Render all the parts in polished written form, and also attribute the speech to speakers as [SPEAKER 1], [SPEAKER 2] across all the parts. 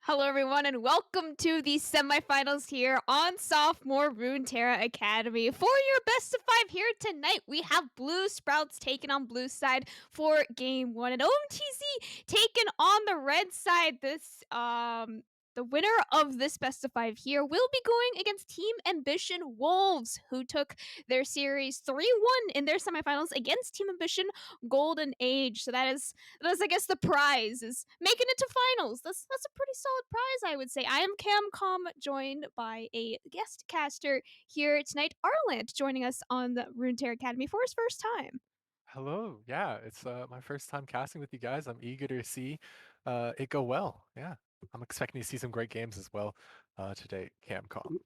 [SPEAKER 1] Hello, everyone, and welcome to the semifinals here on Sophomore Runeterra Academy. For your best of five here tonight, we have Blue Sprouts taking on Blue side for game one, and OMTZ taking on the red side. The winner of this best of five here will be going against Team Ambition Wolves, who took their series 3-1 in their semifinals against Team Ambition Golden Age. So that's I guess the prize is making it to finals. That's a pretty solid prize, I would say. I am Camcom, joined by a guest caster here tonight, Arland, joining us on the Runeterra Academy for his first time.
[SPEAKER 2] Hello. Yeah, it's my first time casting with you guys. I'm eager to see it go well. Yeah. I'm expecting to see some great games as well today, Camcom.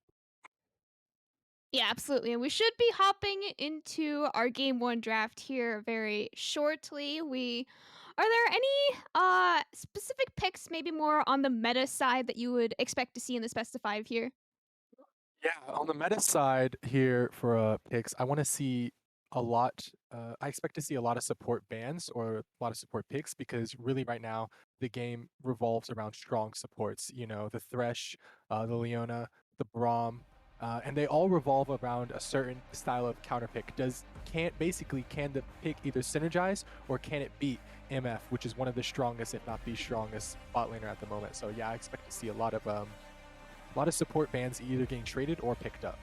[SPEAKER 1] Yeah, absolutely. And we should be hopping into our game one draft here very shortly. We Are there any specific picks, maybe more on the meta side, that you would expect to see in this best of five here?
[SPEAKER 2] Yeah, on the meta side here for picks, I want to see a lot. I expect to see a lot of support bans or a lot of support picks because really right now the game revolves around strong supports. You know, the Thresh, the Leona, the Braum, and they all revolve around a certain style of counter pick. Can the pick either synergize or can it beat MF, which is one of the strongest, if not the strongest, bot laner at the moment. So yeah, I expect to see a lot of support bans either getting traded or picked up.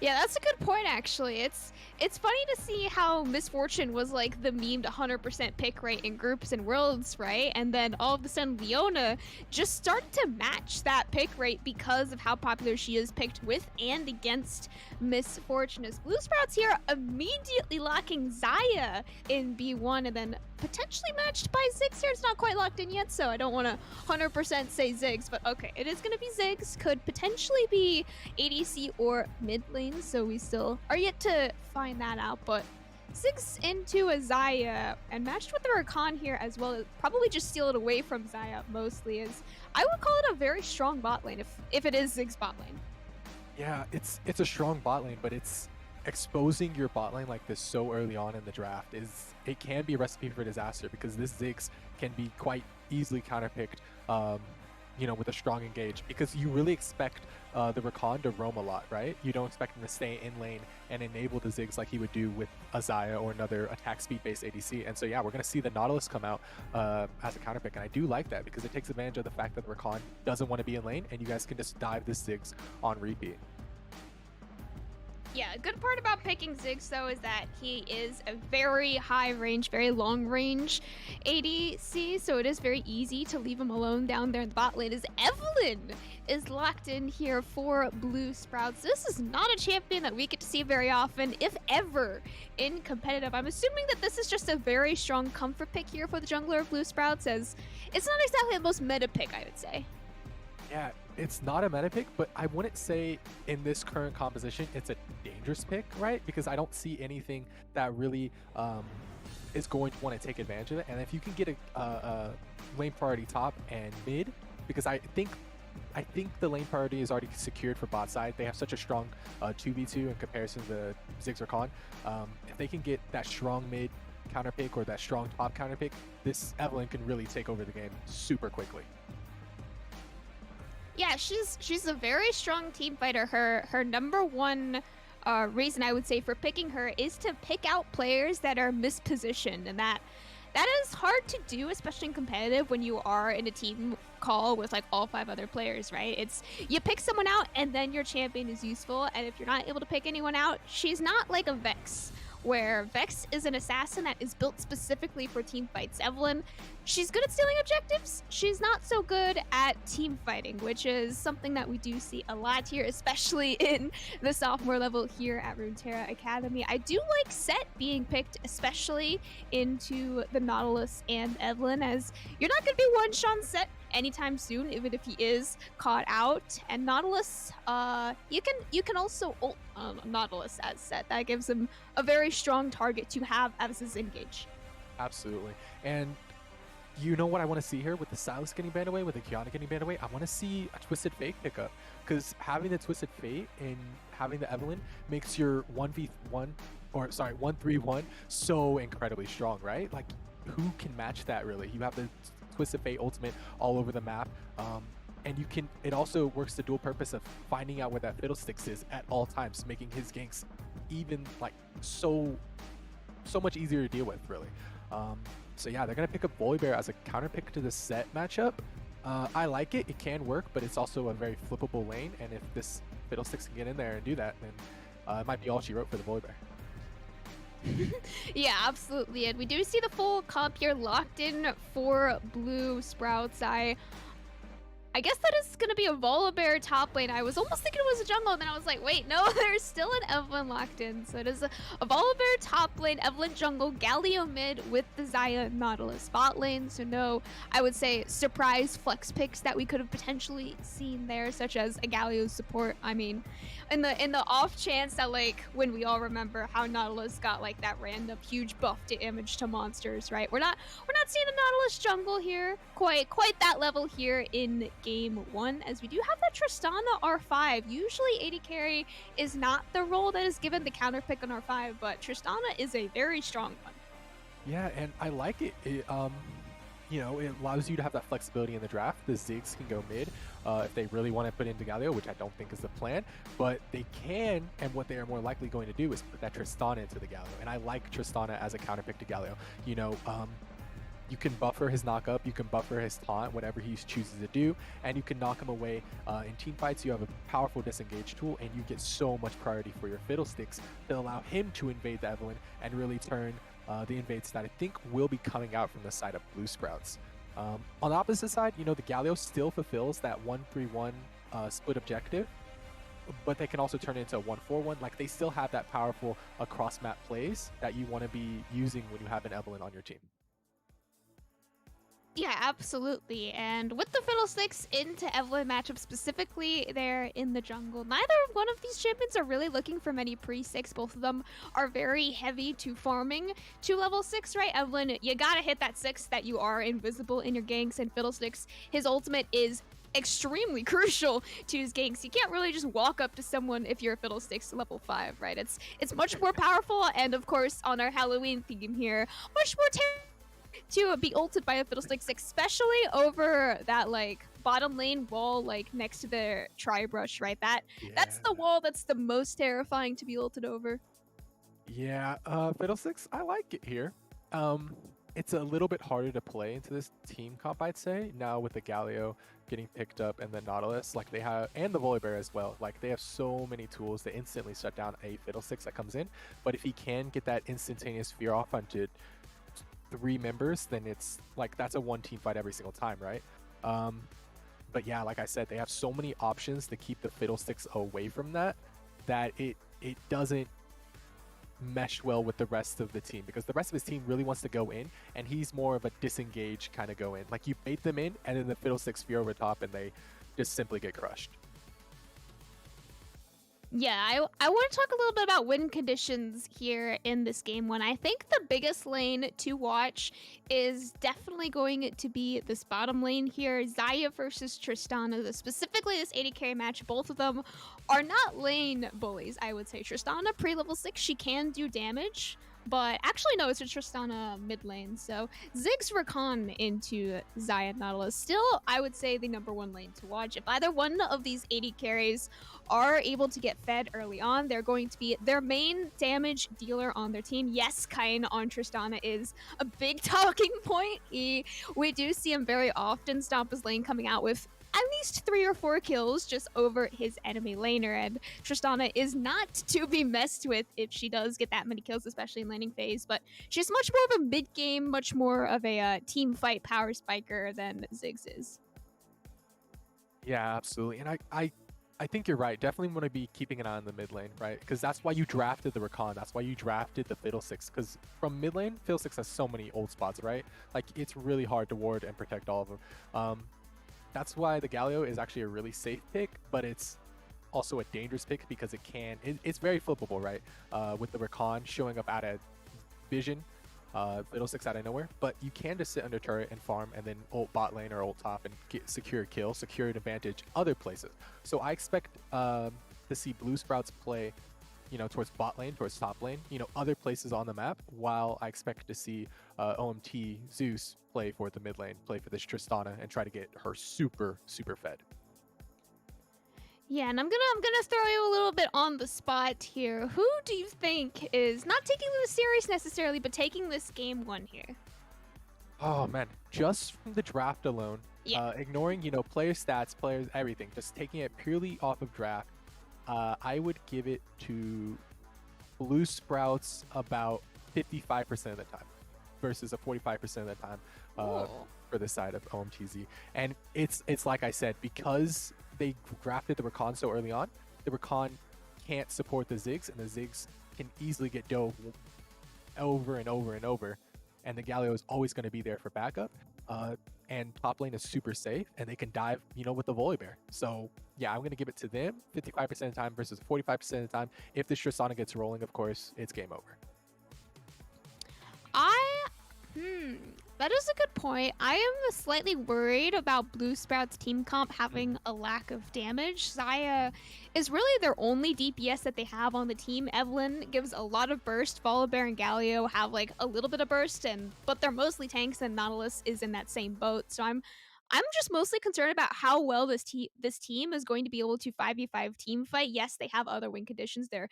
[SPEAKER 1] Yeah, that's a good point actually. It's funny to see how Misfortune was like the memed 100% pick rate in groups and worlds, right? And then all of a sudden Leona just started to match that pick rate because of how popular she is picked with and against Misfortune. As Blue Sprouts here immediately locking Zaya in B1 and then potentially matched by Ziggs here. It's not quite locked in yet, so I don't want to 100% say Ziggs, but okay, it is going to be Ziggs. Could potentially be ADC or mid lane, so we still are yet to find that out. But Ziggs into a Zaya and matched with the Rakan here as well. Probably just steal it away from Zaya mostly. As I would call it a very strong bot lane if it is Ziggs bot lane.
[SPEAKER 2] Yeah, it's a strong bot lane, but it's exposing your bot lane like this so early on in the draft it can be a recipe for disaster because this Ziggs can be quite easily counterpicked, with a strong engage because you really expect the Rakan to roam a lot, right? You don't expect him to stay in lane and enable the Ziggs like he would do with Azaya or another attack speed based ADC. And so yeah, we're gonna see the Nautilus come out as a counterpick, and I do like that because it takes advantage of the fact that the Rakan doesn't want to be in lane, and you guys can just dive this Ziggs on repeat.
[SPEAKER 1] Yeah, a good part about picking Ziggs, though, is that he is a very high range, very long range ADC, so it is very easy to leave him alone down there in the bot lane. As Evelyn is locked in here for Blue Sprouts. This is not a champion that we get to see very often, if ever, in competitive. I'm assuming that this is just a very strong comfort pick here for the jungler of Blue Sprouts, as it's not exactly the most meta pick, I would say.
[SPEAKER 2] Yeah, it's not a meta pick, but I wouldn't say in this current composition it's a dangerous pick, right? Because I don't see anything that really is going to want to take advantage of it. And if you can get a lane priority top and mid, because I think the lane priority is already secured for bot side. They have such a strong 2v2 in comparison to Ziggs or Khan. If they can get that strong mid counter pick or that strong top counter pick, this Evelyn can really take over the game super quickly.
[SPEAKER 1] Yeah, she's a very strong team fighter. Her number one reason I would say for picking her is to pick out players that are mispositioned, and that is hard to do, especially in competitive when you are in a team call with like all five other players, right? It's you pick someone out and then your champion is useful, and if you're not able to pick anyone out, she's not like a Vex, where Vex is an assassin that is built specifically for team fights. Evelyn, she's good at stealing objectives. She's not so good at team fighting, which is something that we do see a lot here, especially in the sophomore level here at Runeterra Academy. I do like Set being picked, especially into the Nautilus and Evelyn, as you're not going to be one-shot Set anytime soon, even if he is caught out. And Nautilus, you can also ult Nautilus as Set. That gives him a very strong target to have as his engage.
[SPEAKER 2] Absolutely. And you know what I want to see here with the Silas getting banned away, with the Kiana getting banned away? I want to see a Twisted Fate pickup, because having the Twisted Fate and having the Evelyn makes your 1v1, or sorry, 1-3-1 so incredibly strong, right? Like, who can match that really? You have the Twist of Fate ultimate all over the map. And it also works the dual purpose of finding out where that Fiddlesticks is at all times, making his ganks even like so much easier to deal with, really. So yeah, they're gonna pick up Volibear as a counter pick to the set matchup. I like it. It can work, but it's also a very flippable lane, and if this Fiddlesticks can get in there and do that, then it might be all she wrote for the Volibear.
[SPEAKER 1] Yeah, absolutely. And we do see the full comp here locked in for Blue Sprouts. I guess that is going to be a Volibear top lane. I was almost thinking it was a jungle, and then I was like, wait, no, there's still an Evelynn locked in. So it is a Volibear top lane, Evelynn jungle, Galio mid with the Xayah Nautilus bot lane. So no, I would say surprise flex picks that we could have potentially seen there, such as a Galio support. I mean, in the off chance that, like, when we all remember how Nautilus got like that random huge buff damage to monsters, right? We're not seeing a Nautilus jungle here, quite that level here in game 1, as we do have that Tristana R5. Usually AD carry is not the role that is given the counter pick on R5, but Tristana is a very strong one.
[SPEAKER 2] Yeah, and I like it. It allows you to have that flexibility in the draft. The Ziggs can go mid if they really want to put into Galio, which I don't think is the plan, but they can, and what they are more likely going to do is put that Tristana into the Galio, and I like Tristana as a counter pick to Galio. You can buffer his knock-up, you can buffer his taunt, whatever he chooses to do, and you can knock him away in team fights. You have a powerful disengage tool, and you get so much priority for your Fiddlesticks to allow him to invade the Evelynn and really turn the invades that I think will be coming out from the side of Blue Sprouts. On the opposite side, the Galio still fulfills that 1-3-1 split objective, but they can also turn it into a 1-4-1. Like, they still have that powerful cross-map plays that you want to be using when you have an Evelynn on your team.
[SPEAKER 1] Yeah, absolutely. And with the Fiddlesticks into Evelynn matchup specifically there in the jungle, neither one of these champions are really looking for many pre-6. Both of them are very heavy to farming to level 6, right? Evelynn, you gotta hit that 6 that you are invisible in your ganks, and Fiddlesticks, his ultimate is extremely crucial to his ganks. You can't really just walk up to someone if you're a Fiddlesticks level 5, right? It's much more powerful, and of course, on our Halloween theme here, much more to be ulted by a Fiddlesticks, especially over that like bottom lane wall, like next to the tri-brush, right? That's the wall that's the most terrifying to be ulted over.
[SPEAKER 2] Yeah, Fiddlesticks, I like it here. It's a little bit harder to play into this team comp, I'd say, now with the Galio getting picked up and the Nautilus, like they have, and the Volibear as well. Like, they have so many tools to instantly shut down a Fiddlesticks that comes in. But if he can get that instantaneous fear off onto 3 members, then it's like that's a one team fight every single time, right? But yeah, like I said, they have so many options to keep the Fiddlesticks away from that it doesn't mesh well with the rest of the team, because the rest of his team really wants to go in, and he's more of a disengage kind of go in. Like, you bait them in, and then the Fiddlesticks fear over top, and they just simply get crushed.
[SPEAKER 1] Yeah, I want to talk a little bit about win conditions here in this game one. I think the biggest lane to watch is definitely going to be this bottom lane here, Xayah versus Tristana. Specifically this AD carry match, both of them are not lane bullies, I would say. Tristana pre-level 6, she can do damage, but actually no, it's a Tristana mid lane. So Ziggs Recon into Xayah Nautilus, still I would say the #1 lane to watch. If either one of these AD carries are able to get fed early on, they're going to be their main damage dealer on their team. Yes, Kain on Tristana is a big talking point. We do see him very often stomp his lane, coming out with at least 3 or 4 kills just over his enemy laner, and Tristana is not to be messed with if she does get that many kills, especially in laning phase, but she's much more of a mid-game, much more of a team fight power spiker than Ziggs is.
[SPEAKER 2] Yeah, absolutely. And I think you're right. Definitely want to be keeping an eye on the mid lane, right? Because that's why you drafted the Recon. That's why you drafted the Fiddlesticks. Because from mid lane, Fiddlesticks has so many old spots, right? Like, it's really hard to ward and protect all of them. That's why the Galio is actually a really safe pick, but it's also a dangerous pick because it's very flippable, right? With the Recon showing up out of vision, Fiddlesticks out of nowhere, but you can just sit under turret and farm and then ult bot lane or ult top and secure a kill, secure an advantage other places. So I expect to see Blue Sprouts play, towards bot lane, towards top lane, other places on the map, while I expect to see OMT Zeus play for the mid lane, play for this Tristana, and try to get her super, super fed.
[SPEAKER 1] Yeah, and I'm gonna throw you a little bit on the spot here. Who do you think is not taking this serious necessarily, but taking this game one here?
[SPEAKER 2] Oh man, just from the draft alone,
[SPEAKER 1] Yeah.
[SPEAKER 2] ignoring player stats, players, everything, just taking it purely off of draft, I would give it to Blue Sprouts about 55% of the time versus a 45% of the time
[SPEAKER 1] Ooh.
[SPEAKER 2] for the side of OMTZ. And it's like I said, because they drafted the Rakan so early on, the Rakan can't support the Ziggs, and the Ziggs can easily get dove over and over and over. And the Galio is always going to be there for backup. And top lane is super safe, and they can dive, with the Volibear. So yeah, I'm going to give it to them 55% of the time versus 45% of the time. If the Tristana gets rolling, of course, it's game over.
[SPEAKER 1] That is a good point. I am slightly worried about Blue Sprout's team comp having a lack of damage. Xayah is really their only DPS that they have on the team. Evelynn gives a lot of burst. Volibear and Galio have like a little bit of burst, but they're mostly tanks, and Nautilus is in that same boat. So I'm just mostly concerned about how well this team is going to be able to 5v5 team fight. Yes, they have other win conditions. They're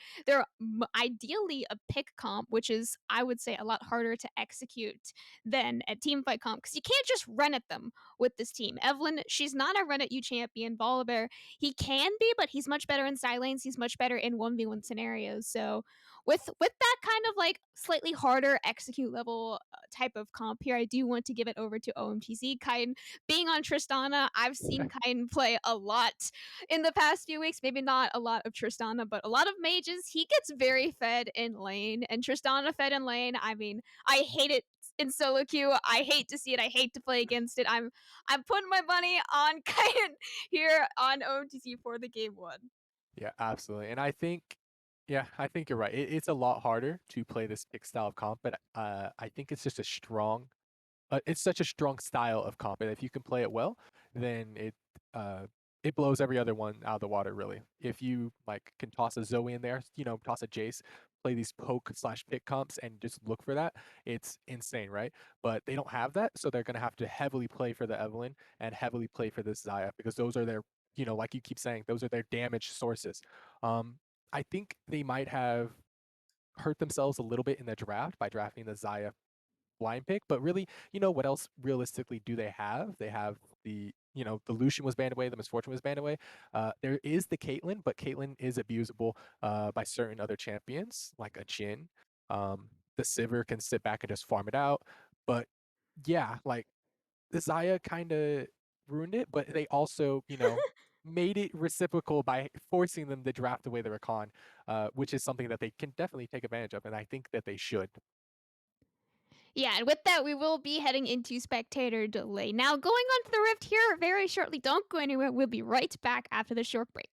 [SPEAKER 1] ideally a pick comp, which is, I would say, a lot harder to execute than a team fight comp, because you can't just run at them with this team. Evelynn, she's not a run at you champion. Volibear, he can be, but he's much better in side lanes. He's much better in 1v1 scenarios. So with that kind of like slightly harder execute level type of comp here, I do want to give it over to OMTZ. Kaiden, being on Tristana, I've seen Kaiden play a lot in the past few weeks. Maybe not a lot of Tristana, but a lot of mages. He gets very fed in lane, and Tristana fed in lane. I mean, I hate it in solo queue. I hate to see it. I hate to play against it. I'm putting my money on Kaiden here on OMTC for the game one.
[SPEAKER 2] Yeah, absolutely. And I think you're right. It's a lot harder to play this pick style of comp, but I think it's just it's such a strong style of comp, and if you can play it well, then it blows every other one out of the water, really. If you like can toss a Zoe in there, toss a Jace, play these poke slash pick comps, and just look for that, it's insane, right? But they don't have that, so they're gonna have to heavily play for the Evelynn and heavily play for this Xayah, because those are their, like you keep saying, those are their damage sources. I think they might have hurt themselves a little bit in the draft by drafting the Xayah blind pick, but really, what else realistically do they have? They have the Lucian was banned away, the Misfortune was banned away. There is the Caitlyn, but Caitlyn is abusable by certain other champions, like a Jhin. The Sivir can sit back and just farm it out. But yeah, like the Xayah kind of ruined it, but they also, made it reciprocal by forcing them to draft away the Rakan, which is something that they can definitely take advantage of, and I think that they should.
[SPEAKER 1] Yeah, and with that, we will be heading into spectator delay. Now, going on to the Rift here very shortly. Don't go anywhere. We'll be right back after the short break.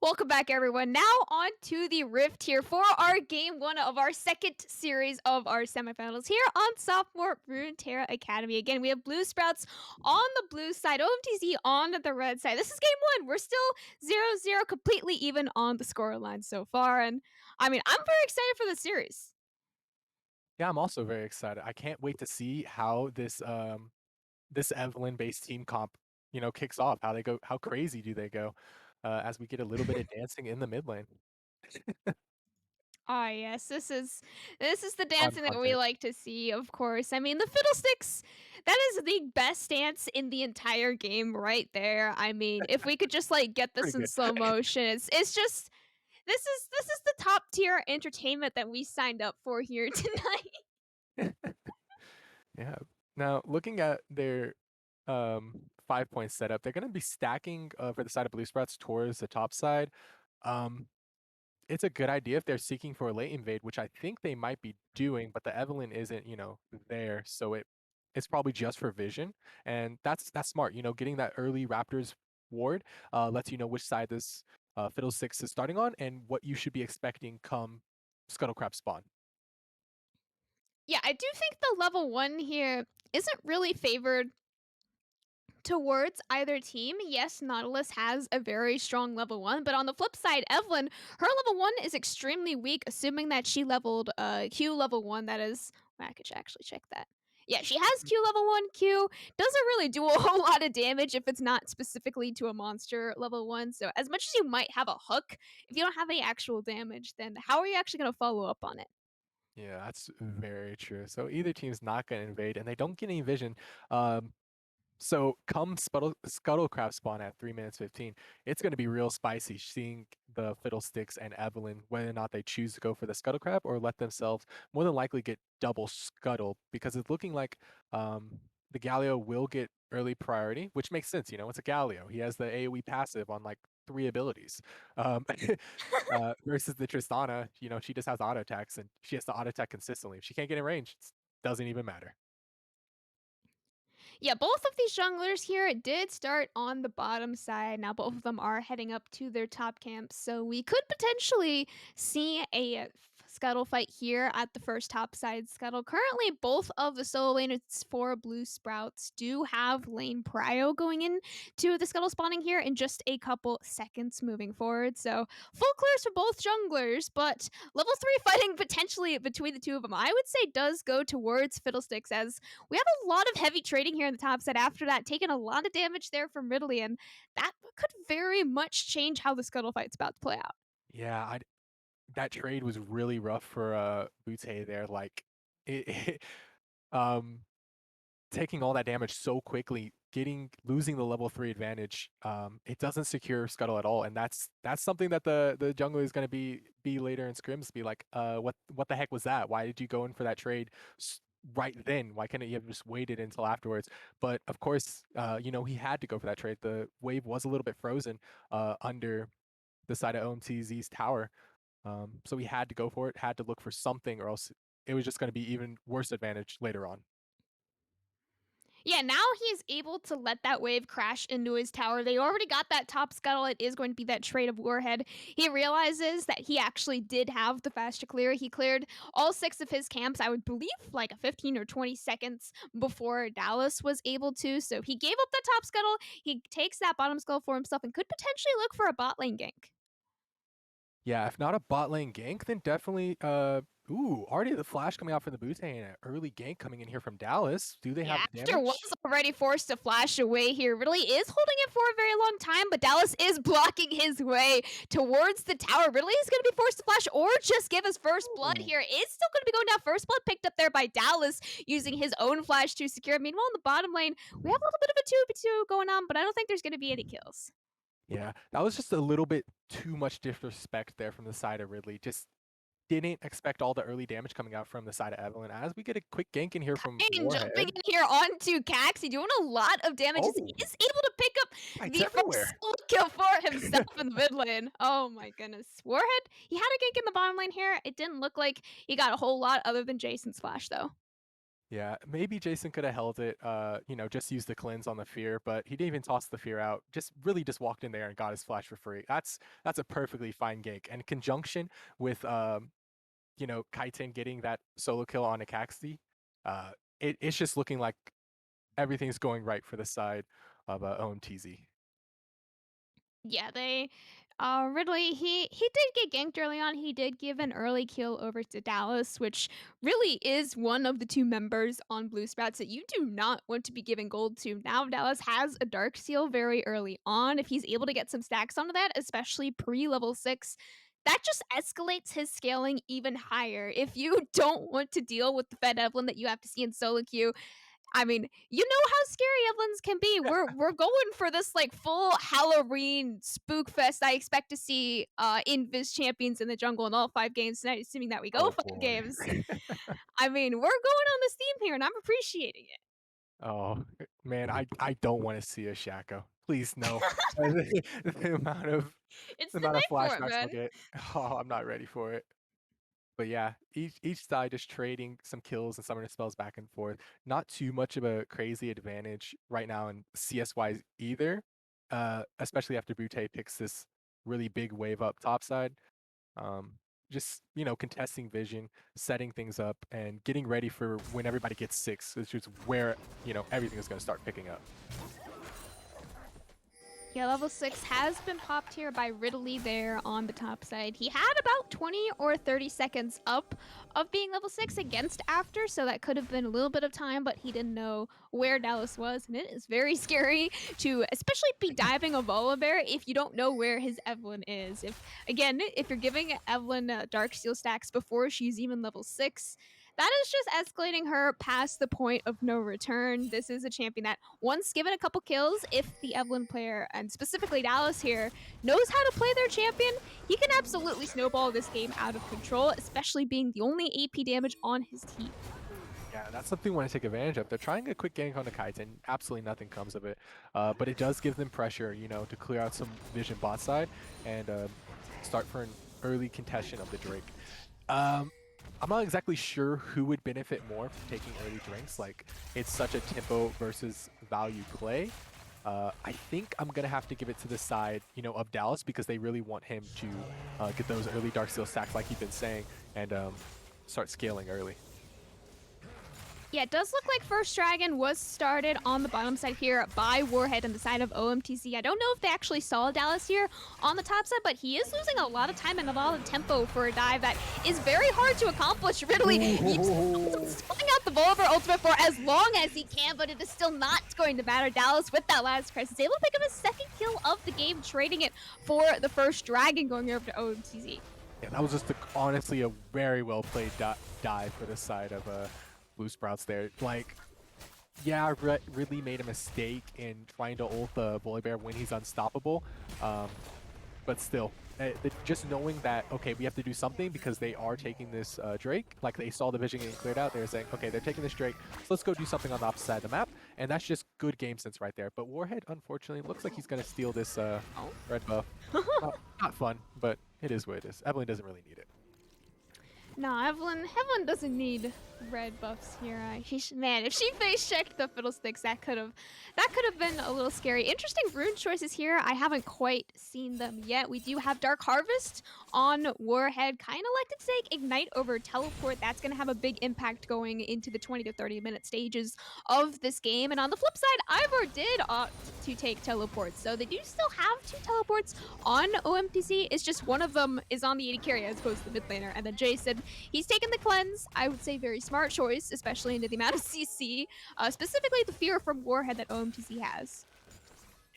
[SPEAKER 1] Welcome back, everyone. Now on to the Rift here for our game one of our second series of our semifinals here on Sophomore Runeterra Academy. Again, we have Blue Sprouts on the blue side, OMTZ on the red side. This is game one. We're still 0-0, completely even on the scoreline so far. And I mean, I'm very excited for the series.
[SPEAKER 2] Yeah, I'm also very excited. I can't wait to see how this Evelyn-based team comp, kicks off. How they go, how crazy do they go, as we get a little bit of dancing in the mid lane.
[SPEAKER 1] Ah, yes, this is the
[SPEAKER 2] Fun
[SPEAKER 1] dancing that we
[SPEAKER 2] content.
[SPEAKER 1] like to see, of course. I mean, the fiddlesticks, that is the best dance in the entire game right there. I mean, if we could just like get this
[SPEAKER 2] Pretty
[SPEAKER 1] in
[SPEAKER 2] good.
[SPEAKER 1] slow motion, it's just this is the top tier entertainment that we signed up for here tonight.
[SPEAKER 2] Yeah. Now, looking at their 5-point setup, they're going to be stacking for the side of Blue Sprouts towards the top side. Um, it's a good idea if they're seeking for a late invade, which I think they might be doing, but the Evelyn isn't, there, so it's probably just for vision, and that's smart. Getting that early Raptors ward lets you know which side this Fiddlesticks is starting on and what you should be expecting come Scuttlecrab spawn.
[SPEAKER 1] Yeah, I do think the level 1 here isn't really favored towards either team. Yes, Nautilus has a very strong level 1, but on the flip side, Evelyn, her level 1 is extremely weak, assuming that she leveled Q level 1. That is, well, I could actually check that. Yeah, she has Q level 1. Q doesn't really do a whole lot of damage if it's not specifically to a monster level 1. So, as much as you might have a hook, if you don't have any actual damage, then how are you actually going to follow up on it?
[SPEAKER 2] Yeah, that's very true. So either team's not going to invade, and they don't get any vision. Um, So come Scuttlecraft spawn at 3 minutes 15, it's going to be real spicy seeing the Fiddlesticks and Evelyn, whether or not they choose to go for the Scuttlecraft or let themselves more than likely get double scuttled, because it's looking like the Galio will get early priority, which makes sense. It's a Galio. He has the AoE passive on like 3 abilities. Um, versus the Tristana, she just has auto attacks and she has to auto attack consistently. If she can't get in range, it doesn't even matter.
[SPEAKER 1] Yeah, both of these junglers here did start on the bottom side. Now both of them are heading up to their top camps, so we could potentially see a scuttle fight here at the first top side scuttle. Currently, both of the solo lanes for Blue Sprouts do have lane prio going in to the scuttle spawning here in just a couple seconds moving forward. So full clears for both junglers, but level 3 fighting potentially between the two of them, I would say does go towards Fiddlesticks, as we have a lot of heavy trading here in the top set after that, taking a lot of damage there from Ridley, and that could very much change how the Scuttle fight's about to play out.
[SPEAKER 2] Yeah, that trade was really rough for Butte there. Like it um taking all that damage so quickly, losing the level 3 advantage, it doesn't secure Scuttle at all. And that's something that the jungler is gonna be later in scrims, be like, what the heck was that? Why did you go in for that trade right then? Why couldn't you have just waited until afterwards? But of course, he had to go for that trade. The wave was a little bit frozen under the side of OMTZ's tower. So he had to go for it, had to look for something, or else it was just going to be even worse advantage later on.
[SPEAKER 1] Yeah, now he's able to let that wave crash into his tower. They already got that top scuttle. It is going to be that trade of Warhead. He realizes that he actually did have the faster clear. He cleared all 6 of his camps, I would believe, like a 15 or 20 seconds before Dallas was able to. So he gave up that top scuttle. He takes that bottom skull for himself and could potentially look for a bot lane gank.
[SPEAKER 2] Yeah, if not a bot lane gank, then definitely already the flash coming out from the Butte and an early gank coming in here from Dallas. Do they
[SPEAKER 1] Yeah,
[SPEAKER 2] have the
[SPEAKER 1] after was
[SPEAKER 2] damage?
[SPEAKER 1] already forced to flash away here, really is holding it for a very long time, but Dallas is blocking his way towards the tower. Ridley is going to be forced to flash or just give his first blood
[SPEAKER 2] Ooh.
[SPEAKER 1] here. It's still going to be going down. First blood picked up there by Dallas using his own flash to secure. Meanwhile, in the bottom lane, we have a little bit of a 2v2 going on, but I don't think there's going to be any kills.
[SPEAKER 2] Yeah, that was just a little bit too much disrespect there from the side of Ridley. Just didn't expect all the early damage coming out from the side of Evelyn. As we get a quick gank in here from
[SPEAKER 1] And jumping
[SPEAKER 2] Warhead.
[SPEAKER 1] in here onto Caxi, doing a lot of damage. Is
[SPEAKER 2] Oh,
[SPEAKER 1] able to pick up
[SPEAKER 2] fights
[SPEAKER 1] the
[SPEAKER 2] everywhere.
[SPEAKER 1] first solo kill for himself in the mid lane. Oh my goodness. Warhead, he had a gank in the bottom lane here. It didn't look like he got a whole lot other than Jason's flash, though.
[SPEAKER 2] Yeah, maybe Jason could have held it, just use the cleanse on the fear, but he didn't even toss the fear out. Just really just walked in there and got his flash for free. That's a perfectly fine gank. And in conjunction with Kaiten getting that solo kill on Akaxi, uh, it's just looking like everything's going right for the side of OMTZ.
[SPEAKER 1] Yeah, they Ridley, he did get ganked early on. He did give an early kill over to Dallas, which really is one of the two members on Blue Sprouts that you do not want to be giving gold to. Now Dallas has a Dark Seal very early on. If he's able to get some stacks onto that, especially pre-level 6, that just escalates his scaling even higher. If you don't want to deal with the Fed Evelyn that you have to see in solo queue, I mean, you know how scary Evelyn's can be. We're going for this like full Halloween spook fest. I expect to see in Viz champions in the jungle in all 5 games tonight, assuming that we go
[SPEAKER 2] Oh
[SPEAKER 1] 5 games.
[SPEAKER 2] boy.
[SPEAKER 1] I mean, we're going on this theme here, and I'm appreciating it.
[SPEAKER 2] Oh man, I don't want to see a Shaco. Please no. The amount of
[SPEAKER 1] It's
[SPEAKER 2] the
[SPEAKER 1] the
[SPEAKER 2] amount of
[SPEAKER 1] night for it,
[SPEAKER 2] flashbacks I'll
[SPEAKER 1] man.
[SPEAKER 2] get. Oh, I'm not ready for it. But yeah, each side just trading some kills and summoner spells back and forth. Not too much of a crazy advantage right now in CS wise either. Especially after Butte picks this really big wave up top side. Um, just contesting vision, setting things up, and getting ready for when everybody gets 6, which is where everything is going to start picking up.
[SPEAKER 1] Yeah, level 6 has been popped here by Ridley there on the top side. He had about 20 or 30 seconds up of being level 6 against After, so that could have been a little bit of time, but he didn't know where Dallas was, and it is very scary to especially be diving a Volibear if you don't know where his Evelyn is. If you're giving Evelyn Dark Steel stacks before she's even level 6, that is just escalating her past the point of no return. This is a champion that, once given a couple kills, if the Evelyn player, and specifically Dallas here, knows how to play their champion, he can absolutely snowball this game out of control, especially being the only AP damage on his team.
[SPEAKER 2] Yeah, that's something we want to take advantage of. They're trying a quick gank on the Kaiten. Absolutely nothing comes of it. But it does give them pressure, to clear out some vision bot side and start for an early contestation of the Drake. I'm not exactly sure who would benefit more from taking early drinks. Like, it's such a tempo versus value play. I think I'm going to have to give it to the side, of Dallas because they really want him to get those early Dark Steel stacks like you've been saying and start scaling early.
[SPEAKER 1] Yeah, it does look like First Dragon was started on the bottom side here by Warhead on the side of OMTC. I don't know if they actually saw Dallas here on the top side, but he is losing a lot of time and a lot of tempo for a dive that is very hard to accomplish. Ridley keeps pulling out the Volibear ultimate for as long as he can, but it is still not going to matter. Dallas, with that last crisis, able to pick up his second kill of the game, trading it for the First Dragon going over to OMTC.
[SPEAKER 2] Yeah, that was just honestly a very well played dive for the side of Blue Sprouts there. Like, yeah, Ridley made a mistake in trying to ult the Volibear when he's unstoppable, but still, just knowing that, okay, we have to do something because they are taking this Drake, like they saw the vision getting cleared out, they're saying, okay, they're taking this Drake, so let's go do something on the opposite side of the map, and that's just good game sense right there. But Warhead, unfortunately, looks like he's going to steal this red buff. Not fun, but it is what it is. Evelyn doesn't really need it.
[SPEAKER 1] No, Evelyn doesn't need red buffs here. Man, if she face checked the fiddlesticks, that could have been a little scary. Interesting rune choices here. I haven't quite seen them yet. We do have Dark Harvest on Warhead. Kind of like to take Ignite over Teleport. That's going to have a big impact going into the 20 to 30 minute stages of this game. And on the flip side, Ivor did opt to take Teleport. So they do still have 2 teleports on OMTC. It's just one of them is on the AD carry as opposed to the mid laner. And then Jason, he's taken the cleanse. I would say very smart choice, especially into the amount of CC, specifically the fear from Warhead that OMTC has.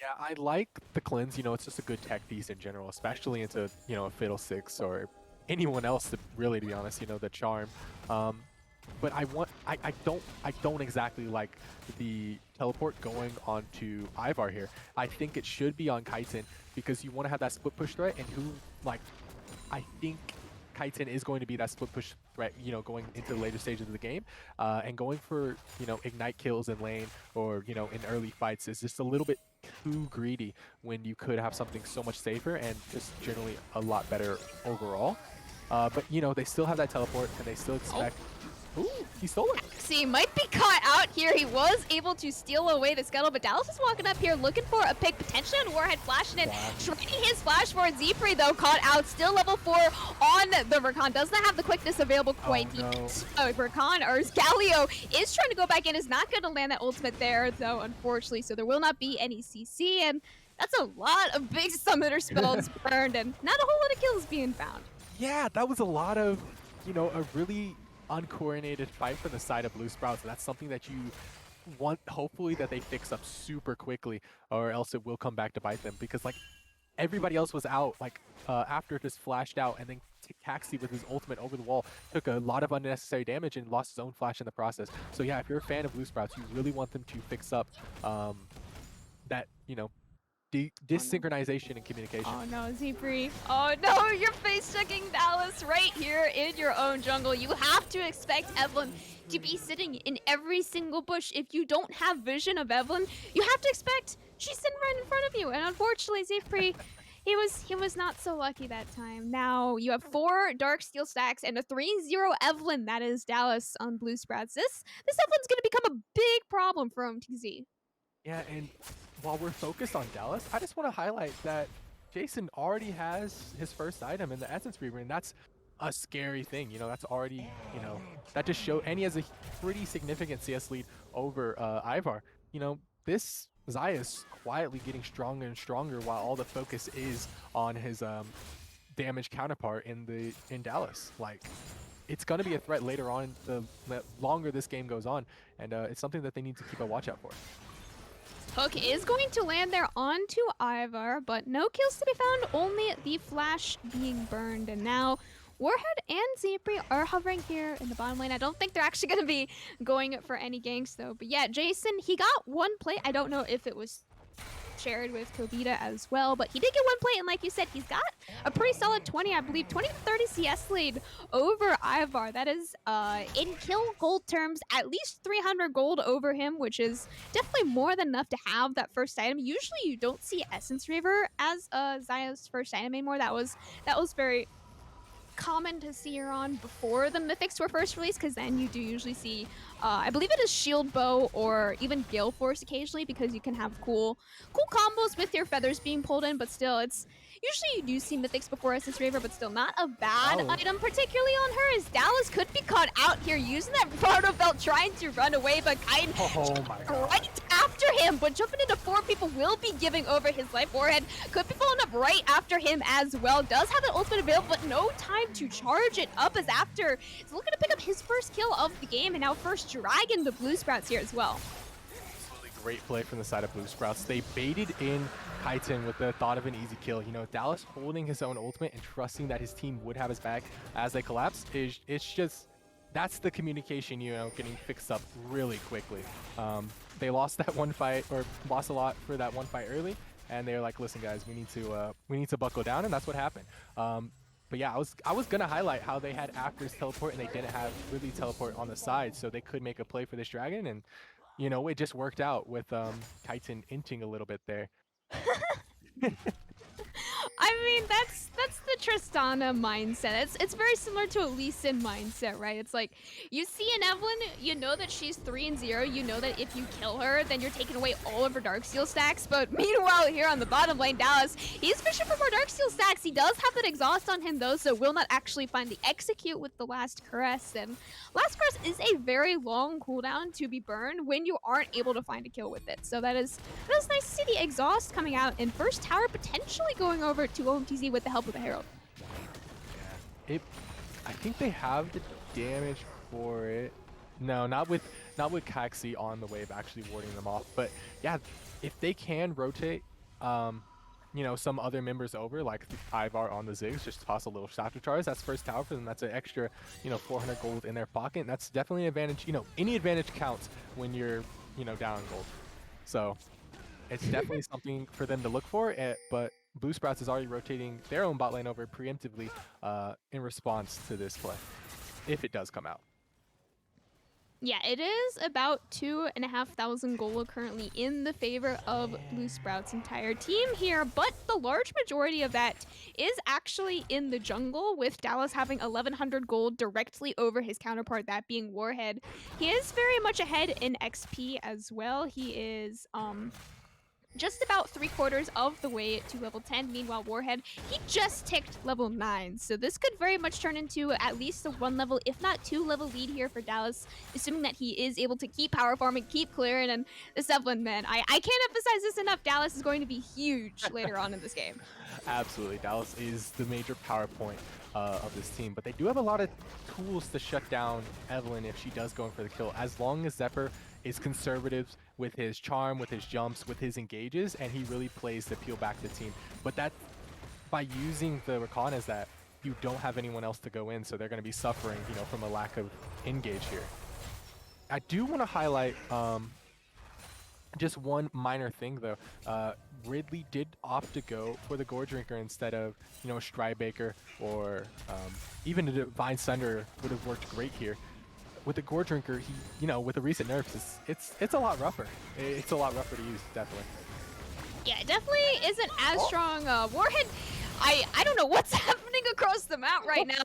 [SPEAKER 2] Yeah, I like the cleanse. It's just a good tech piece in general, especially into, a Fiddlesticks or anyone else, to be honest, the charm. But I don't exactly like the teleport going onto Ivar here. I think it should be on Kaiten because you want to have that split push threat, and I think Kaiten is going to be that split push threat, going into the later stages of the game, and going for, ignite kills in lane or, in early fights is just a little bit too greedy when you could have something so much safer and just generally a lot better overall. But, they still have that teleport and they still expect Ooh, he stole it.
[SPEAKER 1] See, might be caught out here. He was able to steal away the scuttle, but Dallas is walking up here looking for a pick, potentially on Warhead, flashing it. Trading his flash for Zephyr, though, caught out. Still level 4 on the Rakan. Does not have the quickness available quite yet. Rakan, or Galio, is trying to go back in, is not going to land that ultimate there, though, unfortunately. So there will not be any CC, and that's a lot of big summoner spells burned, and not a whole lot of kills being found.
[SPEAKER 2] Yeah, that was a lot of, a really uncoordinated fight from the side of Blue Sprouts. That's something that you want, hopefully, that they fix up super quickly, or else it will come back to bite them. Because like everybody else was out, like after just flashed out, and then Taxi with his ultimate over the wall took a lot of unnecessary damage and lost his own flash in the process. So yeah, if you're a fan of Blue Sprouts, you really want them to fix up that dysynchronization and communication.
[SPEAKER 1] Oh no, Zephyr. Oh no, you're face-checking Dallas right here in your own jungle. You have to expect Evelyn to be sitting in every single bush. If you don't have vision of Evelyn, you have to expect she's sitting right in front of you. And unfortunately, Zephyr, he was not so lucky that time. Now you have 4 Dark Steel stacks and a 3-0 Evelyn. That is Dallas on Blue Sprouts. This Evelyn's gonna become a big problem for OMTZ.
[SPEAKER 2] Yeah, and while we're focused on Dallas, I just want to highlight that Jason already has his first item in the Essence Reaver, and that's a scary thing. That's already, that just show, and he has a pretty significant CS lead over Ivar. This Zeus quietly getting stronger and stronger while all the focus is on his damage counterpart in Dallas. Like, it's going to be a threat later on the longer this game goes on, and it's something that they need to keep a watch out for.
[SPEAKER 1] Hook is going to land there onto Ivar, but no kills to be found, only the flash being burned. And now Warhead and Zephyr are hovering here in the bottom lane. I don't think they're actually going to be going for any ganks, though. But yeah, Jason, he got 1 plate. I don't know if it was shared with Kobita as well, but he did get 1 plate, and like you said, he's got a pretty solid 20, I believe, 20 to 30 CS lead over Ivar. That is, in kill gold terms, at least 300 gold over him, which is definitely more than enough to have that first item. Usually you don't see Essence Reaver as Zaya's first item anymore. That was very common to see her on before the mythics were first released, because then you do usually see I believe it is shield bow or even gale force occasionally, because you can have cool combos with your feathers being pulled in. But still, it's usually you do see mythics before Essence Raver, but still not a bad item, particularly on her, as Dallas could be caught out here using that proto belt, trying to run away, but Kaiden right after him. But jumping into 4 people will be giving over his life. Warhead could be following up right after him as well. Does have an ultimate available, but no time to charge it up, as after is looking to pick up his first kill of the game, and now first dragon the Blue Sprouts here as well.
[SPEAKER 2] Absolutely great play from the side of Blue Sprouts. They baited in Kaiten with the thought of an easy kill. Dallas holding his own ultimate and trusting that his team would have his back as they collapse. It's just, that's the communication, getting fixed up really quickly. They lost that one fight, or lost a lot for that one fight early, and they're like, listen guys, we need to buckle down, and that's what happened. But yeah, I was gonna highlight how they had After's teleport and they didn't have really teleport on the side, so they could make a play for this dragon, and it just worked out with Kaiten inting a little bit there.
[SPEAKER 1] I mean, that's the Tristana mindset. It's very similar to a Lee Sin mindset, right? It's like, you see an Evelyn, you know that she's 3-0, you know that if you kill her, then you're taking away all of her Darksteel stacks. But meanwhile, here on the bottom lane, Dallas, he's fishing for more Darksteel stacks. He does have that exhaust on him, though, so will not actually find the execute with the Last Caress. And Last Caress is a very long cooldown to be burned when you aren't able to find a kill with it. So that is nice to see the exhaust coming out, and first tower potentially going over to OMTZ with the help of the Herald.
[SPEAKER 2] Yeah, I think they have the damage for it. No, not with Kaxi on the wave actually warding them off. But yeah, if they can rotate some other members over, like Ivar on the Ziggs, just toss a little Shatter Charge, that's first tower for them. That's an extra 400 gold in their pocket, and that's definitely an advantage. Any advantage counts when you're down in gold. So it's definitely something for them to look for, but Blue Sprouts is already rotating their own bot lane over preemptively in response to this play, if it does come out.
[SPEAKER 1] Yeah, it is about 2,500 gold currently in the favor of Blue Sprout's entire team here, but the large majority of that is actually in the jungle, with Dallas having 1,100 gold directly over his counterpart, that being Warhead. He is very much ahead in XP as well. He is just about 3/4 of the way to level 10. Meanwhile, Warhead, he just ticked level 9. So this could very much turn into at least a 1 level, if not 2 level lead here for Dallas, assuming that he is able to keep power farming, keep clearing, and the Zeppelin, man. I can't emphasize this enough. Dallas is going to be huge later on in this game.
[SPEAKER 2] Absolutely. Dallas is the major power point of this team, but they do have a lot of tools to shut down Evelyn if she does go in for the kill. As long as Zephyr is conservative with his charm, with his jumps, with his engages, and he really plays to peel back the team. But that, by using the recon, is that you don't have anyone else to go in, so they're going to be suffering, you know, from a lack of engage here. I do want to highlight just one minor thing though. Ridley did opt to go for the Gore Drinker instead of, you know, a Stridebaker or even a Divine Sunder would have worked great here. With the Gore Drinker, he, you know, with the recent nerfs, it's a lot rougher. It's a lot rougher to use, definitely.
[SPEAKER 1] Yeah, it definitely isn't as strong. Warhead, I don't know what's happening across the map right now.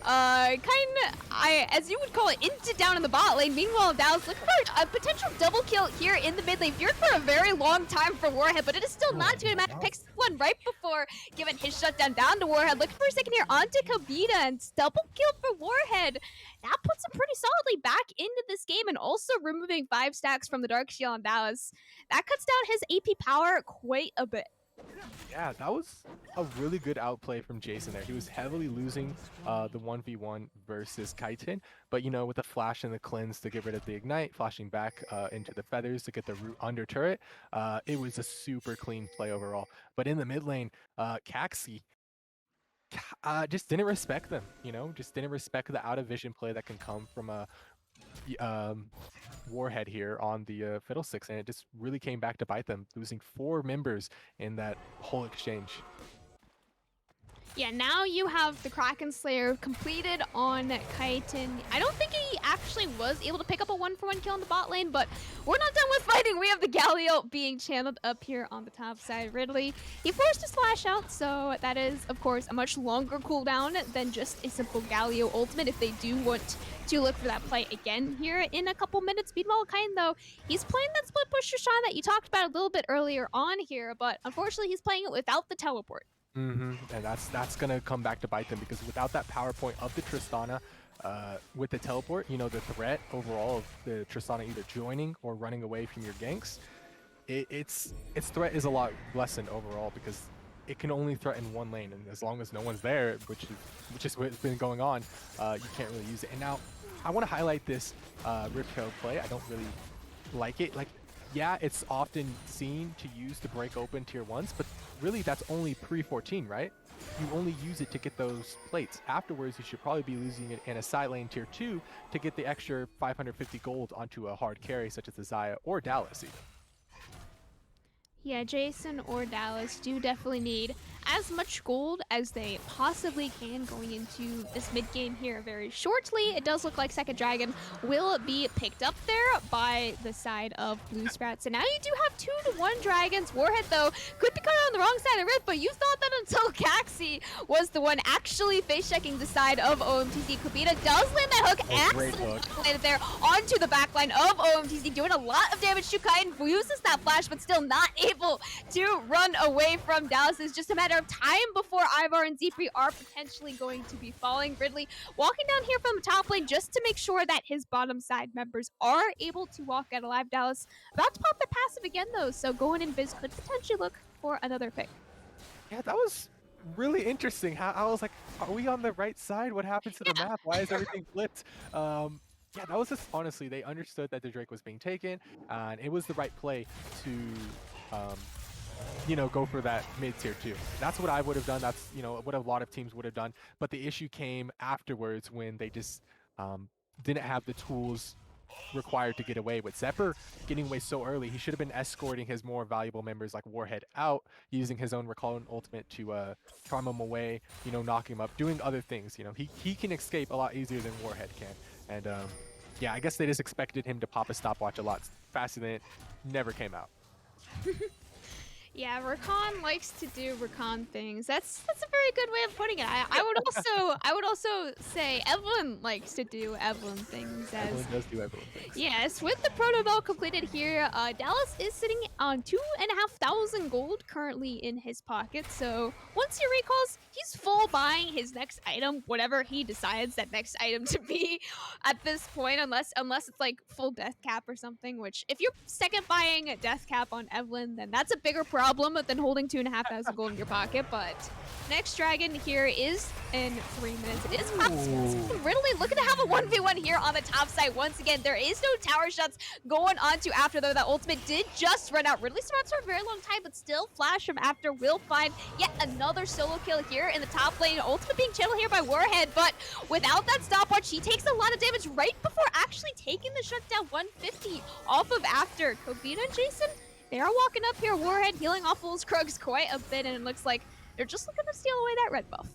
[SPEAKER 1] As you would call it, into down in the bot lane. Meanwhile, Dallas looking for a potential double kill here in the mid lane. Feared for a very long time for Warhead, but it is still not too much. Picks one right before giving his shutdown down to Warhead. Looking for a second here onto Kabita, and double kill for Warhead. That puts him pretty solidly back into this game, and also removing 5 stacks from the Dark Shield on Dallas. That cuts down his AP power quite a bit.
[SPEAKER 2] Yeah, that was a really good outplay from Jason there. He was heavily losing the 1v1 versus Kaitin, but you know, with the flash and the cleanse to get rid of the ignite, flashing back into the feathers to get the root under turret, it was a super clean play overall. But in the mid lane, Caxi just didn't respect them, you know, just didn't respect the out of vision play that can come from a Warhead here on the Fiddlesticks, and it just really came back to bite them, losing 4 members in that whole exchange.
[SPEAKER 1] Yeah, now you have the Kraken Slayer completed on Kaitin. I don't think he actually was able to pick up a 1-for-1 kill in the bot lane, but we're not done with fighting. We have the Galio being channeled up here on the top side. Ridley, he forced a slash out, so that is, of course, a much longer cooldown than just a simple Galio ultimate if they do want to look for that play again here in a couple minutes. Meanwhile, Kain, though, he's playing that split push Tristana that you talked about a little bit earlier on here, but unfortunately he's playing it without the teleport.
[SPEAKER 2] And that's gonna come back to bite them, because without that power point of the Tristana, with the teleport, you know, the threat overall of the Tristana either joining or running away from your ganks, its threat is a lot lessened overall, because it can only threaten one lane, and as long as no one's there, which is what's been going on, you can't really use it. And now, I want to highlight this Ripco play. I don't really like it. Like, yeah, it's often seen to use to break open tier 1s, but really that's only pre-14, right? You only use it to get those plates. Afterwards, you should probably be using it in a side lane tier 2 to get the extra 550 gold onto a hard carry such as the Xayah or Dallas even.
[SPEAKER 1] Yeah, Jason or Dallas do definitely need as much gold as they possibly can going into this mid game here very shortly. It does look like Second Dragon will be picked up there by the side of Blue Sprout. So now you do have 2-to-1 dragons. Warhead, though, could be caught on the wrong side of Rift, but you thought that until Caxi was the one actually face-checking the side of OMTZ. Kubita does land that hook, and landed there onto the backline of OMTZ, doing a lot of damage to Kaitin. Uses that flash, but still not able to run away from Dallas. It's just a matter of time before Ivar and Z3 are potentially going to be falling. Ridley walking down here from the top lane just to make sure that his bottom side members are able to walk out alive. Dallas about to pop the passive again, though, so going in Biz could potentially look for another pick.
[SPEAKER 2] Yeah, that was really interesting. How I was like, are we on the right side? What happened to the map? Why is everything flipped? Yeah, that was just, honestly, they understood that the Drake was being taken, and it was the right play to you know, go for that mid tier 2. That's what I would have done. That's, you know, what a lot of teams would have done. But the issue came afterwards when they just didn't have the tools required to get away. With Zephyr getting away so early, he should have been escorting his more valuable members like Warhead out, using his own recall and ultimate to charm him away, you know, knock him up, doing other things. You know, he can escape a lot easier than Warhead can. And Yeah, I guess they just expected him to pop a stopwatch a lot faster than it never came out.
[SPEAKER 1] Yeah, Rakan likes to do Rakan things. That's a very good way of putting it. I would also say Evelyn likes to do Evelyn things as
[SPEAKER 2] Evelyn does do Evelyn things.
[SPEAKER 1] yes, with the protocol completed here, Dallas is sitting on 2,500 gold currently in his pocket. So once he recalls, he's full buying his next item, whatever he decides that next item to be at this point, unless it's like full death cap or something. Which if you're second buying a death cap on Evelyn, then that's a bigger problem than holding 2,500 gold in your pocket. But next dragon here is in 3 minutes. It is possible. Ridley looking to have a 1v1 here on the top side. Once again, there is no tower shots going on to after, though. That ultimate did just run out. Ridley survived for a very long time, but still flash from after will find yet another solo kill here in the top lane. Ultimate being channeled here by Warhead, but without that stopwatch, he takes a lot of damage right before actually taking the shutdown. 150 off of after. Kobita and Jason, they are walking up here. Warhead healing off Wolves Krugs quite a bit, and it looks like they're just looking to steal away that red buff.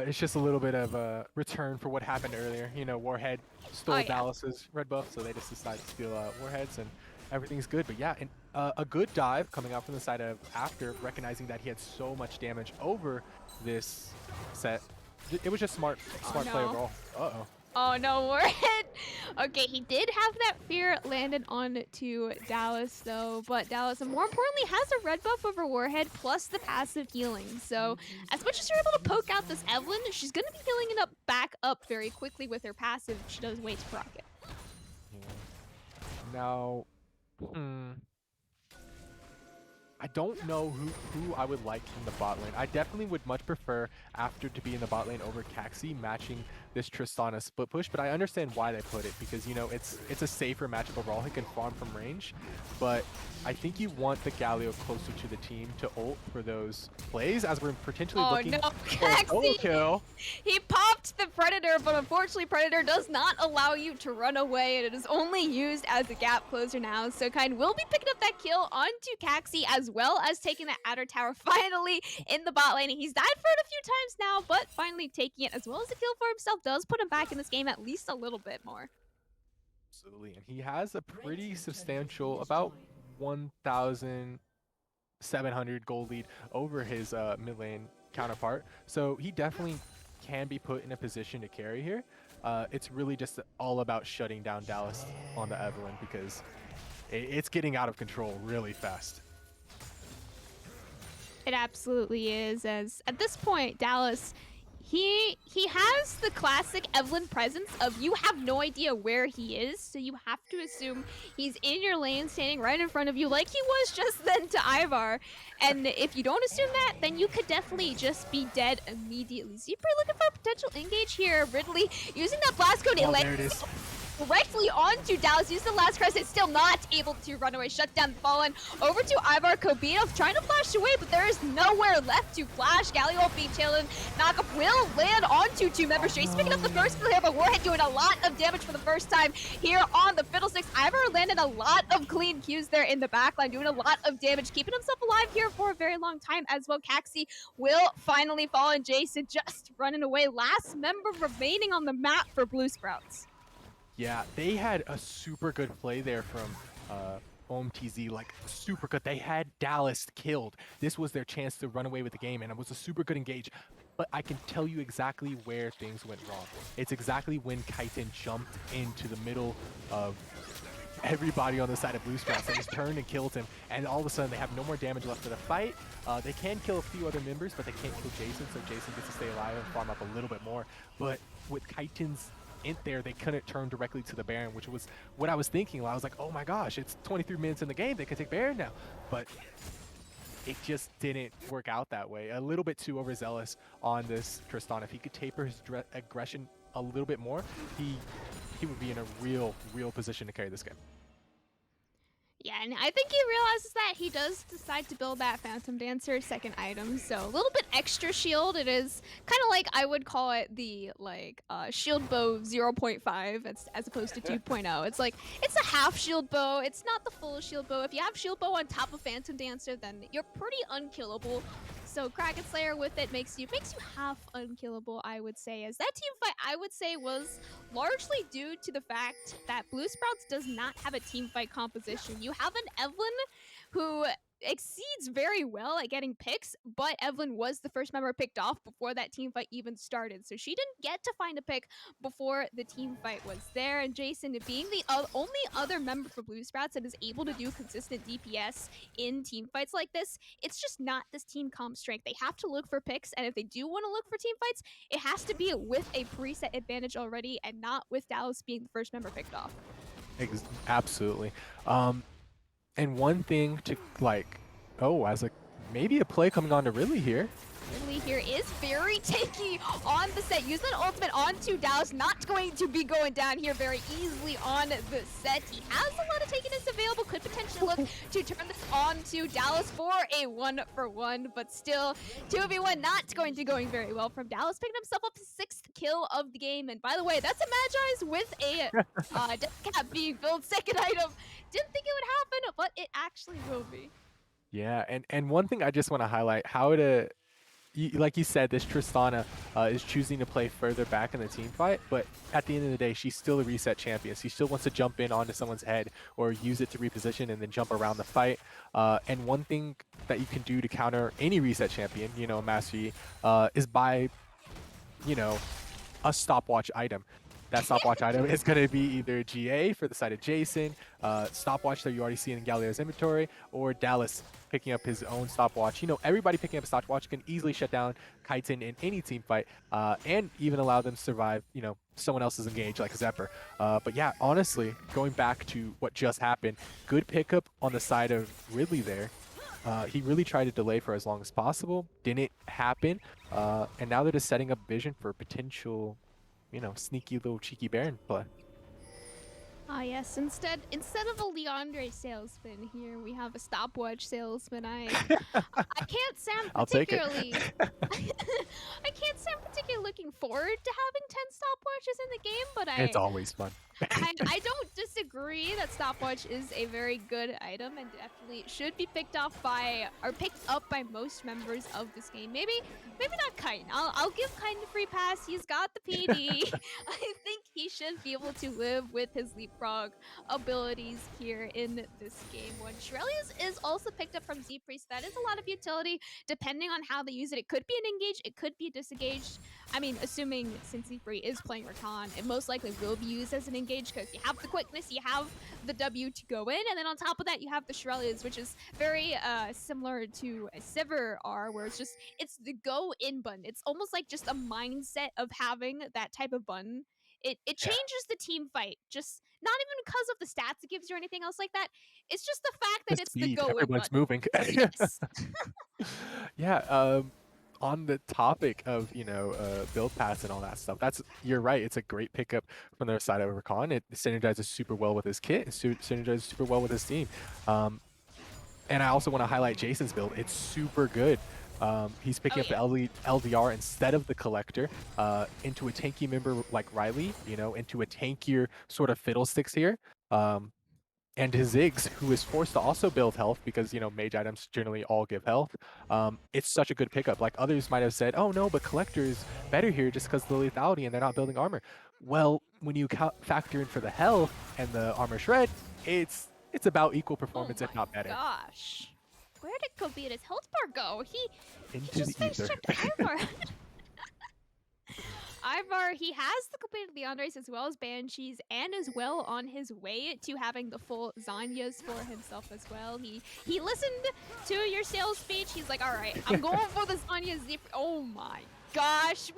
[SPEAKER 2] It's just a little bit of a return for what happened earlier. You know, Warhead stole Dallas's red buff, so they just decided to steal Warhead's, and everything's good. But yeah, and, a good dive coming out from the side of After, recognizing that he had so much damage over this set. It was just smart play overall. Uh-oh.
[SPEAKER 1] Oh no, Warhead! Okay, he did have that fear landed on to Dallas though, but Dallas, more importantly, has a red buff over Warhead plus the passive healing. So as much as you're able to poke out this Evelyn, she's going to be healing it up back up very quickly with her passive. She does wait to proc it.
[SPEAKER 2] Yeah. Now, I don't know who I would like in the bot lane. I definitely would much prefer After to be in the bot lane over Caxi, matching this Tristana split push, but I understand why they put it, because, you know, it's a safer matchup overall. He can farm from range, but I think you want the Galio closer to the team to ult for those plays, as we're potentially looking for a solo kill.
[SPEAKER 1] He popped the Predator, but unfortunately Predator does not allow you to run away, and it is only used as a gap closer now. So Kind will be picking up that kill onto Caxi, as well as taking the outer tower finally in the bot lane. He's died for it a few times now, but finally taking it, as well as a kill for himself, does put him back in this game at least a little bit more.
[SPEAKER 2] Absolutely, and he has a pretty substantial, about 1,700 gold lead over his mid lane counterpart. So he definitely can be put in a position to carry here. It's really just all about shutting down Dallas on the Evelyn, because it's getting out of control really fast.
[SPEAKER 1] It absolutely is, as at this point, Dallas, he has the classic Evelyn presence of you have no idea where he is, so you have to assume he's in your lane, standing right in front of you, like he was just then to Ivar. And if you don't assume that, then you could definitely just be dead immediately. Zeus looking for a potential engage here. Ridley using that blast code.
[SPEAKER 2] There it is.
[SPEAKER 1] Directly onto Dallas, use the last crest, still not able to run away. Shut down Fallen over to Ivar. Kobita trying to flash away, but there is nowhere left to flash. Galio being chilling. Knockup will land onto two members. Jace picking up the first kill here, but Warhead doing a lot of damage for the first time here on the Fiddlesticks. Ivar landed a lot of clean Qs there in the backline, doing a lot of damage, keeping himself alive here for a very long time as well. Caxi will finally fall, and Jason just running away. Last member remaining on the map for Blue Sprouts.
[SPEAKER 2] Yeah, they had a super good play there from OMTZ, like super good. They had Dallas killed. This was their chance to run away with the game, and it was a super good engage. But I can tell you exactly where things went wrong. It's exactly when Kyten jumped into the middle of everybody on the side of Blue Sprouts. They just turned and killed him, and all of a sudden they have no more damage left for the fight. They can kill a few other members, but they can't kill Jason, so Jason gets to stay alive and farm up a little bit more. But with Kyten's int there, they couldn't turn directly to the Baron, which was what I was thinking. I was like, oh my gosh, it's 23 minutes in the game, they could take Baron now. But it just didn't work out that way. A little bit too overzealous on this Tristan. If he could taper his aggression a little bit more, he would be in a real position to carry this game.
[SPEAKER 1] Yeah, and I think he realizes that he does decide to build that Phantom Dancer second item, so a little bit extra shield. It is kind of like, I would call it the shield bow 0.5 as opposed to 2.0. It's like, it's a half shield bow, it's not the full shield bow. If you have shield bow on top of Phantom Dancer, then you're pretty unkillable. So Kraken Slayer with it makes you half unkillable, I would say. As that team fight, I would say, was largely due to the fact that Blue Sprouts does not have a team fight composition. You have an Evelyn who exceeds very well at getting picks, but Evelyn was the first member picked off before that team fight even started. So she didn't get to find a pick before the team fight was there. And Jason, being the only other member for Blue Sprouts that is able to do consistent DPS in team fights like this, it's just not this team comp strength. They have to look for picks, and if they do want to look for team fights, it has to be with a preset advantage already and not with Dallas being the first member picked off.
[SPEAKER 2] Absolutely. And one thing to like, oh, as a maybe a play coming on to Ridley here.
[SPEAKER 1] Ridley here is very tanky on the set. Use that ultimate onto Dallas. Not going to be going down here very easily on the set. He has a lot of tankiness available. Could potentially look to turn this on to Dallas for a 1-for-1. But still, 2v1 not going to going very well from Dallas. Picking himself up his 6th kill of the game. And by the way, that's a Magi's with a death cap being filled. Second item. Didn't think it would happen, but it actually will be.
[SPEAKER 2] Yeah, and one thing I just want to highlight, how to like you said, this Tristana is choosing to play further back in the team fight, but at the end of the day, she's still a reset champion. She still wants to jump in onto someone's head or use it to reposition and then jump around the fight. And one thing that you can do to counter any reset champion, you know, Master Yi, is buy, you know, a stopwatch item. That stopwatch item is going to be either GA for the side of Jason, stopwatch that you already see in Galeo's inventory, or Dallas picking up his own stopwatch. You know, everybody picking up a stopwatch can easily shut down Kaiten in any team fight, and even allow them to survive, you know, someone else's engage like Zephyr. But yeah, honestly, going back to what just happened, good pickup on the side of Ridley there. He really tried to delay for as long as possible, didn't happen, and now they're just setting up vision for potential, you know, sneaky little cheeky Baron play.
[SPEAKER 1] Ah yes, instead of a Leandre salesman here, we have a stopwatch salesman. I can't say I'm
[SPEAKER 2] I'll take it.
[SPEAKER 1] particularly I can't say I'm particularly looking forward to having 10 stopwatches in the game, but
[SPEAKER 2] It's always fun.
[SPEAKER 1] I don't disagree that stopwatch is a very good item and definitely should be picked up by most members of this game. Maybe not Kite. I'll give Kite a free pass. He's got the PD. I think he should be able to live with his leapfrog abilities here in this game. When Shirelius is also picked up from Z-Priest, that is a lot of utility depending on how they use it. It could be an engage, it could be disengaged. I mean, assuming since Z-Free is playing Rakan, it most likely will be used as an engage because you have the quickness, you have the W to go in, and then on top of that, you have the Shirelias, which is very similar to a Sivir R, where it's the go in button. It's almost like just a mindset of having that type of button. It changes the team fight, just not even because of the stats it gives you or anything else like that. It's just the fact that
[SPEAKER 2] The
[SPEAKER 1] it's the
[SPEAKER 2] speed,
[SPEAKER 1] go in
[SPEAKER 2] everyone's
[SPEAKER 1] button.
[SPEAKER 2] moving.
[SPEAKER 1] Yes.
[SPEAKER 2] Yeah, on the topic of, you know, build pass and all that stuff, you're right, it's a great pickup from their side of Rakan. It synergizes super well with his kit, it synergizes super well with his team. And I also want to highlight Jason's build. It's super good. He's picking up the LDR instead of the Collector into a tanky member like Riley, you know, into a tankier sort of Fiddlesticks here. And his Ziggs, who is forced to also build health because, you know, mage items generally all give health. It's such a good pickup. Like others might have said, oh no, but Collector is better here just because of the lethality and they're not building armor. Well, when you factor in for the health and the armor shred, it's about equal performance, if not better.
[SPEAKER 1] Gosh. Where did Kobita's health bar go? He
[SPEAKER 2] Into
[SPEAKER 1] just
[SPEAKER 2] the ether.
[SPEAKER 1] checked Ivar. Ivar, he has the completed Leandres as well as Banshees and as well on his way to having the full Zanyas for himself as well. He listened to your sales speech. He's like, all right, I'm going for the Zanyas. Oh my gosh,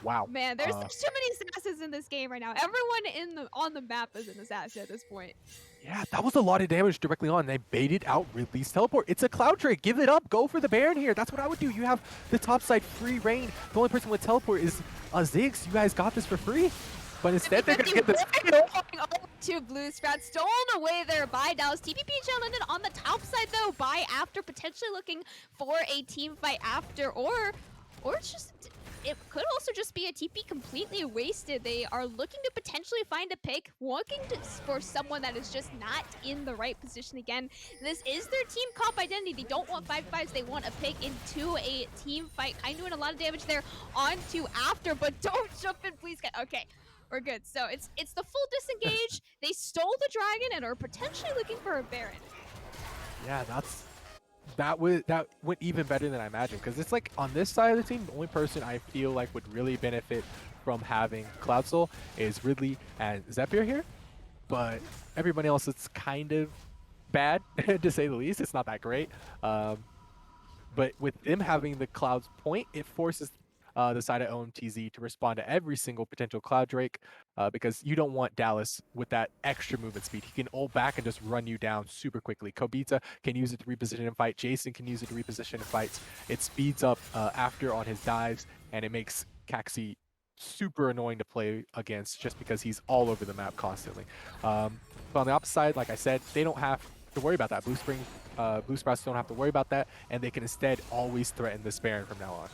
[SPEAKER 2] Wow.
[SPEAKER 1] Man, there's too many assassins in this game right now. Everyone on the map is an assassin at this point.
[SPEAKER 2] Yeah, that was a lot of damage directly on. They baited out Ridley's teleport. It's a cloud trade. Give it up. Go for the Baron here. That's what I would do. You have the top side free reign. The only person with teleport is Ziggs. You guys got this for free. But instead, they're going to get this kill.
[SPEAKER 1] To Blue Sprouts, stolen away there by Dallas. TPP landed on the top side, though, by after potentially looking for a team fight after, or it's just it could also just be a TP completely wasted. They are looking to potentially find a pick, for someone that is just not in the right position again. This is their team comp identity. They don't want 5v5s, they want a pick into a team fight. Kind of doing a lot of damage there onto After, but don't jump in, please. Okay, we're good. So it's the full disengage. They stole the dragon and are potentially looking for a Baron.
[SPEAKER 2] Yeah, that went even better than I imagined, because it's like on this side of the team, the only person I feel like would really benefit from having Cloud Soul is Ridley and Zephyr here, but everybody else is kind of bad to say the least. It's not that great. But with them having the Cloud's point, it forces the side of OMTZ to respond to every single potential Cloud Drake, because you don't want Dallas with that extra movement speed. He can ult back and just run you down super quickly. Kobita can use it to reposition and fight. Jason can use it to reposition and fights. It speeds up After on his dives, and it makes Caxi super annoying to play against just because he's all over the map constantly. But on the opposite side, like I said, they don't have to worry about that. Blue Sprouts don't have to worry about that, and they can instead always threaten this Baron from now on.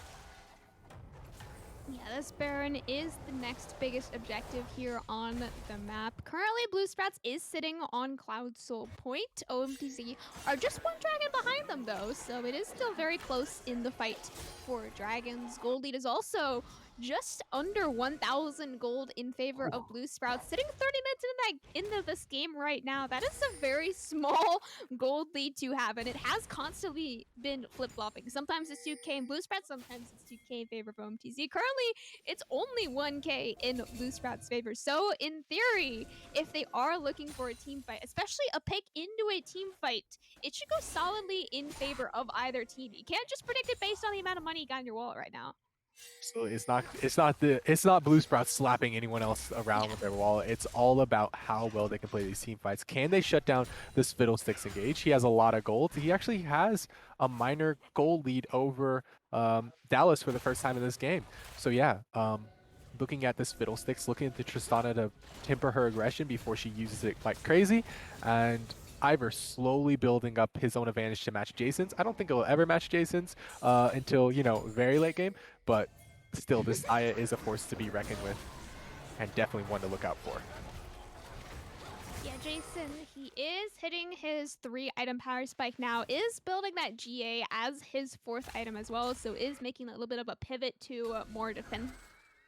[SPEAKER 1] Yeah, this Baron is the next biggest objective here on the map. Currently, Blue Sprouts is sitting on Cloud Soul Point. OMTZ are just one dragon behind them, though, so it is still very close in the fight for dragons. Gold lead is also just under 1,000 gold in favor of Blue Sprouts, sitting 30 minutes into this game right now. That is a very small gold lead to have, and it has constantly been flip-flopping. Sometimes it's 2k in Blue Sprouts, sometimes it's 2k in favor of OMTZ. Currently, it's only 1k in Blue Sprouts' favor. So, in theory, if they are looking for a team fight, especially a pick into a team fight, it should go solidly in favor of either team. You can't just predict it based on the amount of money you got in your wallet right now.
[SPEAKER 2] So it's not Blue Sprouts slapping anyone else around with their wallet. It's all about how well they can play these team fights. Can they shut down this Fiddlesticks engage? He has a lot of gold. He actually has a minor gold lead over Dallas for the first time in this game. So yeah, looking at this Fiddlesticks, looking at the Tristana to temper her aggression before she uses it like crazy, and Ivor slowly building up his own advantage to match Jason's. I don't think he'll ever match Jason's until, you know, very late game, but still, this Aya is a force to be reckoned with, and definitely one to look out for.
[SPEAKER 1] Yeah, Jason, he is hitting his 3-item power spike now, is building that GA as his 4th item as well, so is making a little bit of a pivot to more defense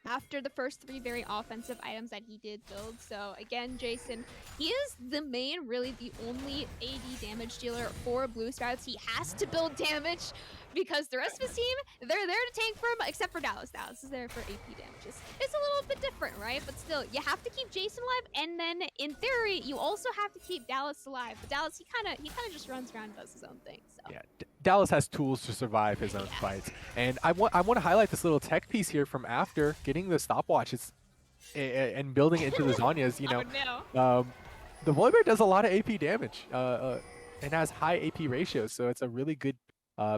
[SPEAKER 1] after the first 3 very offensive items that he did build. So again, Jason, he is the main, really the only AD damage dealer for Blue Sprouts. He has to build damage because the rest of his team, they're there to tank for him, except for Dallas. Dallas is there for AP damages. It's a little bit different, right? But still, you have to keep Jason alive, and then in theory, you also have to keep Dallas alive. But Dallas, he kind of just runs around and does his own thing. So.
[SPEAKER 2] Yeah, Dallas has tools to survive his own fights, and I want to highlight this little tech piece here from After getting the stopwatch and building it into the Zhonya's. You know,
[SPEAKER 1] oh, no.
[SPEAKER 2] The Volibear does a lot of AP damage and has high AP ratios, so it's a really good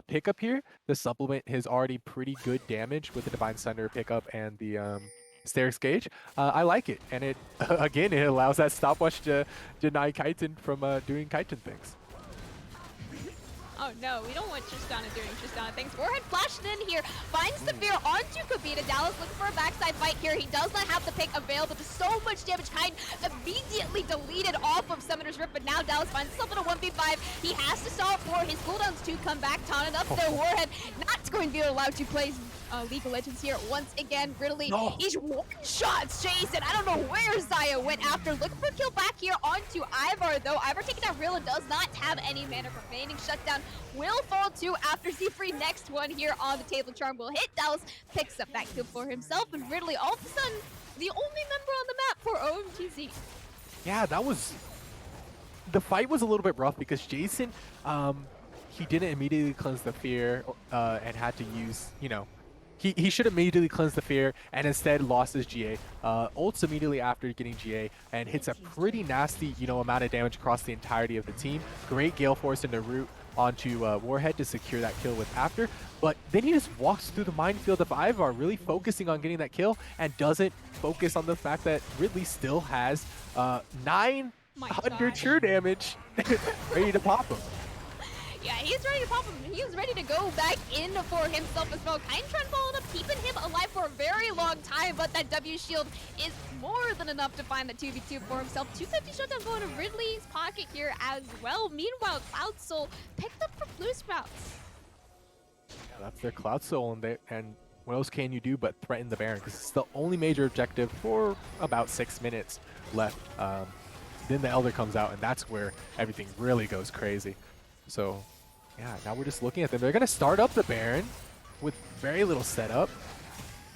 [SPEAKER 2] pickup here. The supplement his already pretty good damage with the Divine Sunder pickup and the Starix Gauge. I like it, and it again, it allows that stopwatch to deny Kaiten from doing Kaiten things.
[SPEAKER 1] Oh no, we don't want Tristana doing Tristana things. Warhead flashed in here, finds the fear onto Kobita. Dallas looking for a backside fight here. He does not have the pick available. Just so much damage. Kaiden immediately deleted off of Summoner's Rift, but now Dallas finds himself in a 1v5. He has to stall for his cooldowns to come back. Taunted up there. Warhead not going to be allowed to play League of Legends here once again. Ridley, he's one-shots Jason. I don't know where Zaya went after. Looking for a kill back here onto Ivar, though. Ivar taking that real and does not have any mana remaining. Shutdown will fall to After Z-Free. Next one here on the table. Charm will hit. Dallas picks up that kill for himself, and Ridley all of a sudden the only member on the map for OMTZ.
[SPEAKER 2] Yeah, that was... The fight was a little bit rough because Jason, he didn't immediately cleanse the fear and had to use, you know, he should have immediately cleansed the fear and instead lost his GA. Ults immediately after getting GA and hits a pretty nasty, you know, amount of damage across the entirety of the team. Great Gale Force in the root onto Warhead to secure that kill with After. But then he just walks through the minefield of Ivar, really focusing on getting that kill and doesn't focus on the fact that Ridley still has 900 true damage ready to pop him.
[SPEAKER 1] Yeah, he's ready to pop him. He's ready to go back in for himself as well. Kind of trying to follow it up, keeping him alive for a very long time, but that W shield is more than enough to find the 2v2 for himself. 250 shutdown going to Ridley's pocket here as well. Meanwhile, Cloud Soul picked up for Blue Sprouts.
[SPEAKER 2] Yeah, that's their Cloud Soul, and what else can you do but threaten the Baron? Because it's the only major objective for about 6 minutes left. Then the Elder comes out, and that's where everything really goes crazy. So, yeah, now we're just looking at them. They're going to start up the Baron with very little setup.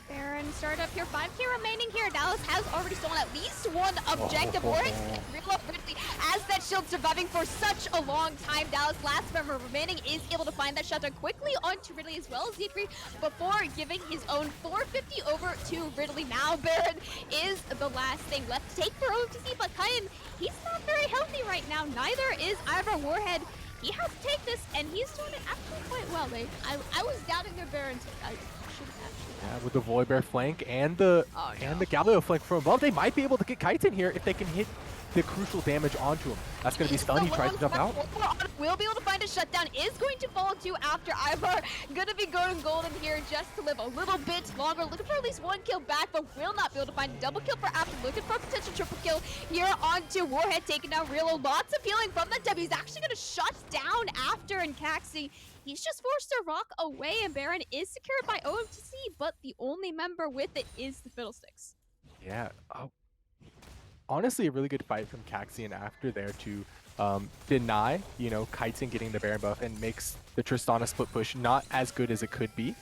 [SPEAKER 1] Baron start up here, 5k remaining here. Dallas has already stolen at least one objective. Oryx reload Ridley as that shield surviving for such a long time. Dallas, last member remaining, is able to find that shutdown quickly onto Ridley as well. Z3 before giving his own 450 over to Ridley. Now Baron is the last thing left to take for OTC, but Kyan, he's not very healthy right now. Neither is Ivor Warhead. He has to take this, and he's doing it actually quite well. I was doubting their Baron.
[SPEAKER 2] Yeah, with the Void Bear flank and the Galileo flank from above, they might be able to get Kites in here if they can hit the crucial damage onto him. That's going to be stunned. He tries to jump out.
[SPEAKER 1] Will be able to find a shutdown. Is going to fall to after Ivar. Going to be going golden here just to live a little bit longer. Looking for at least one kill back, but will not be able to find a double kill for after. Looking for a potential triple kill here onto Warhead, taking down Realo. Lots of healing from that W. He's actually going to shut down after, and Caxi, he's just forced to rock away, and Baron is secured by OMTC, but the only member with it is the Fiddlesticks.
[SPEAKER 2] Yeah. Honestly, a really good fight from Caxian after there to deny, Kiteson getting the Baron buff and makes the Tristana split push not as good as it could be.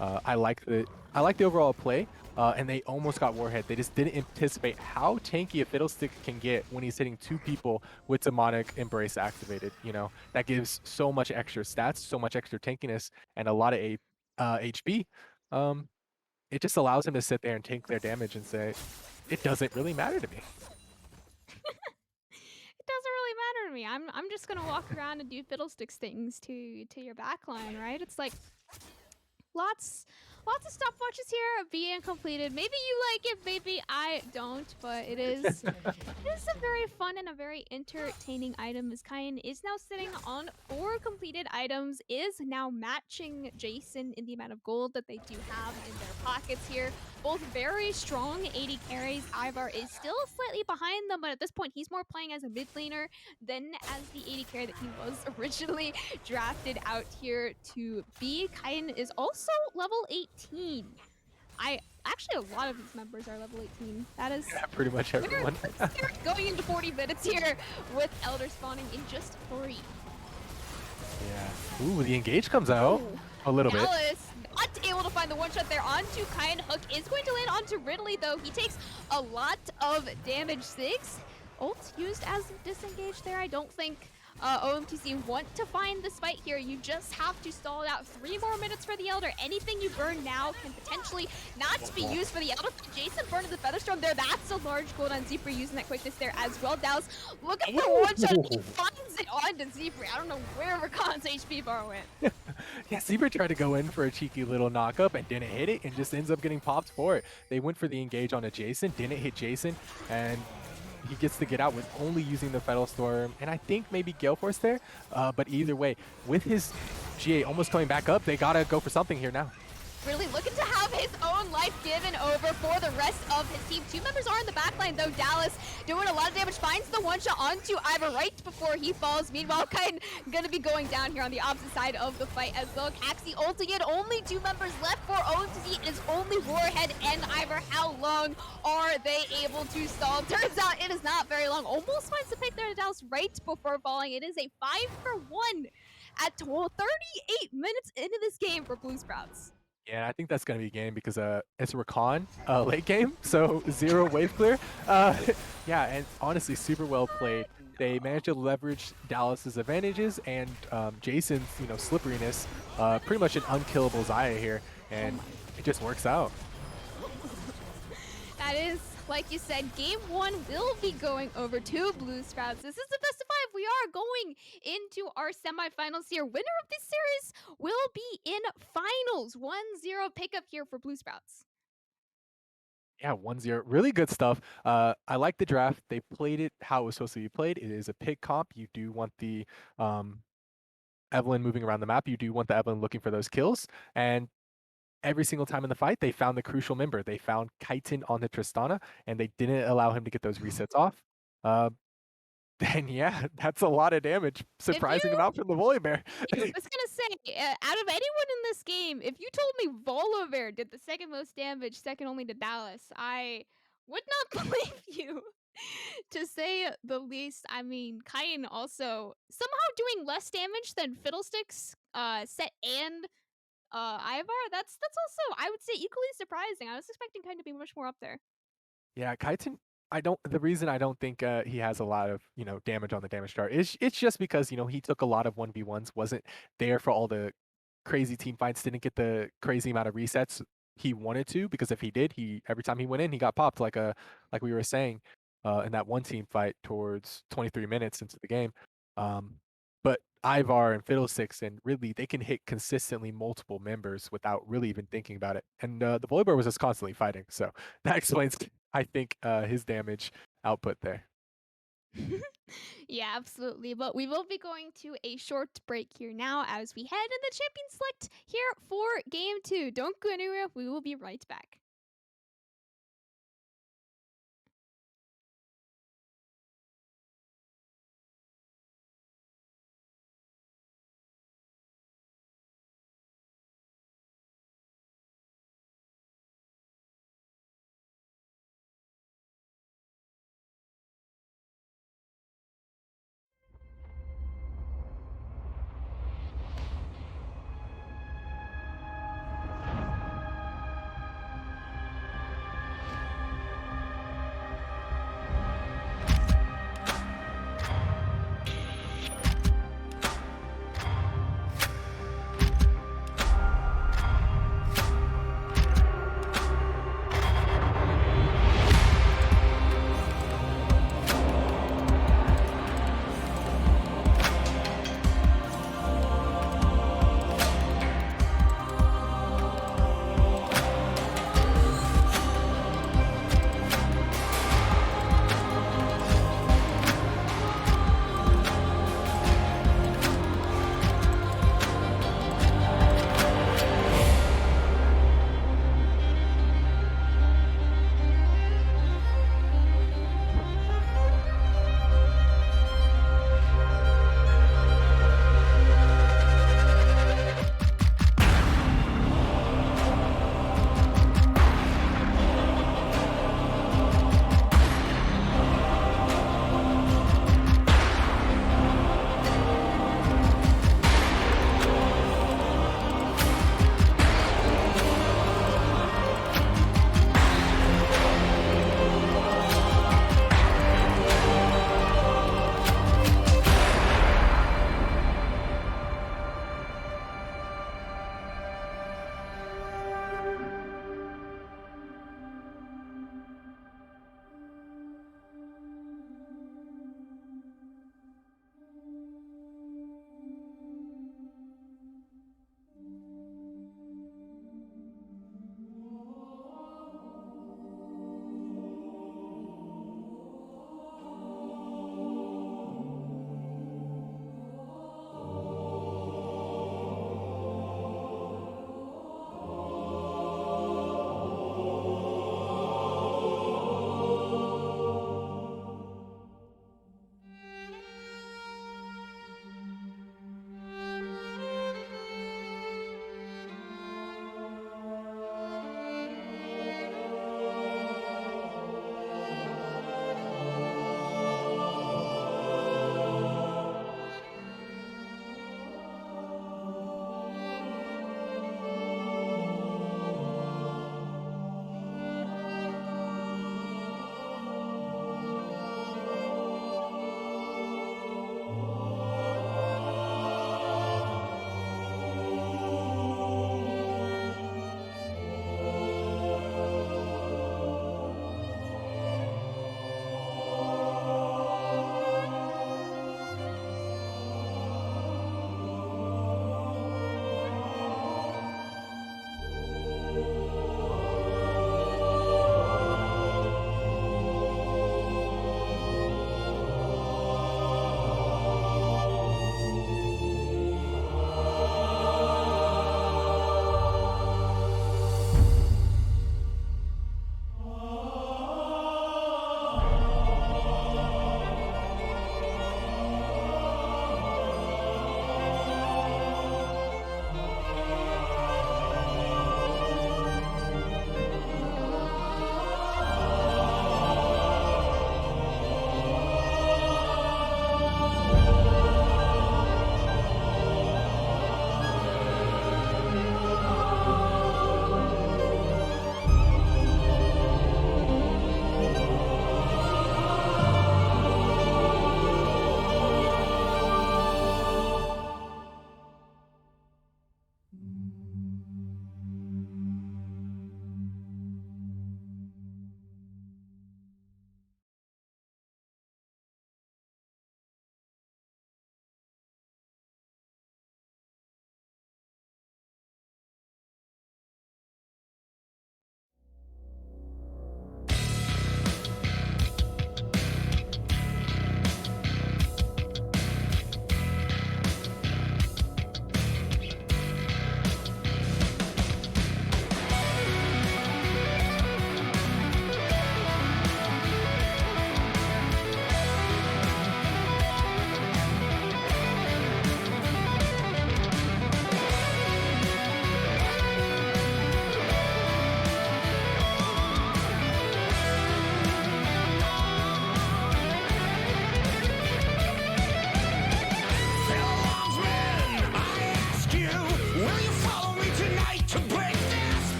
[SPEAKER 2] I like the overall play, and they almost got Warhead. They just didn't anticipate how tanky a Fiddlestick can get when he's hitting 2 people with Demonic Embrace activated. That gives so much extra stats, so much extra tankiness, and a lot of HP. It just allows him to sit there and tank their damage and say, it doesn't really matter to me.
[SPEAKER 1] It doesn't really matter to me. I'm just gonna walk around and do Fiddlesticks things to your backline, right? It's like lots of stopwatches here being completed. Maybe you like it, maybe I don't, but it is a very fun and a very entertaining item, as Kyan is now sitting on 4 completed items, is now matching Jason in the amount of gold that they do have in their pockets here. Both very strong AD carries. Ivar is still slightly behind them, but at this point he's more playing as a mid laner than as the AD carry that he was originally drafted out here to be. Kyan is also level 18. Actually, a lot of these members are level 18. That is
[SPEAKER 2] pretty much everyone.
[SPEAKER 1] We're going into 40 minutes here with Elder spawning in just 3.
[SPEAKER 2] Yeah. Ooh, the engage comes out a little bit.
[SPEAKER 1] Dallas not able to find the one shot there onto Kyan. Hook is going to land onto Ridley, though. He takes a lot of damage. 6 ult used as disengage there. I don't think OMTC want to find this fight here. You just have to stall it out. 3 more minutes for the Elder. Anything you burn now can potentially not be used for the Elder. Jason burned the Featherstorm there. That's a large gold on Zephyr using that quickness there as well. Dallas, look at the one shot. He finds it onto Zephyr. I don't know where Rakan's HP bar went.
[SPEAKER 2] Yeah, Zebra tried to go in for a cheeky little knockup and didn't hit it and just ends up getting popped for it. They went for the engage on a Jason, didn't hit Jason, and he gets to get out with only using the Fetal Storm, and I think maybe Gale Force there. But either way, with his GA almost coming back up, they gotta go for something here now.
[SPEAKER 1] Really looking to have his own life given over for the rest of his team. 2 members are in the backline, though. Dallas doing a lot of damage, finds the one-shot onto Ivor right before he falls. Meanwhile, Kyan gonna be going down here on the opposite side of the fight as well. Caxi ulting it, only 2 members left for OMTC. It is only Warhead and Ivor. How long are they able to stall? Turns out it is not very long. Almost finds the pick there to Dallas right before falling. It is a 5-for-1 at 38 minutes into this game for Blue Sprouts.
[SPEAKER 2] Yeah, I think that's going to be a game because it's Rakan late game, so 0 wave clear. Yeah, and honestly, super well played. They managed to leverage Dallas's advantages and Jason's slipperiness, pretty much an unkillable Xayah here, and it just works out.
[SPEAKER 1] That is, like you said, game 1 will be going over to Blue Sprouts. This is the best of 5. We are going into our semifinals here. Winner of this series will be in finals. 1-0 pickup here for Blue Sprouts.
[SPEAKER 2] Yeah, 1-0. Really good stuff. I like the draft. They played it how it was supposed to be played. It is a pick comp. You do want the Evelyn moving around the map, you do want the Evelyn looking for those kills. And every single time in the fight, they found the crucial member. They found Chitin on the Tristana, and they didn't allow him to get those resets off. Uh, then yeah, that's a lot of damage.
[SPEAKER 1] If you
[SPEAKER 2] Surprising amount from the Volibear.
[SPEAKER 1] Yeah, I was gonna say, out of anyone in this game, if you told me Volibear did the second most damage, second only to Dallas, I would not believe you, to say the least. I mean, Kain also somehow doing less damage than Fiddlesticks, Set, and Ivar. That's also, I would say, equally surprising. I was expecting Kain to be much more up there.
[SPEAKER 2] Yeah, Chitin, I don't the reason I don't think, he has a lot of, damage on the damage chart is it's just because, he took a lot of 1v1s, wasn't there for all the crazy team fights, didn't get the crazy amount of resets he wanted to, because if he did, he every time he went in, he got popped like we were saying, in that one team fight towards 23 minutes into the game. But Ivar and Fiddlesticks, and really they can hit consistently multiple members without really even thinking about it. And the Volibear was just constantly fighting, so that explains, I think, his damage output there.
[SPEAKER 1] Yeah, absolutely. But we will be going to a short break here now as we head in the champion select here for game 2. Don't go anywhere. We will be right back.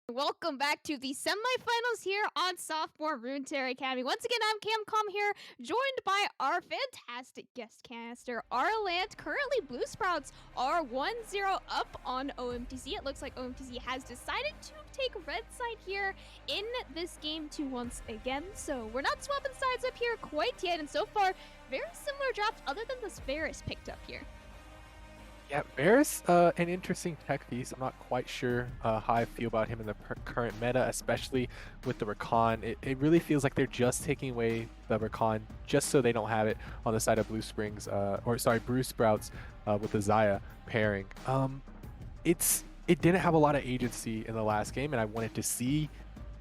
[SPEAKER 1] Welcome back to the semifinals here on Sophomore Runeterra Academy. Once again, I'm Camcom here, joined by our fantastic guest caster, Arlant. Currently, Blue Sprouts are 1-0 up on OMTC. It looks like OMTC has decided to take red side here in this game to once again. So we're not swapping sides up here quite yet, and so far, very similar drops other than this Varus picked up here.
[SPEAKER 2] Yeah, Varus, an interesting tech piece. I'm not quite sure how I feel about him in the current meta, especially with the Rakan. It really feels like they're just taking away the Rakan just so they don't have it on the side of Blue Springs, or sorry, Blue Sprouts with the Xayah pairing. It didn't have a lot of agency in the last game, and I want to see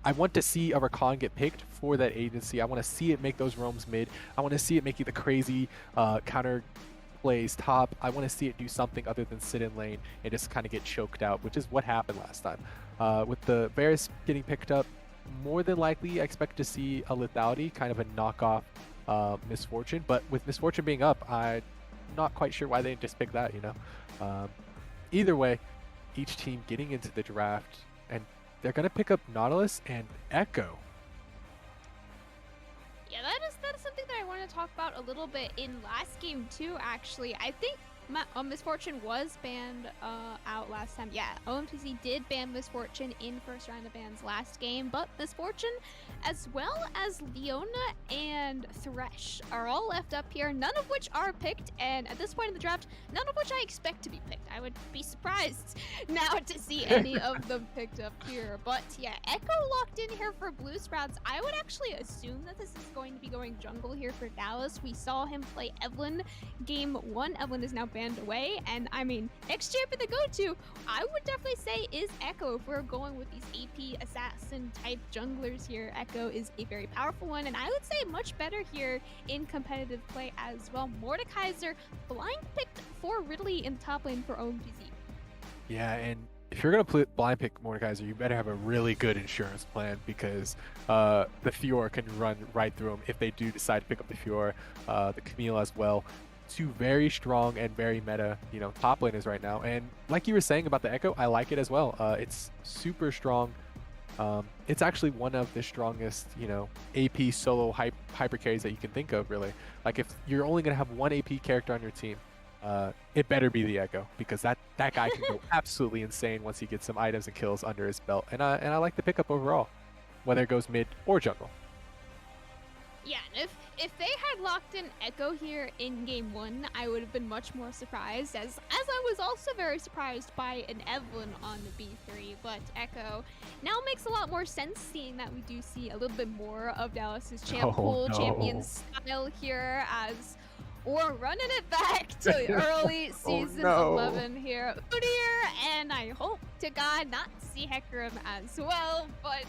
[SPEAKER 2] a Rakan get picked for that agency. I want to see it make those roams mid. I want to see it make the crazy counter plays top. I want to see it do something other than sit in lane and just kind of get choked out, which is what happened last time. With the Varus getting picked up, more than likely I expect to see a lethality, kind of a knockoff Misfortune. But with Misfortune being up, I'm not quite sure why they didn't just pick that, you know? Either way, each team getting into the draft, and they're going to pick up Nautilus and Echo.
[SPEAKER 1] Yeah, that is something that I want to talk about a little bit in last game too. Actually, I think Misfortune was banned out last time. Yeah, OMTC did ban Misfortune in first round of bans last game, but Misfortune, as well as Leona and Thresh, are all left up here. None of which are picked, and at this point in the draft, none of which I expect to be picked. I would be surprised now to see any of them picked up here. But yeah, Echo locked in here for Blue Sprouts. I would actually assume that this is going to be going jungle here for Dallas. We saw him play Evelyn game 1. Evelyn is now banned away, and I mean, next champion to go to, I would definitely say is Echo. If we're going with these AP assassin type junglers here, Echo is a very powerful one, and I would say much better here in competitive play as well. Mordekaiser blind picked for Ridley in top lane for OMGZ.
[SPEAKER 2] Yeah, and if you're going to blind pick Mordekaiser, you better have a really good insurance plan, because the Fiora can run right through them if they do decide to pick up the Fiora, the Camille as well. Two very strong and very meta, you know, top laners right now. And like you were saying about the Echo, I like it as well. It's super strong. It's actually one of the strongest, you know, AP solo hyper carries that you can think of, really. Like, if you're only going to have one AP character on your team, it better be the Echo, because that guy can go absolutely insane once he gets some items and kills under his belt. And I like the pickup overall, whether it goes mid or jungle.
[SPEAKER 1] Yeah, and if they had locked in Echo here in game 1, I would have been much more surprised, as I was also very surprised by an Evelyn on the B3, but Echo now makes a lot more sense, seeing that we do see a little bit more of Dallas's champ pool champion style here, as we're running it back to early season 11 here. Udyr, and I hope to God not see Hecarim as well, but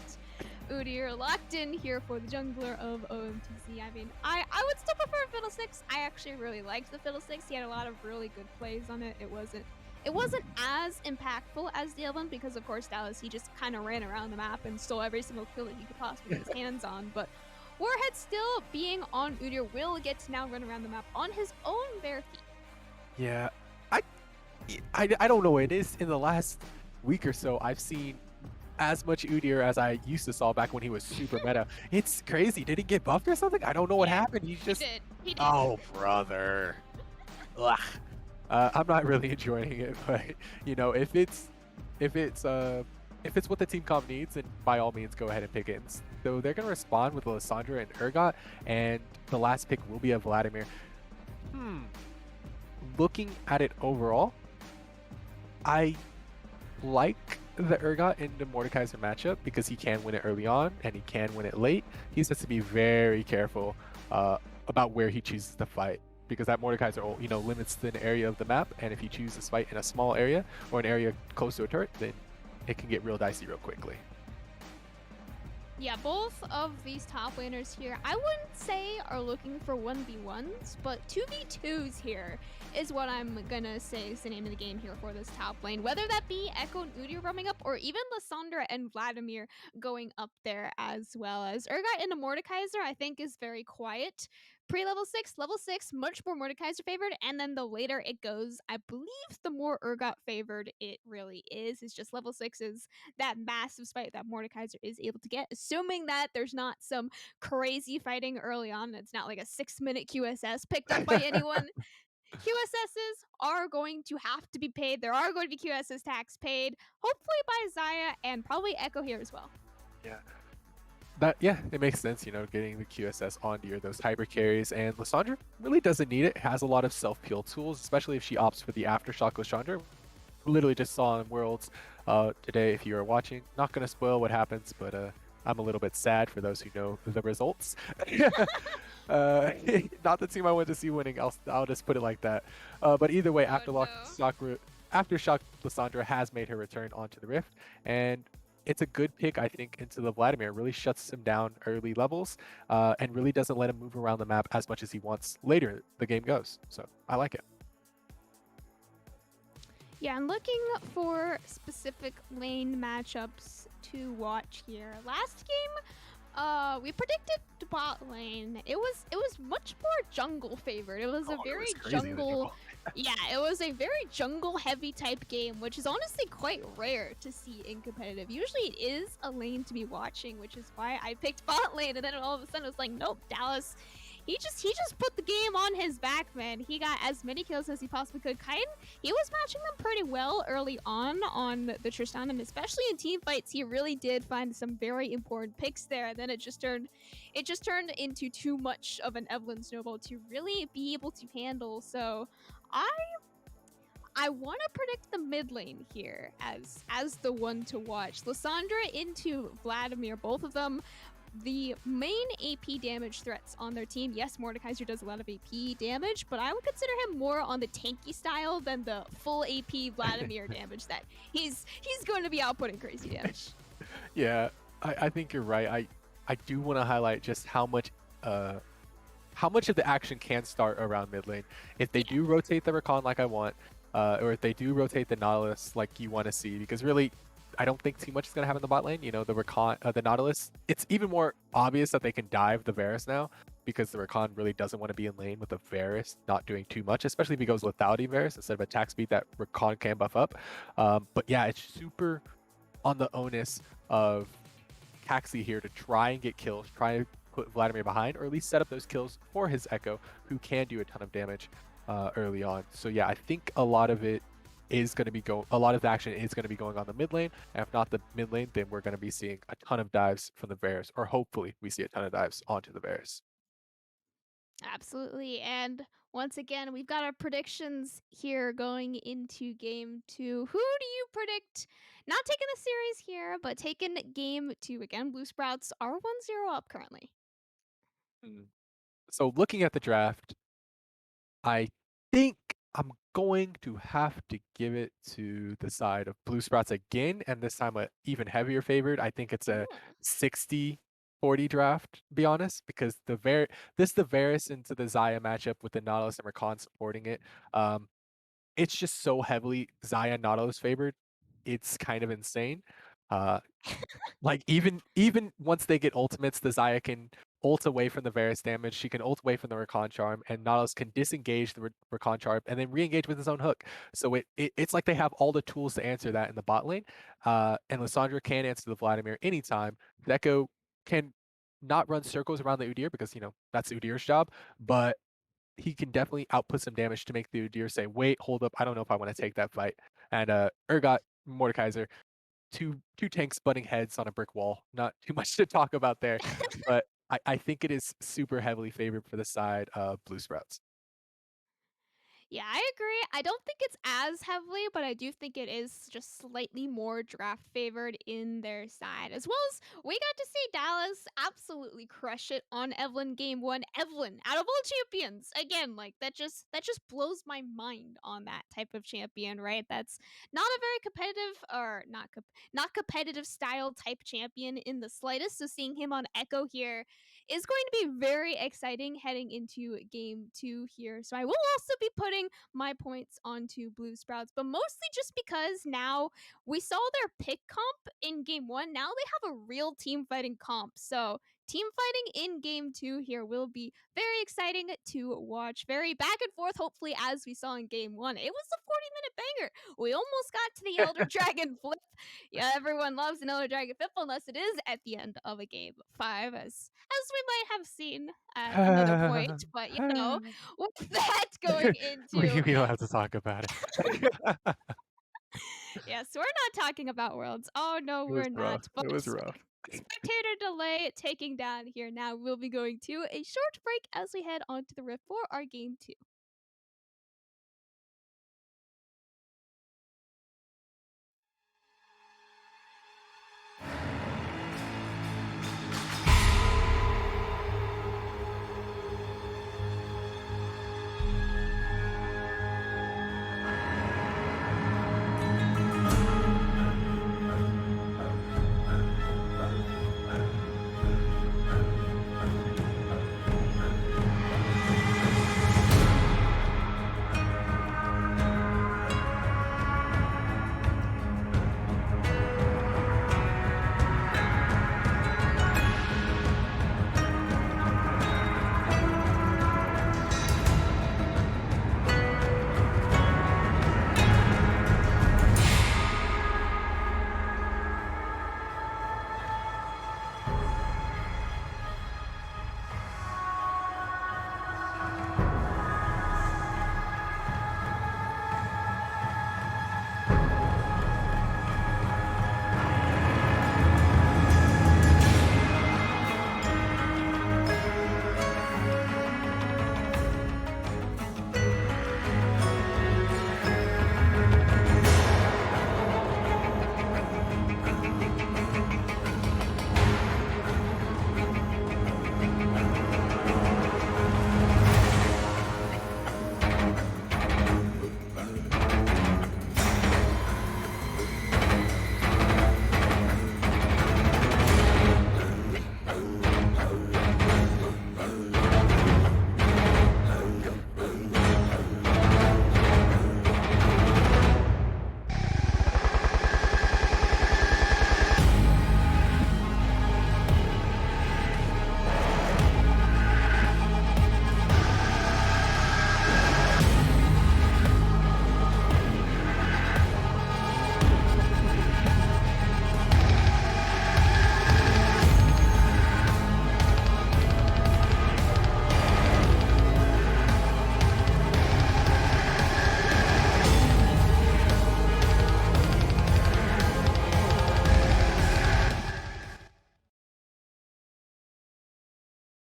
[SPEAKER 1] Udyr locked in here for the jungler of OMTC. I mean, I would still prefer Fiddlesticks. I actually really liked the Fiddlesticks. He had a lot of really good plays on it. It wasn't as impactful as the Evelyn, because of course Dallas, he just kind of ran around the map and stole every single kill that he could possibly get his hands on. But Warhead, still being on Udyr, will get to now run around the map on his own bare feet.
[SPEAKER 2] Yeah, I don't know. It is in the last week or so, I've seen as much Udyr as I used to saw back when he was super meta. It's crazy. Did he get buffed or something? I don't know what happened. He's just...
[SPEAKER 1] He did.
[SPEAKER 2] Oh, brother. Ugh. I'm not really enjoying it, but you know, if it's what the team comp needs, then by all means go ahead and pick it. And so they're gonna respond with Lissandra and Urgot, and the last pick will be a Vladimir. Looking at it overall, I like the Urgot in the Mordekaiser matchup, because he can win it early on and he can win it late. He just has to be very careful about where he chooses to fight, because that Mordekaiser, you know, limits the area of the map, and if he chooses to fight in a small area or an area close to a turret, then it can get real dicey real quickly.
[SPEAKER 1] Yeah, both of these top laners here, I wouldn't say are looking for 1v1s, but 2v2s here is what I'm gonna say is the name of the game here for this top lane. Whether that be Echo and Udyr roaming up, or even Lissandra and Vladimir going up there, as well as Urgot and a Mordekaiser, I think is very quiet. pre-level 6, level 6, much more Mordekaiser favored, and then the later it goes, I believe the more Urgot favored it really is. It's just level 6 is that massive spike that Mordekaiser is able to get, assuming that there's not some crazy fighting early on. It's not like a 6-minute QSS picked up by anyone. QSSs are going to have to be paid. There are going to be QSS tax paid, hopefully by Zaya and probably Echo here as well.
[SPEAKER 2] Yeah. Yeah, it makes sense, getting the QSS onto your those hyper carries, and Lissandra really doesn't need it. Has a lot of self-peel tools, especially if she opts for the Aftershock Lissandra. Literally just saw in Worlds today, if you are watching. Not gonna spoil what happens, but I'm a little bit sad for those who know the results. uh, Not the team I want to see winning. I'll just put it like that. But either way,
[SPEAKER 1] Oh no.
[SPEAKER 2] Aftershock Lissandra has made her return onto the Rift, and it's a good pick, I think, into the Vladimir. Really shuts him down early levels, and really doesn't let him move around the map as much as he wants later the game goes. So I like it.
[SPEAKER 1] Yeah, I'm looking for specific lane matchups to watch here. Last game, we predicted bot lane. It was much more jungle favored. It was a
[SPEAKER 2] Oh, it
[SPEAKER 1] very
[SPEAKER 2] was crazy, the
[SPEAKER 1] jungle.
[SPEAKER 2] jungle.
[SPEAKER 1] Yeah, it was a very jungle heavy type game, which is honestly quite rare to see in competitive. Usually it is a lane to be watching, which is why I picked bot lane, and then all of a sudden it was like, nope, Dallas. He just put the game on his back, man. He got as many kills as he possibly could. Kaiden, he was matching them pretty well early on the Tristan, and especially in team fights, he really did find some very important picks there. And then it just turned into too much of an Evelyn snowball to really be able to handle. So I I want to predict the mid lane here as the one to watch. Lissandra into Vladimir, both of them the main AP damage threats on their team. Yes, Mordekaiser does a lot of AP damage, but I would consider him more on the tanky style than the full AP Vladimir damage that he's going to be outputting crazy damage.
[SPEAKER 2] Yeah, I think you're right. I do want to highlight just how much of the action can start around mid lane. If they
[SPEAKER 1] Yeah.
[SPEAKER 2] do rotate the Rakan like I want, or if they do rotate the Nautilus like you want to see, because really, I don't think too much is going to happen in the bot lane. The Rakan, the Nautilus, it's even more obvious that they can dive the Varus now, because the Rakan really doesn't want to be in lane with the Varus not doing too much, especially if he goes lethality Varus instead of attack speed that Rakan can buff up. But yeah, it's super on the onus of Caxi here to try and get kills, try and put Vladimir behind, or at least set up those kills for his Echo, who can do a ton of damage early on. So yeah, I think a lot of it is going to be a lot of the action is going to be going on the mid lane. And if not the mid lane, then we're going to be seeing a ton of dives from the Varus, or hopefully we see a ton of dives onto the Varus.
[SPEAKER 1] Absolutely. And once again, we've got our predictions here going into game 2. Who do you predict? Not taking the series here, but taking game 2 again. Blue Sprouts are 1-0 up currently.
[SPEAKER 2] Hmm. So looking at the draft, I think I'm going to have to give it to the side of Blue Sprouts again, and this time a even heavier favored. I think it's a
[SPEAKER 1] Hmm.
[SPEAKER 2] 60-40 draft, to be honest, because the Varus into the Zaya matchup with the Nautilus and Rakan supporting it. Um, it's just so heavily Zaya Nautilus favored. It's kind of insane. Uh, like even once they get ultimates, the Zaya can ult away from the Varus damage. She can ult away from the Rakan charm, and Nautilus can disengage the Rakan charm and then re-engage with his own hook. So it's like they have all the tools to answer that in the bot lane. And Lissandra can answer the Vladimir anytime. Deco can not run circles around the Udyr because that's Udyr's job, but he can definitely output some damage to make the Udyr say, "Wait, hold up, I don't know if I want to take that fight." And Urgot Mordekaiser, two tanks butting heads on a brick wall. Not too much to talk about there, but I think it is super heavily favored for the side of Blue Sprouts.
[SPEAKER 1] Yeah, I agree. I don't think it's as heavily, but I do think it is just slightly more draft favored in their side. As well as we got to see Dallas absolutely crush it on Evelyn game 1. Evelyn, out of all champions, again, like that just blows my mind on that type of champion, right? That's not a very competitive or not competitive style type champion in the slightest. So seeing him on Echo here is going to be very exciting heading into game 2 here. So I will also be putting my points onto Blue Sprouts, but mostly just because now we saw their pick comp in game 1. Now they have a real team fighting comp. So team fighting in game 2 here will be very exciting to watch. Very back and forth, hopefully, as we saw in game 1. It was a 40-minute banger. We almost got to the Elder Dragon flip. Yeah, everyone loves an Elder Dragon flip unless it is at the end of a game 5, as we might have seen at another point. But with that going into
[SPEAKER 2] We don't have to talk about it.
[SPEAKER 1] yes, we're not talking about worlds. Oh no,
[SPEAKER 2] It was
[SPEAKER 1] we're
[SPEAKER 2] rough.
[SPEAKER 1] not. But
[SPEAKER 2] It was rough.
[SPEAKER 1] spectator delay taking down here now. We'll be going to a short break as we head onto the rift for our game 2.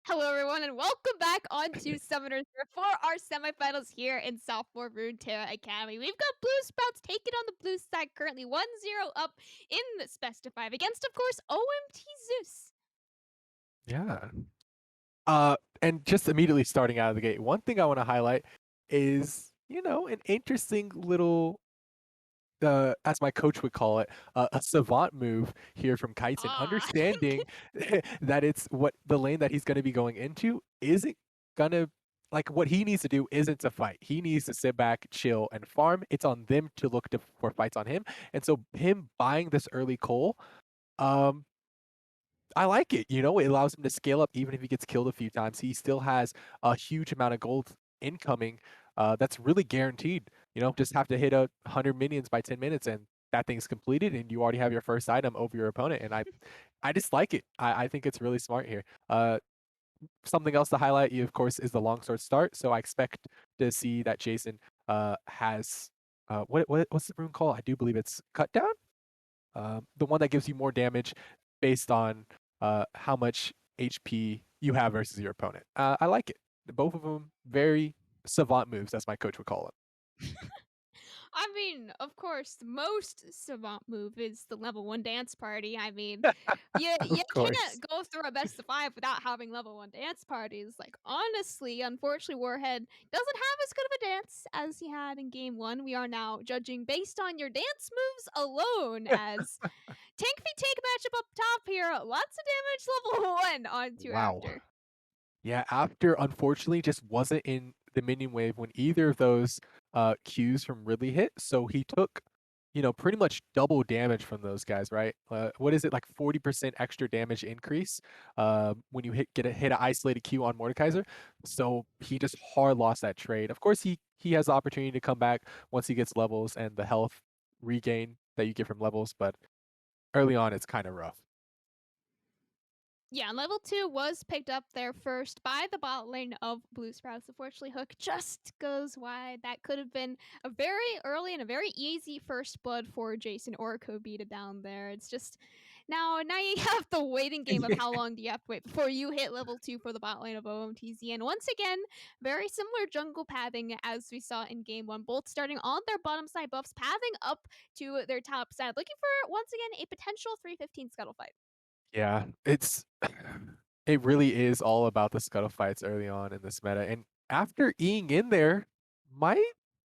[SPEAKER 1] Hello, everyone, and welcome back onto Summoners Rift for our semifinals here in Sophomore Runeterra Academy. We've got Blue Sprouts taking on the blue side, currently 1-0 up in the best of 5 against, of course, OMT Zeus.
[SPEAKER 2] Yeah. And just immediately starting out of the gate, one thing I want to highlight is, an interesting little, as my coach would call it, a savant move here from Kaizen,
[SPEAKER 1] Ah,
[SPEAKER 2] understanding that it's what the lane that he's going to be going into isn't going to, like, what he needs to do isn't to fight. He needs to sit back, chill, and farm. It's on them to look for fights on him. And so him buying this early coal, um, I like it. It allows him to scale up even if he gets killed a few times. He still has a huge amount of gold incoming. That's really guaranteed. Just have to hit 100 minions by 10 minutes and that thing's completed and you already have your first item over your opponent. And I just like it. I think it's really smart here. Something else to highlight, of course, is the longsword start. So I expect to see that Jason has what's the rune called? I do believe it's cut down. The one that gives you more damage based on how much HP you have versus your opponent. I like it. Both of them very savant moves, as my coach would call
[SPEAKER 1] I mean, of course, the most savant move is the level 1 dance party. I mean, you
[SPEAKER 2] Of course.
[SPEAKER 1] can't go through a best of 5 without having level 1 dance parties. Like, honestly, unfortunately, Warhead doesn't have as good of a dance as he had in game 1. We are now judging based on your dance moves alone, as tank v tank matchup up top here. Lots of damage level 1 onto
[SPEAKER 2] Wow.
[SPEAKER 1] after.
[SPEAKER 2] Yeah, after unfortunately just wasn't in the minion wave when either of those Qs from Ridley hit, so he took pretty much double damage from those guys, right? What is it, like 40% extra damage increase when you hit an isolated Q on Mordekaiser? So he just hard lost that trade. Of course, he has the opportunity to come back once he gets levels and the health regain that you get from levels, but early on, it's kind of rough.
[SPEAKER 1] Yeah, level 2 was picked up there first by the bot lane of Blue Sprouts. Unfortunately, Hook just goes wide. That could have been a very early and a very easy first blood for Jason or Kobita down there. It's just now you have the waiting game of how long do you have to wait before you hit level 2 for the bot lane of OMTZ. And once again, very similar jungle pathing as we saw in game 1, both starting on their bottom side buffs, pathing up to their top side, looking for once again a potential 315 scuttle fight.
[SPEAKER 2] Yeah, it really is all about the scuttle fights early on in this meta, and after Eing in there, might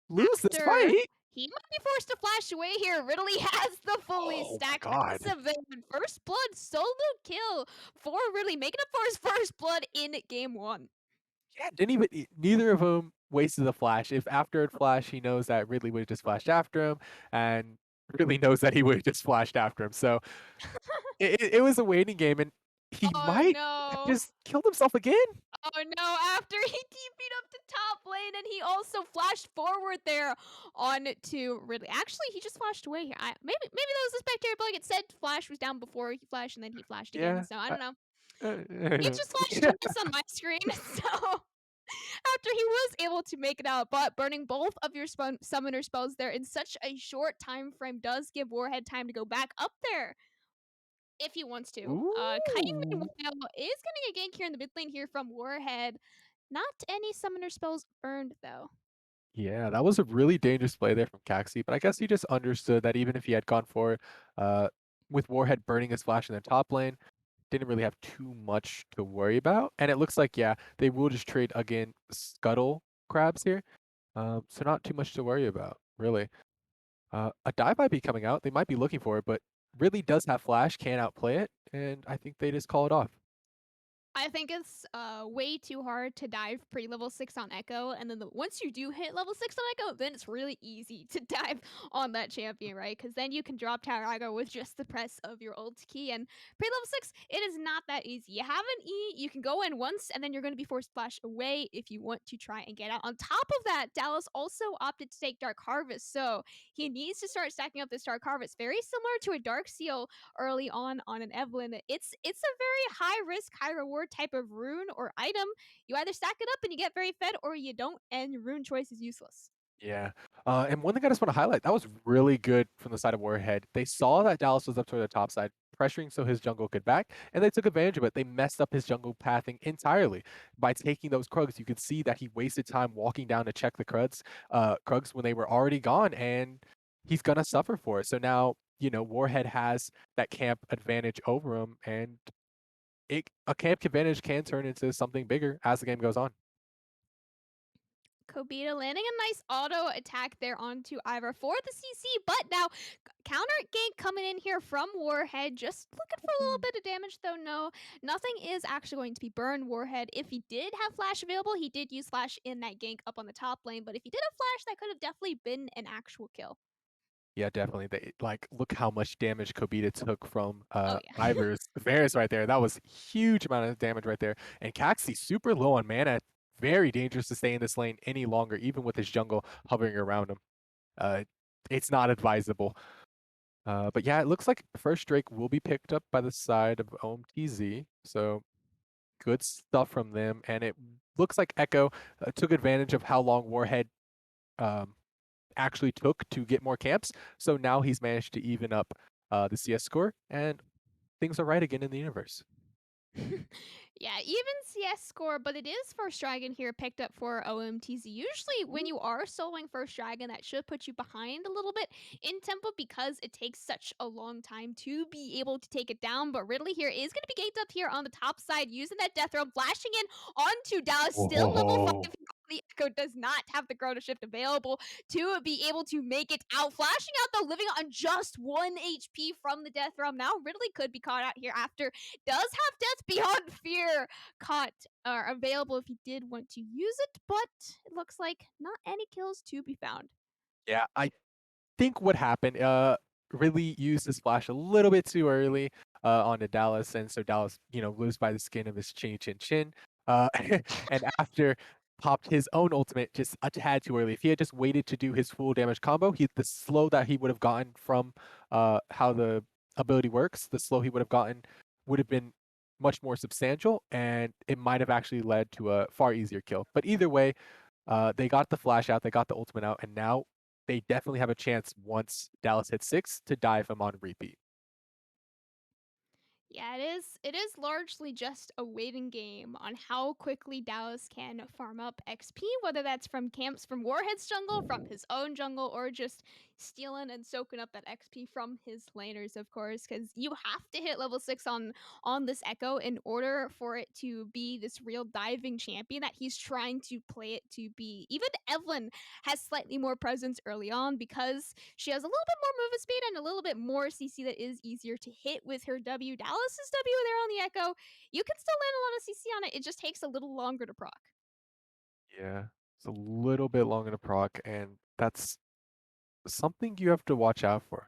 [SPEAKER 2] lose this
[SPEAKER 1] After
[SPEAKER 2] fight.
[SPEAKER 1] he might be forced to flash away here. Ridley has the fully
[SPEAKER 2] Oh my
[SPEAKER 1] stacked
[SPEAKER 2] god.
[SPEAKER 1] passive and first blood solo kill for Ridley, making up for his first blood in game 1.
[SPEAKER 2] Yeah, didn't even neither of them wasted the flash. If after it flash, he knows that Ridley would have just flashed after him, and Ridley knows that he would have just flashed after him. So it was a waiting game, and he
[SPEAKER 1] Oh
[SPEAKER 2] might have
[SPEAKER 1] no.
[SPEAKER 2] just killed himself again.
[SPEAKER 1] Oh no, after he TP'd up to top lane and he also flashed forward there on to Ridley. Actually, he just flashed away here. Maybe that was the spectator bug. It said flash was down before he flashed and then he flashed again.
[SPEAKER 2] Yeah.
[SPEAKER 1] So I don't know.
[SPEAKER 2] Uh,
[SPEAKER 1] He just flashed
[SPEAKER 2] yeah.
[SPEAKER 1] twice on my screen. So after he was able to make it out, but burning both of your summoner spells there in such a short time frame does give Warhead time to go back up there if he wants to. Kaiju
[SPEAKER 2] Ooh.
[SPEAKER 1] meanwhile is getting a gank here in the mid lane here from Warhead. Not any summoner spells burned though.
[SPEAKER 2] Yeah, that was a really dangerous play there from Caxi, but I guess he just understood that even if he had gone for it, uh, with Warhead burning his flash in the top lane, didn't really have too much to worry about. And it looks like, yeah, they will just trade again Scuttle crabs here. So not too much to worry about, really. A dive might be coming out. They might be looking for it, but really does have flash, can outplay it, and I think they just call it off.
[SPEAKER 1] I think it's way too hard to dive pre level 6 on Echo, and then once you do hit level 6 on Echo, then it's really easy to dive on that champion, right? Because then you can drop tower aggro with just the press of your ult key. And pre level 6, it is not that easy. You have an E, you can go in once, and then you're going to be forced to flash away if you want to try and get out. On top of that, Dallas also opted to take Dark Harvest, so he needs to start stacking up this Dark Harvest, very similar to a Dark Seal early on an Evelyn. It's a very high risk, high reward type of rune or item. You either stack it up and you get very fed, or you don't, and your rune choice is useless.
[SPEAKER 2] Yeah. And one thing I just want to highlight, that was really good from the side of Warhead. They saw that Dallas was up toward the top side, pressuring so his jungle could back, and they took advantage of it. They messed up his jungle pathing entirely by taking those Krugs. You could see that he wasted time walking down to check the Krugs when they were already gone, and he's gonna suffer for it. So now, Warhead has that camp advantage over him, and a camp advantage can turn into something bigger as the game goes on.
[SPEAKER 1] Kobita landing a nice auto attack there onto Ivor for the CC, but now counter gank coming in here from Warhead. Just looking for a little bit of damage though. No, nothing is actually going to be burned. Warhead, if he did have flash available, he did use flash in that gank up on the top lane, but if he did have flash, that could have definitely been an actual kill.
[SPEAKER 2] Yeah, definitely. Look how much damage Kobita took from
[SPEAKER 1] Oh yeah.
[SPEAKER 2] Ivor's Varus right there. That was huge amount of damage right there. And Caxi super low on mana. Very dangerous to stay in this lane any longer, even with his jungle hovering around him. Uh, it's not advisable. But yeah, it looks like first Drake will be picked up by the side of OMTZ. So good stuff from them. And it looks like Echo took advantage of how long Warhead um, actually took to get more camps. So now he's managed to even up the CS score, and things are right again in the universe.
[SPEAKER 1] Yeah, even CS score, but it is First Dragon here picked up for OMTZ. Usually, when you are soloing First Dragon, that should put you behind a little bit in tempo because it takes such a long time to be able to take it down. But Ridley here is going to be ganked up here on the top side using that death throw, flashing in onto Dallas, still level 5.
[SPEAKER 2] Whoa.
[SPEAKER 1] The Echo does not have the Chrono Shift available to be able to make it out. Flashing out though, living on just 1 HP from the death realm. Now Ridley could be caught out here after does have Death Beyond Fear caught or available if he did want to use it, but it looks like not any kills to be found.
[SPEAKER 2] Yeah, think what happened, really used his flash a little bit too early, onto Dallas, and so Dallas, lose by the skin of his chinny chin chin. Uh, and after popped his own ultimate just a tad too early. If he had just waited to do his full damage combo, the slow that he would have gotten from how the ability works, the slow he would have gotten would have been much more substantial, and it might have actually led to a far easier kill. But either way, they got the flash out, they got the ultimate out, and now they definitely have a chance once Dallas hits 6 to dive him on repeat.
[SPEAKER 1] Yeah, it is. It is largely just a waiting game on how quickly Dallas can farm up XP, whether that's from camps from Warhead's jungle, from his own jungle, or just stealing and soaking up that XP from his laners, of course. Because you have to hit level 6 on this Echo in order for it to be this real diving champion that he's trying to play it to be. Even Evelyn has slightly more presence early on because she has a little bit more movement speed and a little bit more CC that is easier to hit with her W. Dallas's W there on the Echo, you can still land a lot of CC on it. It just takes a little longer to proc.
[SPEAKER 2] Yeah, it's a little bit longer to proc, and that's something you have to watch out for,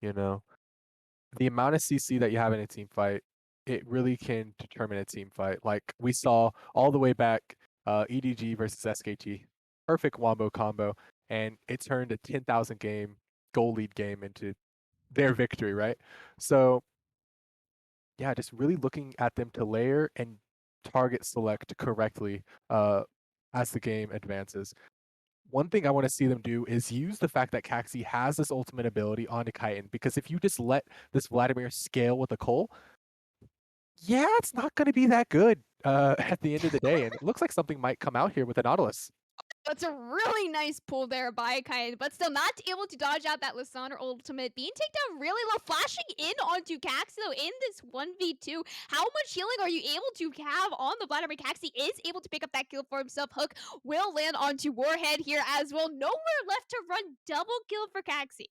[SPEAKER 2] you know? The amount of CC that you have in a team fight, it really can determine a team fight. Like we saw all the way back, EDG versus SKT, perfect wombo combo, and it turned a 10,000 game goal lead game into their victory, right? So yeah, just really looking at them to layer and target select correctly as the game advances. One thing I want to see them do is use the fact that Caxi has this ultimate ability onto Chitin, because if you just let this Vladimir scale with a Cole, yeah, it's not going to be that good at the end of the day. And it looks like something might come out here with the Nautilus.
[SPEAKER 1] That's a really nice pull there by Kai, but still not able to dodge out that Lysandre ultimate. Being taken down really low, flashing in onto Caxi though in this 1v2. How much healing are you able to have on the Vladimir? Caxi is able to pick up that kill for himself. Hook will land onto Warhead here as well. Nowhere left to run. Double kill for Caxi.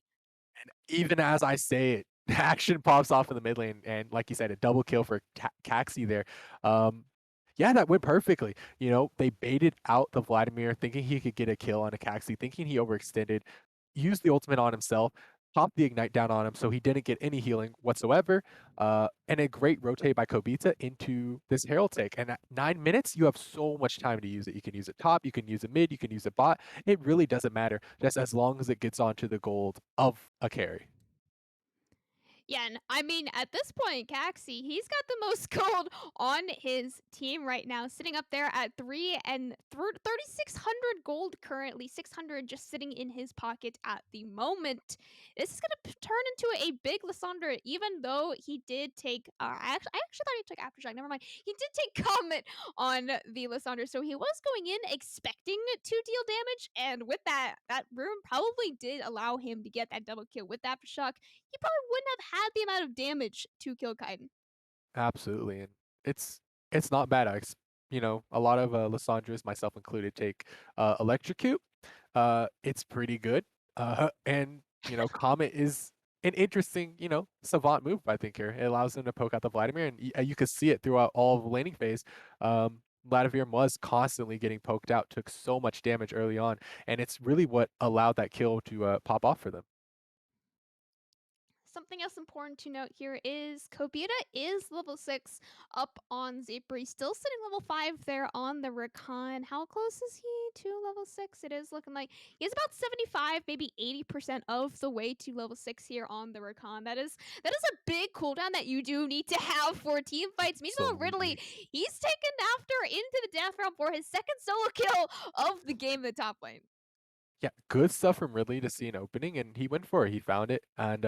[SPEAKER 2] Even as I say it, action pops off in the mid lane, and like you said, a double kill for Caxi there. Um, yeah, that went perfectly. They baited out the Vladimir, thinking he could get a kill on a Caxi, thinking he overextended, used the ultimate on himself, popped the ignite down on him, so he didn't get any healing whatsoever. And a great rotate by Kobita into this Herald take. And at 9 minutes, you have so much time to use it. You can use it top, you can use it mid, you can use it bot. It really doesn't matter, just as long as it gets onto the gold of a carry.
[SPEAKER 1] Yeah, and I mean, at this point, Caxi, he's got the most gold on his team right now, sitting up there at 3,600 gold currently, 600 just sitting in his pocket at the moment. This is going to turn into a big Lysandre, even though he did take, I actually thought he took Aftershock, never mind. He did take Comet on the Lysandre, so he was going in expecting to deal damage, and with that rune probably did allow him to get that double kill with Aftershock. He probably wouldn't have had the amount of damage to kill Kaiden.
[SPEAKER 2] Absolutely, and it's not bad. A lot of Lysandres, myself included, take Electrocute. It's pretty good. And Comet is an interesting, savant move. I think here it allows him to poke out the Vladimir, and you could see it throughout all of the laning phase. Vladimir was constantly getting poked out, took so much damage early on, and it's really what allowed that kill to pop off for them.
[SPEAKER 1] Something else important to note here is Kobita is level 6 up on Zipri, still sitting level 5 there on the Rakan. How close is he to level 6? It is looking like he's about 75, maybe 80% of the way to level 6 here on the Rakan. That is a big cooldown that you do need to have for team fights. Meanwhile, Ridley,
[SPEAKER 2] Absolutely.
[SPEAKER 1] he's taken after into the death round for his second solo kill of the game in the top lane.
[SPEAKER 2] Yeah, good stuff from Ridley to see an opening, and he went for it. He found it, and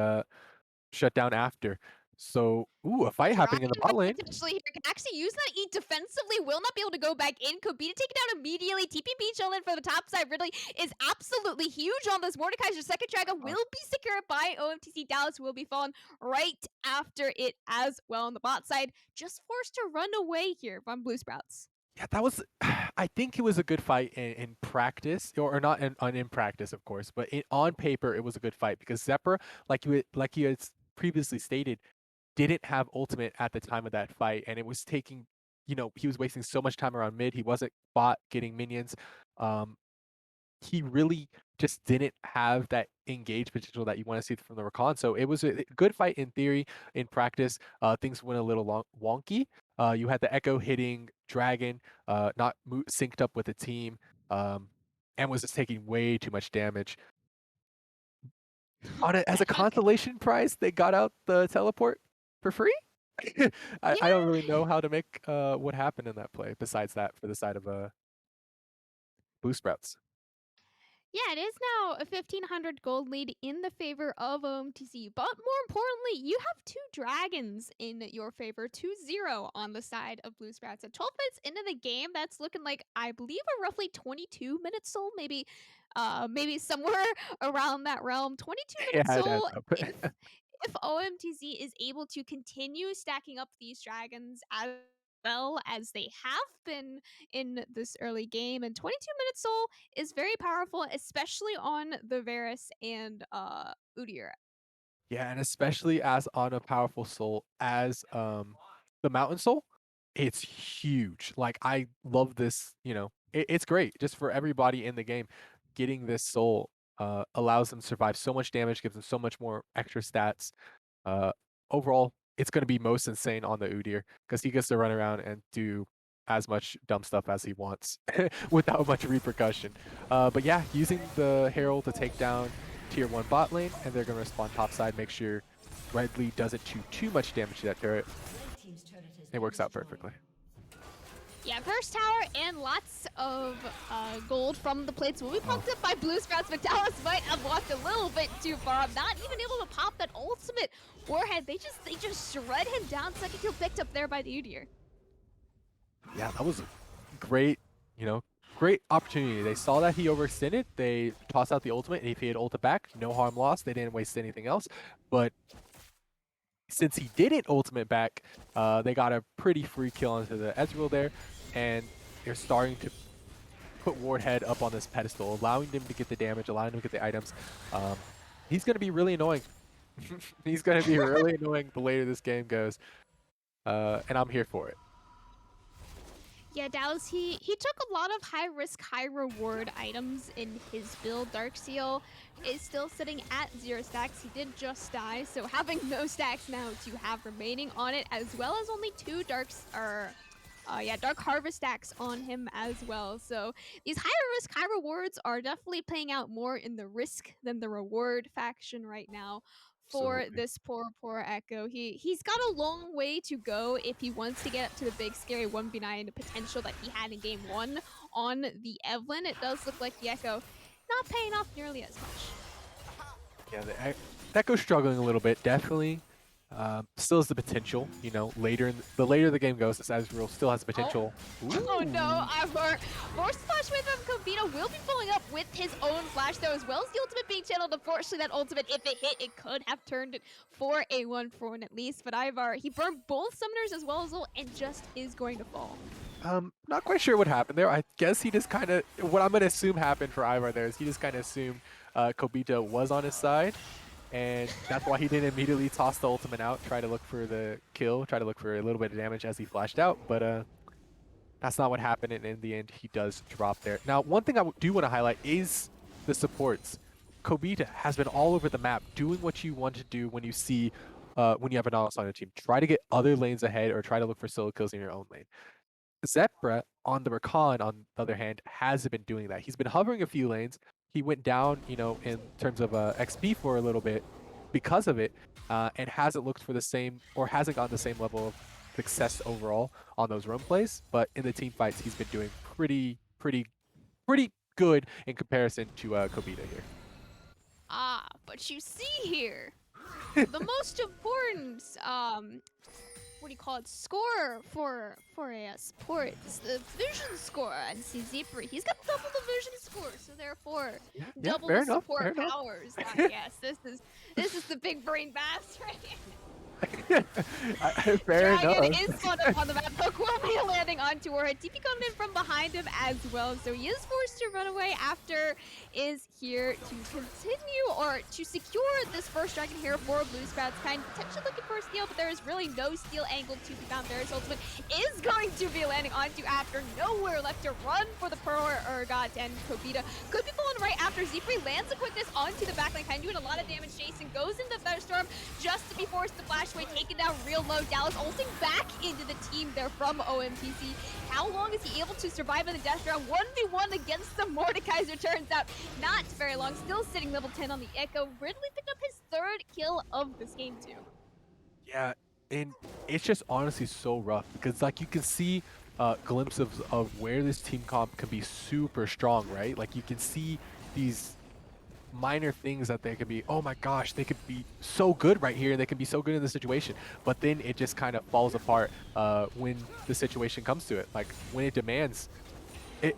[SPEAKER 2] shut down after. So, ooh, a fight
[SPEAKER 1] Trying
[SPEAKER 2] happening in the bot
[SPEAKER 1] to
[SPEAKER 2] lane.
[SPEAKER 1] potentially here can actually use that E defensively, will not be able to go back in. Kobita taken down immediately. TPP chilling for the top side. Ridley is absolutely huge on this. Mordekaiser's second dragon
[SPEAKER 2] Uh,
[SPEAKER 1] will be secured by OMTC. Dallas will be fallen right after it as well on the bot side. Just forced to run away here from Blue Sprouts.
[SPEAKER 2] yeah, that was. I think it was a good fight in practice, or not in practice, of course, but on paper it was a good fight because Zephyr, like you had previously stated, didn't have ultimate at the time of that fight, and it was taking. He was wasting so much time around mid. He wasn't bot getting minions. Um, he really just didn't have that engaged potential that you want to see from the Rakan. So it was a good fight in theory. In practice, things went a little wonky. You had the Echo hitting Dragon, not synced up with the team, um, and was just taking way too much damage. As a consolation prize, they got out the teleport for free. I don't
[SPEAKER 1] Yeah,
[SPEAKER 2] really know how to make what happened in that play. Besides that, for the side of Blue Sprouts.
[SPEAKER 1] yeah, it is now a 1,500 gold lead in the favor of OMTC. But more importantly, you have two dragons in your favor, 2-0 on the side of Blue Sprouts. At 12 minutes into the game, that's looking like, I believe, a roughly 22-minute soul, maybe somewhere around that realm. 22-minute
[SPEAKER 2] Yeah, it adds
[SPEAKER 1] soul.
[SPEAKER 2] up.
[SPEAKER 1] If OMTZ is able to continue stacking up these dragons as well as they have been in this early game, and 22-minute soul is very powerful, especially on the Varus and Udyr.
[SPEAKER 2] Yeah, and especially as on a powerful soul as the Mountain Soul, it's huge. Like I love this, it's great just for everybody in the game. Getting this soul allows them to survive so much damage, gives them so much more extra stats. Uh, Overall, it's going to be most insane on the Udyr because he gets to run around and do as much dumb stuff as he wants without much repercussion. But yeah, using the Herald to take down tier 1 bot lane, and they're going to respawn topside, make sure Redley doesn't do too much damage to that turret. It works out perfectly.
[SPEAKER 1] Yeah, first tower and lots of gold from the plates will be
[SPEAKER 2] Oh.
[SPEAKER 1] plucked up by Blue Sprouts. Vitalis might have walked a little bit too far, not even able to pop that ultimate warhead. They just shred him down. Second kill picked up there by the Udyr.
[SPEAKER 2] Yeah, that was a great, you know, great opportunity. They saw that he overextended. They tossed out the ultimate, and if he had ulted back, no harm lost. They didn't waste anything else. But since he didn't ultimate back, they got a pretty free kill onto the Ezreal there, and they're starting to put Wardhead up on this pedestal, allowing him to get the damage, allowing him to get the items. He's going to be really annoying. He's going to be really annoying the later this game goes, and I'm here for it.
[SPEAKER 1] Yeah, Dallas, he took a lot of high risk, high reward items in his build. Darkseal is still sitting at 0 stacks. He did just die, so having no stacks now to have remaining on it, as well as only 2 Dark Harvest stacks on him as well. So these higher risk, high rewards are definitely playing out more in the risk than the reward faction right now for
[SPEAKER 2] Absolutely.
[SPEAKER 1] this poor Echo. He's got a long way to go if he wants to get up to the big scary 1v9 potential that he had in game 1 on the Evelyn. It does look like the Echo not paying off nearly as much.
[SPEAKER 2] Yeah, the Echo's struggling a little bit, definitely. Still has the potential, the later the game goes, this Ezreal still has the potential.
[SPEAKER 1] Oh no,
[SPEAKER 2] Ooh.
[SPEAKER 1] our force flash wave from Kobita will be following up with his own flash though, as well as the ultimate being channeled. Unfortunately, that ultimate, if it hit, it could have turned it for a 1-for-1 at least. But Ivar, he burned both summoners as well as ult and just is going to fall.
[SPEAKER 2] Not quite sure what happened there. I guess he just kind of, what I'm going to assume happened for Ivar there is he just kind of assumed Kobita was on his side, and that's why he didn't immediately toss the ultimate out, try to look for the kill, try to look for a little bit of damage as he flashed out, but that's not what happened, and in the end, he does drop there. Now, one thing I do want to highlight is the supports. Kobita has been all over the map doing what you want to do when you see, when you have a Nautilus on your team. Try to get other lanes ahead or try to look for solo kills in your own lane. Zepra, on the Rakan, on the other hand, hasn't been doing that. He's been hovering a few lanes. He went down, in terms of XP for a little bit because of it, and hasn't looked for the same, or hasn't gotten the same level of success overall on those roam plays. But in the team fights, he's been doing pretty good in comparison to Kobita here.
[SPEAKER 1] But you see here, the most important what do you call it, score for a support. It's the vision score, and see Zipri, he's got double the vision score, so therefore
[SPEAKER 2] Yeah,
[SPEAKER 1] double
[SPEAKER 2] fair
[SPEAKER 1] the
[SPEAKER 2] enough, fair
[SPEAKER 1] support
[SPEAKER 2] enough.
[SPEAKER 1] powers. Yes, this is the big brain bass right here.
[SPEAKER 2] Fair
[SPEAKER 1] Dragon
[SPEAKER 2] enough.
[SPEAKER 1] is spun up on the map. Hook will be landing onto her. TP coming in from behind him as well. So he is forced to run away. After is here to continue or to secure this first Dragon here for Blue Sprouts. Kind of potentially looking for a steal, but there is really no steal angle to be found. There's ultimate is going to be landing onto after nowhere left to run for the Pearl Urgot, and Kobita could be falling right after Zephyr lands a quickness onto the backline, kind of doing a lot of damage. Jason goes into Thunderstorm just to be forced to flash away, taken down real low. Dallas ulting back into the team there from OMTC. How long is he able to survive in the death round? 1v1 against the Mordekaiser, turns out not very long. Still sitting level 10 on the Echo. Ridley picked up his 3rd kill of this game too.
[SPEAKER 2] Yeah, and it's just honestly so rough because like you can see glimpses of where this team comp can be super strong, right? Like you can see these minor things that they could be, oh my gosh, they could be so good right here, they can be so good in this situation, but then it just kind of falls apart when the situation comes to it. Like when it demands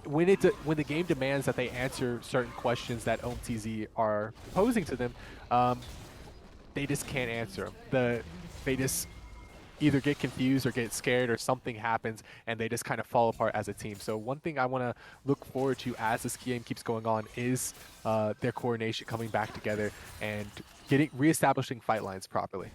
[SPEAKER 2] when the game demands that they answer certain questions that OMTZ are posing to them, they just can't answer them. They just either get confused or get scared or something happens and they just kind of fall apart as a team. So one thing I want to look forward to as this game keeps going on is their coordination coming back together and reestablishing fight lines properly.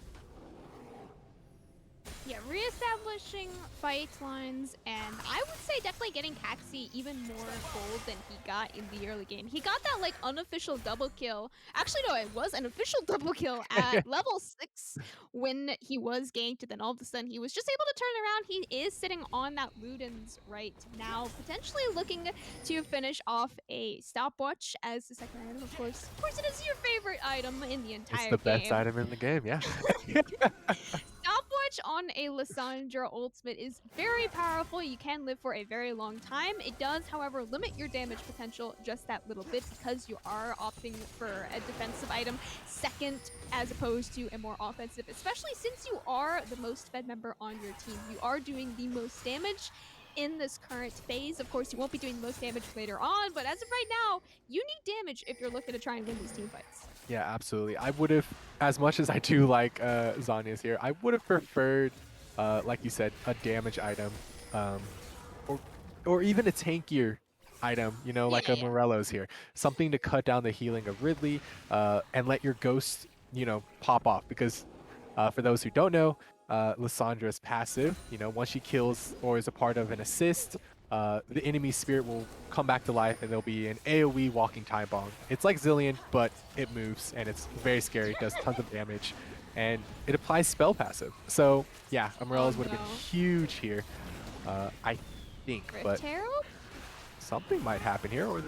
[SPEAKER 1] Yeah, reestablishing fight lines, and I would say definitely getting Caxi even more gold than he got in the early game. He got that like unofficial double kill. Actually, no, it was an official double kill at level 6 when he was ganked. And then all of a sudden, he was just able to turn around. He is sitting on that Ludens right now, potentially looking to finish off a stopwatch as the second item. Of course, it is your favorite item in the
[SPEAKER 2] It's
[SPEAKER 1] entire
[SPEAKER 2] the best
[SPEAKER 1] game.
[SPEAKER 2] item in the game, yeah.
[SPEAKER 1] Stopwatch on a Lissandra ultimate is very powerful. You can live for a very long time. It does, however, limit your damage potential just that little bit because you are opting for a defensive item second as opposed to a more offensive, especially since you are the most fed member on your team. You are doing the most damage in this current phase. Of course, you won't be doing the most damage later on, but as of right now, you need damage if you're looking to try and win these team fights.
[SPEAKER 2] Yeah, absolutely. I would have, as much as I do like Zanya's here, I would have preferred, like you said, a damage item, um, or or even a tankier item, you know,
[SPEAKER 1] Yeah,
[SPEAKER 2] like a
[SPEAKER 1] yeah.
[SPEAKER 2] Morello's here. Something to cut down the healing of Ridley and let your ghost, you know, pop off. Because for those who don't know, Lissandra's passive, you know, once she kills or is a part of an assist, the enemy spirit will come back to life and there'll be an AoE walking time bomb. It's like Zillion, but it moves and it's very scary. It does tons of damage and it applies spell passive. So yeah,
[SPEAKER 1] Oh
[SPEAKER 2] Umbrellas would have
[SPEAKER 1] no.
[SPEAKER 2] been huge here, I think, but
[SPEAKER 1] Rift Herald?
[SPEAKER 2] something might happen here, or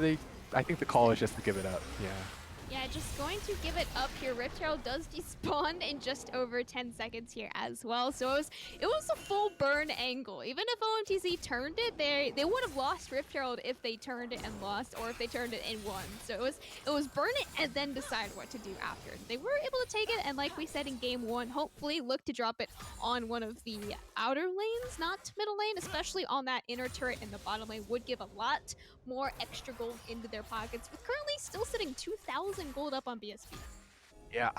[SPEAKER 2] I think the call is just to give it up. Yeah.
[SPEAKER 1] Yeah, just going to give it up here. Rift Herald does despawn in just over 10 seconds here as well. So it was a full burn angle. Even if OMTZ turned it, they would have lost Rift Herald if they turned it and lost, or if they turned it and won. So it was burn it and then decide what to do after. They were able to take it, and like we said in game 1, hopefully look to drop it on one of the outer lanes, not middle lane, especially on that inner turret in the bottom lane would give a lot more extra gold into their pockets, with currently still sitting 2,000 gold up on BSB.
[SPEAKER 2] Yeah,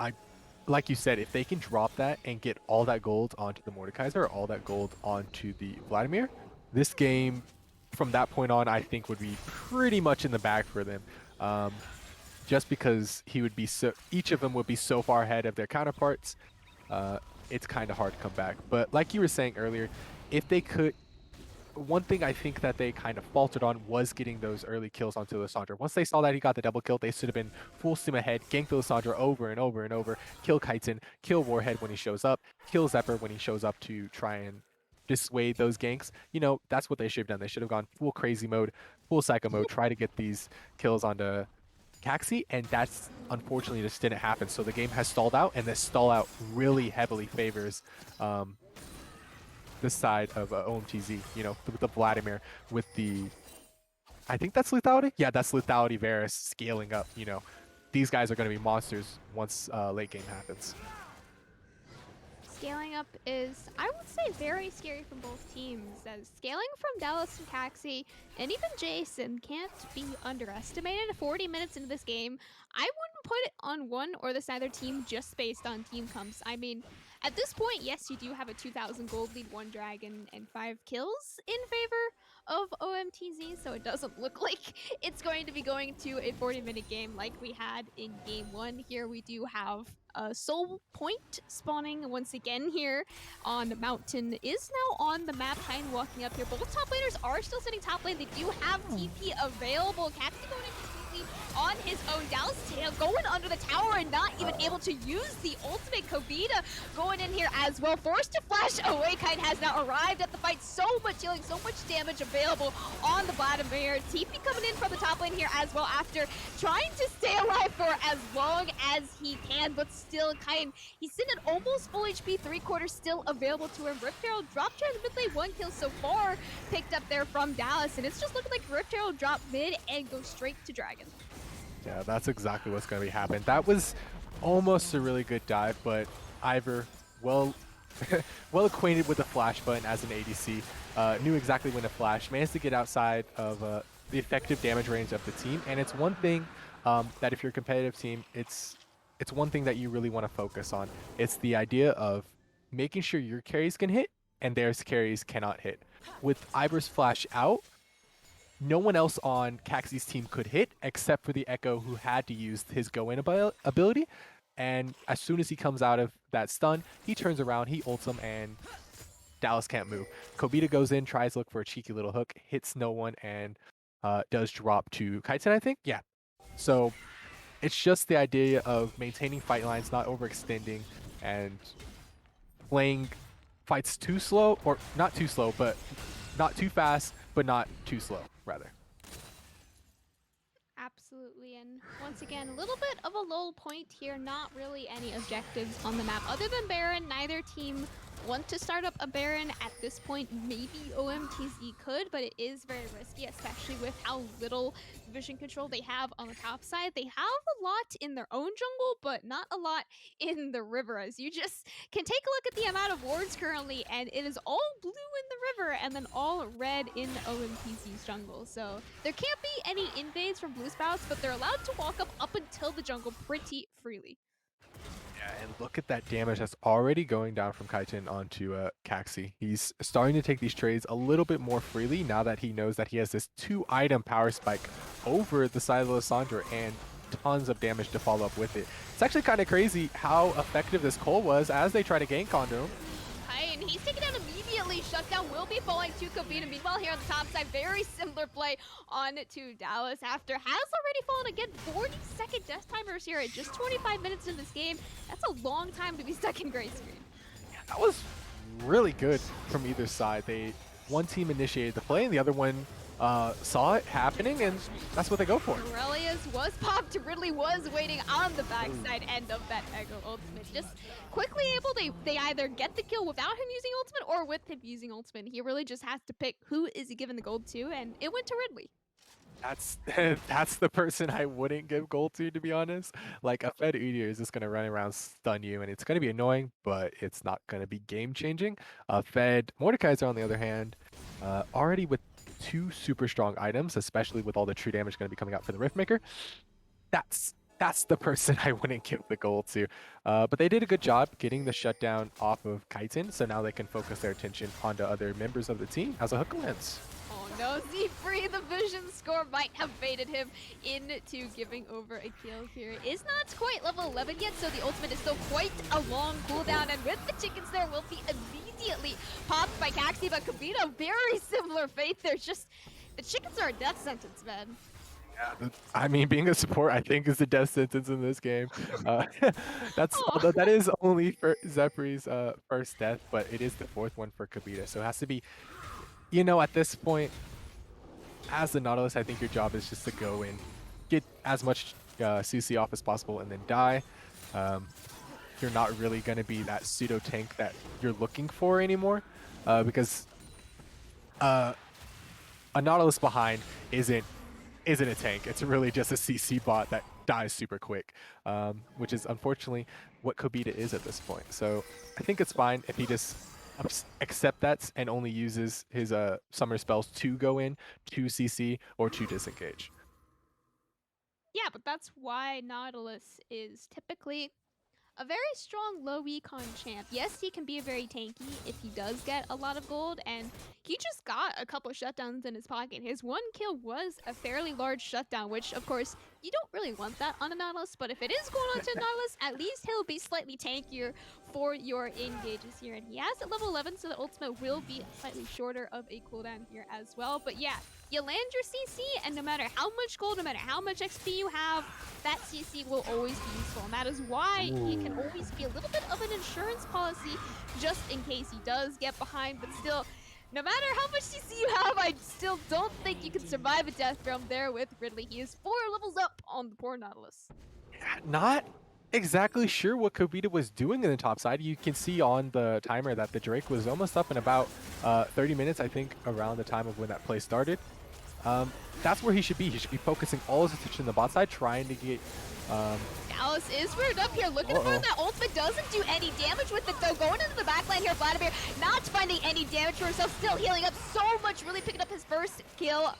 [SPEAKER 2] like you said, if they can drop that and get all that gold onto the Mordekaiser or all that gold onto the Vladimir, this game from that point on I think would be pretty much in the bag for them. Just because each of them would be so far ahead of their counterparts, it's kind of hard to come back. But like you were saying earlier, if they could, one thing I think that they kind of faltered on was getting those early kills onto Lissandra. Once they saw that he got the double kill, they should have been full steam ahead, gank the Lissandra over and over and over, kill Kaizen, kill Warhead when he shows up, kill Zephyr when he shows up to try and dissuade those ganks. You know, that's what they should have done. They should have gone full crazy mode, full psycho mode, try to get these kills onto Caxi, and that's unfortunately just didn't happen. So the game has stalled out, and this stall out really heavily favors this side of OMTZ, you know, with the Vladimir, with the, I think that's lethality? Yeah, that's lethality Varus scaling up, you know. These guys are going to be monsters once late game happens.
[SPEAKER 1] Scaling up is, I would say, very scary from both teams, as scaling from Dallas and Caxi, and even Jason, can't be underestimated. 40 minutes into this game, I wouldn't put it on one or this either team just based on team comps. I mean, at this point, yes, you do have a 2,000 gold lead, 1 dragon, and 5 kills in favor of OMTZ, so it doesn't look like it's going to be going to a 40-minute game like we had in game 1. Here we do have a Soul Point spawning once again here on Mountain is now on the map, kind of walking up here. Both top laners are still sitting top lane. They do have TP available. Caxi going in completely on his own. Dallas Tail going under the tower and not even able to use the ultimate. Kobita going in here as well. Forced to flash away. Kite has now arrived at the fight. So much healing, so much damage available on the Vladimir. TP coming in from the top lane here as well after trying to stay alive for as long as he can, but still he's sitting at almost full HP, 3/4 still available to him. Rift Herald dropped here in the mid lane, 1 kill so far picked up there from Dallas, and it's just looking like Rift Herald drop mid and go straight to Dragon.
[SPEAKER 2] Yeah, that's exactly what's going to be happening. That was almost a really good dive, but Ivor, well acquainted with the flash button as an ADC, knew exactly when to flash, managed to get outside of the effective damage range of the team. And it's one thing that if you're a competitive team, it's one thing that you really want to focus on. It's the idea of making sure your carries can hit and theirs carries cannot hit. With Ivor's flash out, no one else on Caxi's team could hit except for the Echo, who had to use his go-in ability. And as soon as he comes out of that stun, he turns around, he ults him, and Dallas can't move. Kobita goes in, tries to look for a cheeky little hook, hits no one, and does drop to Kaiten, I think? Yeah. So it's just the idea of maintaining fight lines, not overextending, and playing fights too slow, or not too slow, but not too fast, but not too slow, rather.
[SPEAKER 1] Absolutely, and once again, a little bit of a lull point here, not really any objectives on the map. Other than Baron, neither team want to start up a Baron at this point. Maybe OMTZ could, but it is very risky, especially with how little vision control they have on the top side. They have a lot in their own jungle, but not a lot in the river, as you just can take a look at the amount of wards currently, and it is all blue in the river and then all red in OMTZ's jungle. So there can't be any invades from blue sprouts, but they're allowed to walk up until the jungle pretty freely.
[SPEAKER 2] Yeah, and look at that damage that's already going down from Kaiten onto Caxi. He's starting to take these trades a little bit more freely now that he knows that he has this 2-item power spike over the side of Lissandra and tons of damage to follow up with it. It's actually kind of crazy how effective this Cole was as they try to gank onto him.
[SPEAKER 1] And he's taken down immediately. Shutdown will be falling to Kobita. Meanwhile, here on the top side, very similar play on to Dallas after has already fallen again. 40-second death timers here at just 25 minutes in this game. That's a long time to be stuck in gray screen.
[SPEAKER 2] Yeah, that was really good from either side. One team initiated the play and the other one saw it happening, and that's what they go for.
[SPEAKER 1] Aurelius was popped. Ridley was waiting on the backside end of that Echo ultimate. Just quickly able, they either get the kill without him using ultimate or with him using ultimate. He really just has to pick who is he giving the gold to, and it went to Ridley.
[SPEAKER 2] That's the person I wouldn't give gold to be honest. Like, a Fed Udyr is just going to run around, stun you, and it's going to be annoying, but it's not going to be game-changing. Fed Mordekaiser, on the other hand, already with 2 super strong items, especially with all the true damage going to be coming out for the Riftmaker. That's the person I wouldn't give the gold to. But they did a good job getting the shutdown off of Kaiten, so now they can focus their attention onto other members of the team as a hook lands.
[SPEAKER 1] Oh no, Z-Free, the vision score might have baited him into giving over a kill here. It is not quite level 11 yet, so the ultimate is still quite a long cooldown, and with the chickens there will be immediately popped by Caxi, but Kobita, very similar fate. There's just, the chickens are a death sentence, man.
[SPEAKER 2] Yeah, I mean, being a support, I think, is a death sentence in this game. Although that is only for Zephyr's first death, but it is the 4th one for Kobita, so it has to be, at this point, as the Nautilus, I think your job is just to go and get as much CC off as possible and then die. You're not really going to be that pseudo tank that you're looking for anymore, because a Nautilus behind isn't a tank. It's really just a CC bot that dies super quick, which is unfortunately what Kobita is at this point. So I think it's fine if he just accept that and only uses his summer spells to go in, to CC, or to disengage.
[SPEAKER 1] Yeah, but that's why Nautilus is typically a very strong low econ champ. Yes, he can be very tanky if he does get a lot of gold, and he just got a couple shutdowns in his pocket. His one kill was a fairly large shutdown, which of course you don't really want that on a Nautilus, but if it is going on to a Nautilus, at least he'll be slightly tankier for your engages here. And he has at level 11, so the ultimate will be slightly shorter of a cooldown here as well. But yeah, you land your CC, and no matter how much gold, no matter how much XP you have, that CC will always be useful. And that is why he can
[SPEAKER 2] Ooh.
[SPEAKER 1] always be a little bit of an insurance policy just in case he does get behind. But still, no matter how much CC you have, I still don't think you can survive a death from there with Ridley. He is 4 levels up on the poor Nautilus.
[SPEAKER 2] Not exactly sure what Kobita was doing in the top side. You can see on the timer that the Drake was almost up in about 30 minutes, I think, around the time of when that play started. That's where he should be. He should be focusing all his attention on the bot side, trying to get
[SPEAKER 1] Dallas is reared up here, looking for that ultimate. Doesn't do any damage with it though. Going into the backline here, Vladimir not finding any damage for himself, still healing up so much, really picking up his first kill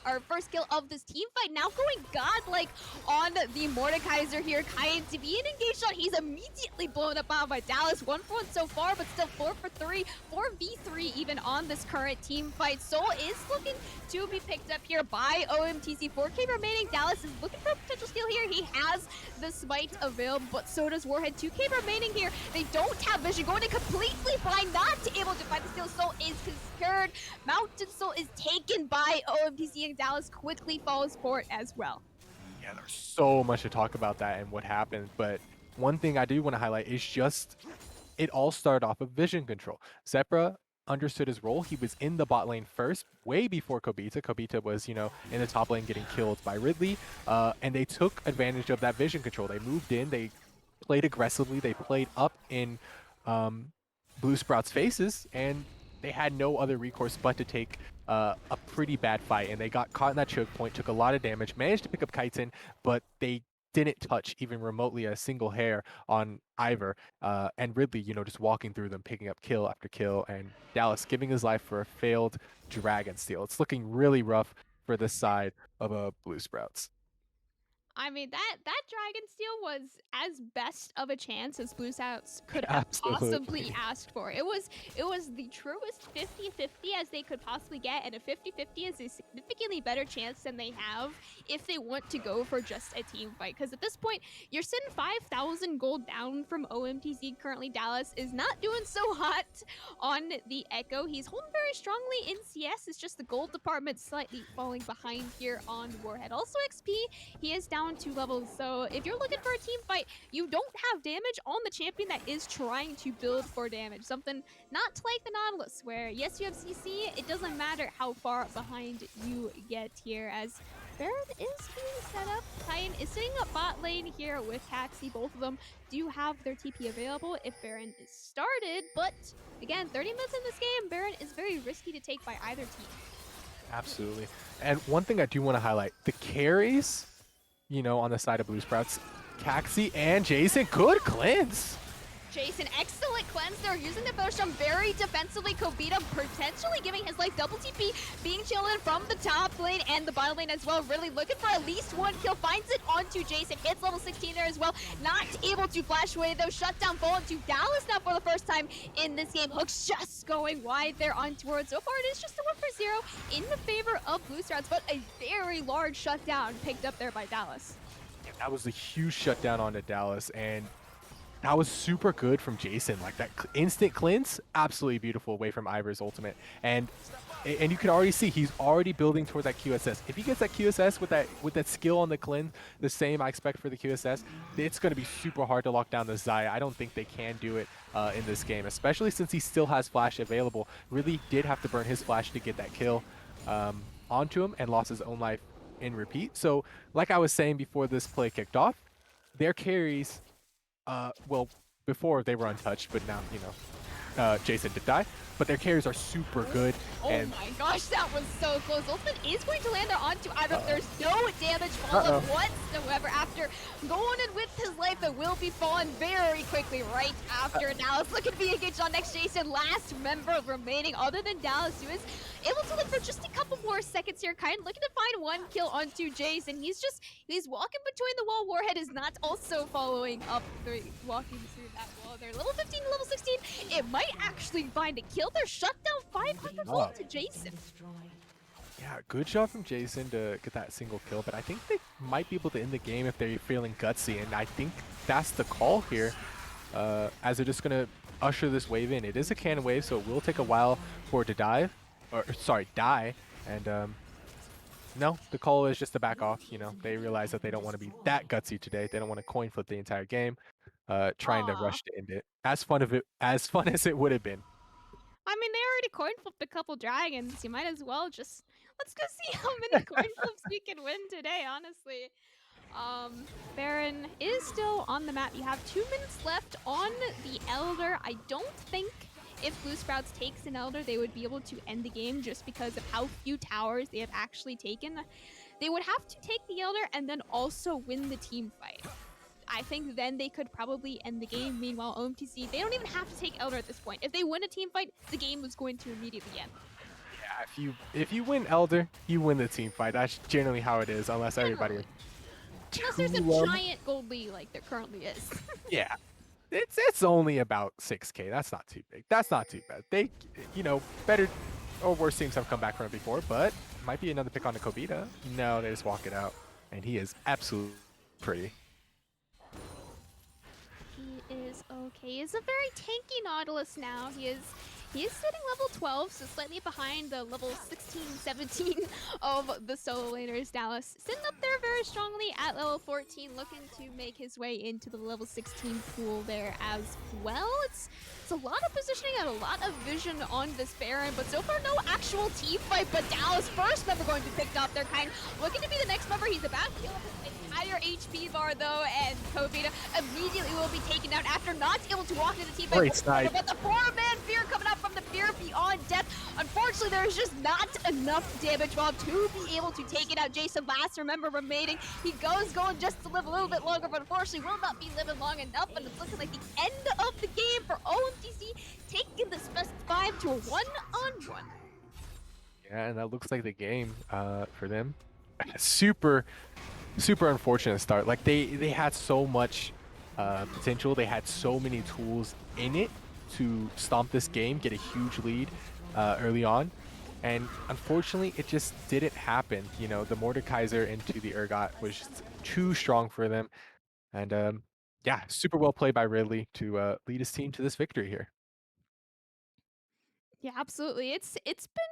[SPEAKER 1] of this team fight. Now going godlike on the Mordekaiser here. Kayan to be an engaged shot. He's immediately blown up by Dallas. 1 for 1 so far, but still 4 for 3, 4v3 even on this current team fight. Soul is looking to be picked up here by OMTC. 4K remaining. Dallas is looking for a potential steal here. He has the smite available, but so does Warhead. 2K remaining here. They don't have vision. Going to completely blind, not able to find the steal. Soul is secured. Mountain Soul is taken by OMTC, and Dallas quickly falls for it as well.
[SPEAKER 2] Yeah, there's so much to talk about that and what happened, but one thing I do want to highlight is just it all started off of vision control. Zepra understood his role. He was in the bot lane first, way before Kobita. Kobita was, in the top lane getting killed by Ridley, and they took advantage of that vision control. They moved in, they played aggressively, they played up in Blue Sprout's faces, and they had no other recourse but to take a pretty bad fight, and they got caught in that choke point, took a lot of damage, managed to pick up Kyten, but they didn't touch even remotely a single hair on Ivor, and Ridley, just walking through them, picking up kill after kill, and Dallas giving his life for a failed Dragon Steal. It's looking really rough for this side of Blue Sprouts.
[SPEAKER 1] I mean, that Dragon Steel was as best of a chance as Blue Sounds could have possibly
[SPEAKER 2] Absolutely.
[SPEAKER 1] asked for. It was the truest 50-50 as they could possibly get, and a 50-50 is a significantly better chance than they have if they want to go for just a team fight. Because at this point, you're sitting 5,000 gold down from OMTC. Currently, Dallas is not doing so hot on the Echo. He's holding very strongly in CS. It's just the gold department slightly falling behind here on Warhead. Also XP, he is down 2 levels. So if you're looking for a team fight, you don't have damage on the champion that is trying to build for damage. Something not like the Nautilus, where yes, you have CC, it doesn't matter how far behind you get here, as Baron is being set up. Titan is sitting up bot lane here with Taxi. Both of them do have their TP available if Baron is started, but again, 30 minutes in this game, Baron is very risky to take by either team.
[SPEAKER 2] Absolutely. And one thing I do want to highlight, the carries, on the side of Blue Sprouts, Caxi and Jason could cleanse.
[SPEAKER 1] Jason, excellent cleanse. They're using the Photostrom very defensively. Kobita potentially giving his life double TP, being chilled from the top lane and the bottom lane as well. Really looking for at least 1 kill. Finds it onto Jason. Hits level 16 there as well. Not able to flash away though. Shutdown falling to Dallas now for the first time in this game. Hooks just going wide there on towards. So far it is just a 1 for 0 in the favor of Blue Stars, but a very large shutdown picked up there by Dallas.
[SPEAKER 2] That was a huge shutdown onto Dallas, and that was super good from Jason. Like that instant cleanse, absolutely beautiful away from Ivor's ultimate. And you can already see he's already building toward that QSS. If he gets that QSS with that skill on the cleanse, the same I expect for the QSS, it's going to be super hard to lock down the Xayah. I don't think they can do it in this game, especially since he still has flash available. Really did have to burn his flash to get that kill onto him and lost his own life in repeat. So like I was saying before this play kicked off, their carries, well, before they were untouched, but now, Jason did die, but their carries are super good,
[SPEAKER 1] Oh
[SPEAKER 2] and
[SPEAKER 1] my gosh, that was so close. Ultimate is going to land there onto Ivan.
[SPEAKER 2] uh-oh,
[SPEAKER 1] There's no damage follow-up
[SPEAKER 2] uh-oh.
[SPEAKER 1] whatsoever after going in with his life that will be fallen very quickly right after Dallas. Looking to be engaged on next Jason. Last member remaining other than Dallas, who is able to live for just a couple more seconds here. Kind of looking to find one kill onto Jason. He's walking between the wall. Warhead is not also following up, walking through that wall. They're level 15 to level 16. It might actually find a kill. They're shut down 500
[SPEAKER 2] Oh.
[SPEAKER 1] gold to Jason.
[SPEAKER 2] Yeah, good job from Jason to get that single kill, but I think they might be able to end the game if they're feeling gutsy, and I think that's the call here, as they're just going to usher this wave in. It is a cannon wave, so it will take a while for it to dive, or sorry, die, and no, the call is just to back off. You know, they realize that they don't want to be that gutsy today. They don't want to coin flip the entire game, trying to
[SPEAKER 1] Aw.
[SPEAKER 2] rush to end it. As fun as it would have been.
[SPEAKER 1] I mean, they already coin flipped a couple dragons. You might as well just let's go see how many coin flips we can win today, honestly. Baron is still on the map. You have 2 minutes left on the Elder. I don't think if Blue Sprouts takes an Elder, they would be able to end the game just because of how few towers they have actually taken. They would have to take the Elder and then also win the team fight. I think then they could probably end the game. Meanwhile, OMTC, they don't even have to take Elder at this point. If they win a team fight, the game was going to immediately end.
[SPEAKER 2] Yeah, if you win Elder, you win the team fight. That's generally how it is, unless everybody is
[SPEAKER 1] Generally. Unless
[SPEAKER 2] too
[SPEAKER 1] there's a
[SPEAKER 2] low.
[SPEAKER 1] giant gold lead like there currently is.
[SPEAKER 2] Yeah, it's only about 6K. That's not too big. That's not too bad. They, you know, better or worse teams have come back from it before, but might be another pick on the Kobita. No, they just walk it out, and he is absolutely pretty.
[SPEAKER 1] He is okay. He's a very tanky Nautilus now. He is sitting level 12, so slightly behind the level 16, 17 of the solo laners. Dallas sitting up there very strongly at level 14, looking to make his way into the level 16 pool there as well. It's a lot of positioning and a lot of vision on this Baron, but so far no actual team fight. But Dallas first member going to be picked off. They're kind of looking to be the next member. He's about to heal up his entire HP bar though, and Kobita immediately will be taken out after not able to walk into the team fight.
[SPEAKER 2] Great snipe.
[SPEAKER 1] But the 4-man fear coming up from the fear beyond death. Unfortunately, there's just not enough damage Bob to be able to take it out. Jason last remember remaining. He going just to live a little bit longer, but unfortunately will not be living long enough. And it's looking like the end of the game for OMTC, taking this best 5 to a 1-on-1.
[SPEAKER 2] Yeah, and that looks like the game for them. Super unfortunate start. Like they had so much potential. They had so many tools in it to stomp this game, get a huge lead early on, and unfortunately, it just didn't happen. You know, the Mordekaiser into the Urgot was just too strong for them, and yeah, super well played by Ridley to lead his team to this victory here.
[SPEAKER 1] Yeah, absolutely. It's been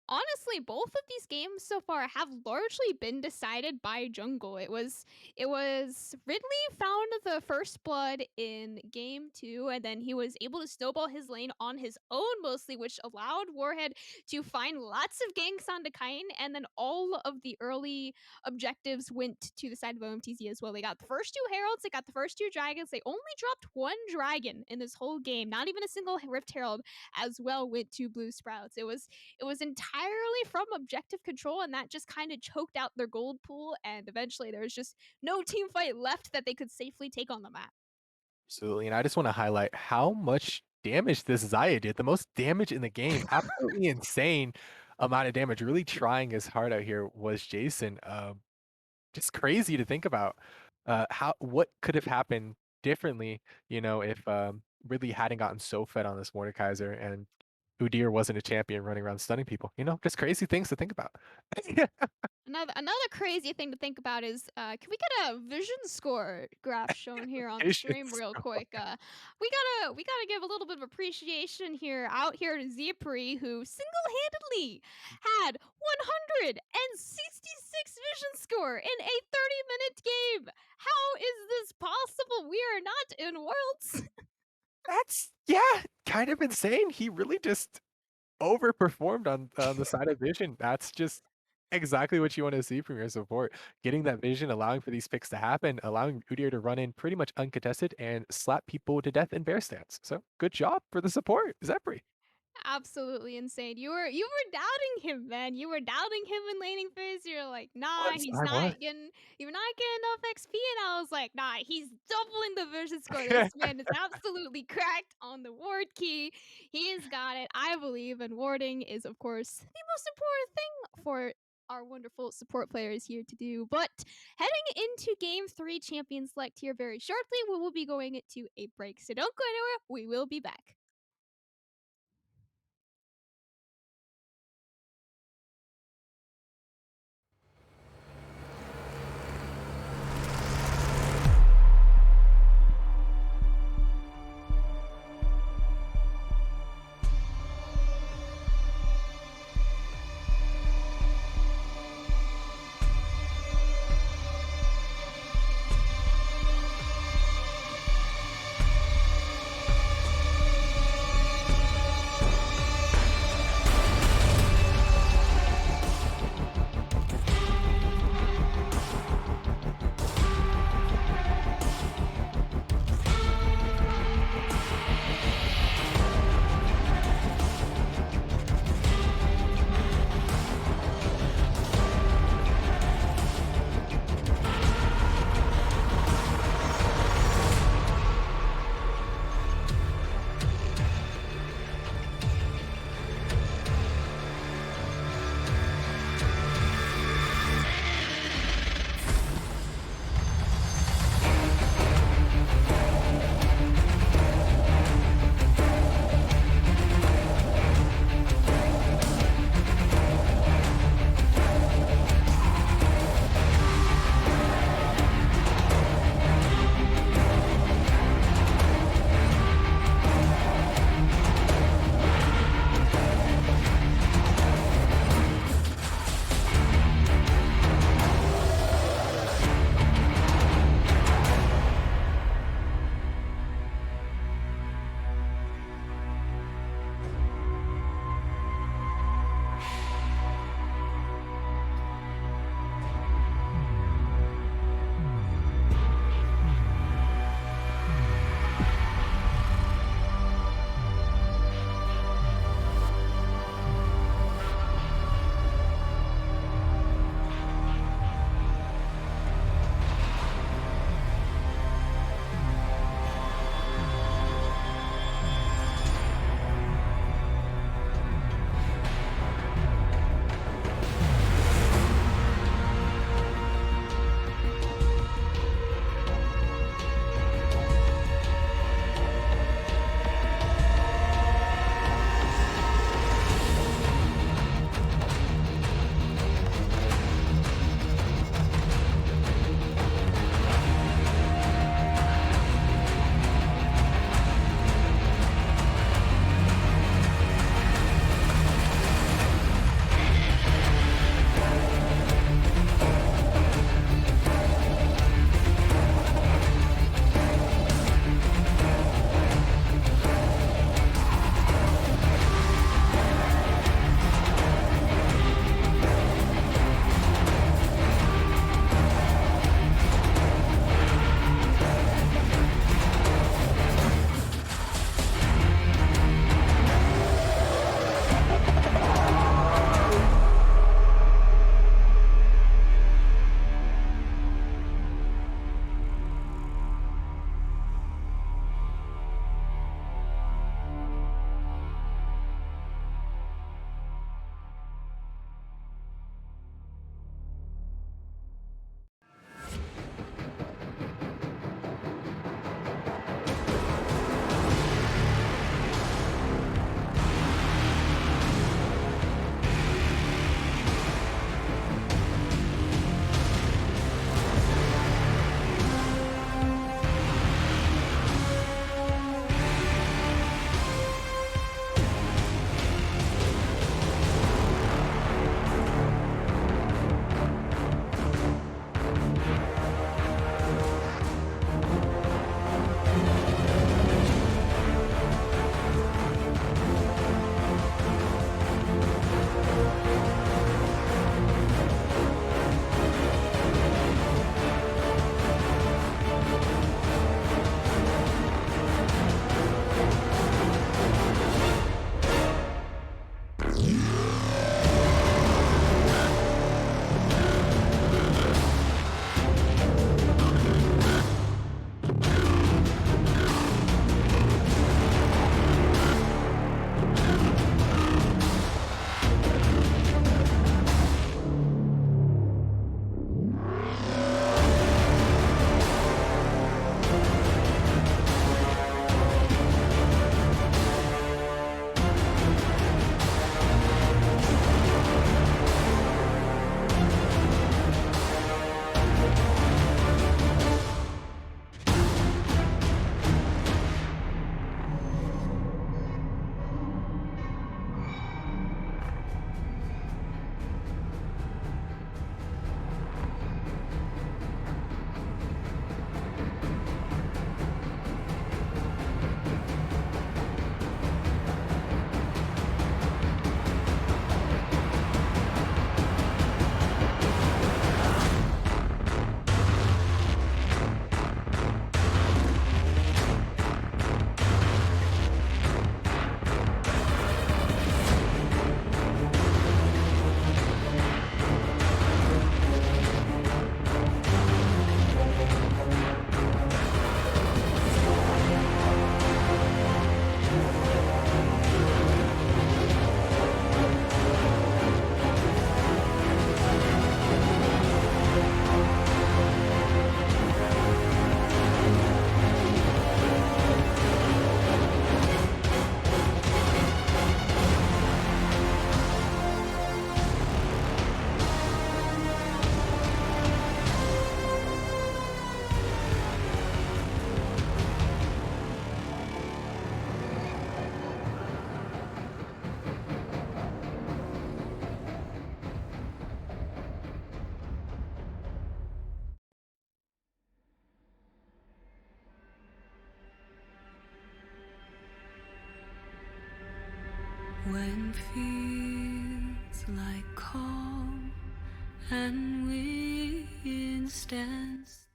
[SPEAKER 1] honestly, both of these games so far have largely been decided by jungle. It was Ridley found the first blood in game 2, and then he was able to snowball his lane on his own mostly, which allowed Warhead to find lots of ganks onto Kain, and then all of the early objectives went to the side of OMTZ as well. They got the first 2 heralds, they got the first 2 dragons. They only dropped 1 dragon in this whole game. Not even a single rift herald as well went to Blue Sprouts. It was entirely from objective control, and that just kind of choked out their gold pool. And eventually, there was just no team fight left that they could safely take on the map.
[SPEAKER 2] Absolutely, and I just want to highlight how much damage this Zaya did. The most damage in the game. Absolutely insane amount of damage. Really trying his heart out here was Jason. Just crazy to think about. How what could have happened differently, you know, if Ridley hadn't gotten so fed on this Mordekaiser and Udyr wasn't a champion running around stunning people. You know, just crazy things to think about.
[SPEAKER 1] Another crazy thing to think about is, can we get a vision score graph shown here on the
[SPEAKER 2] Vision
[SPEAKER 1] stream real
[SPEAKER 2] score.
[SPEAKER 1] quick? We gotta give a little bit of appreciation here out here to Zipri, who single-handedly had 166 vision score in a 30-minute game. How is this possible? We are not in Worlds.
[SPEAKER 2] That's yeah, kind of insane. He really just overperformed on the side of Vision. That's just exactly what you want to see from your support. Getting that vision, allowing for these picks to happen, allowing Udyr to run in pretty much uncontested and slap people to death in bear stance. So good job for the support, Zephyr.
[SPEAKER 1] Absolutely insane. You were doubting him, man. You were doubting him in laning phase. You're like, nah,
[SPEAKER 2] Was I was.
[SPEAKER 1] you're not getting enough XP. And I was like, nah, he's doubling the vision score. This man is absolutely cracked on the ward key. He has got it, I believe, and warding is of course the most important thing for our wonderful support players here to do. But heading into game 3 champion select here very shortly, we will be going to a break. So don't go anywhere. We will be back.
[SPEAKER 3] When feels like calm and wind stands still.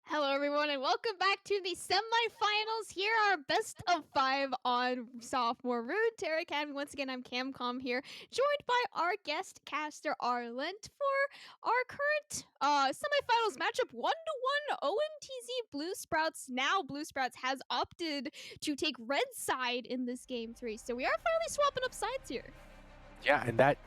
[SPEAKER 1] Hello, everyone, and welcome back to the semifinals. Here are best of 5 on Sophomore Runeterra Academy. Once again, I'm Camcom here, joined by our guest caster Arlent for our current semifinals matchup 1-1 OMTZ Blue Sprouts. Now Blue Sprouts has opted to take red side in this game 3, so we are finally swapping up sides here.
[SPEAKER 2] Yeah, and that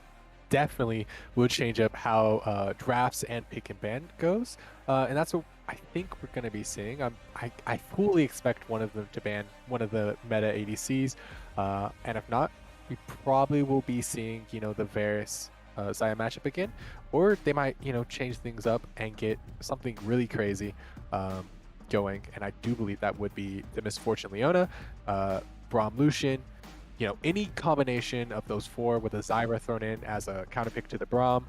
[SPEAKER 2] definitely will change up how drafts and pick and ban goes. And that's what I think we're going to be seeing. I fully expect one of them to ban one of the meta ADCs. And if not, we probably will be seeing, the Varus Xayah matchup again. Or they might, change things up and get something really crazy going. And I do believe that would be the Misfortune Leona, Braum Lucian, any combination of those 4 with a Zyra thrown in as a counterpick to the Braum,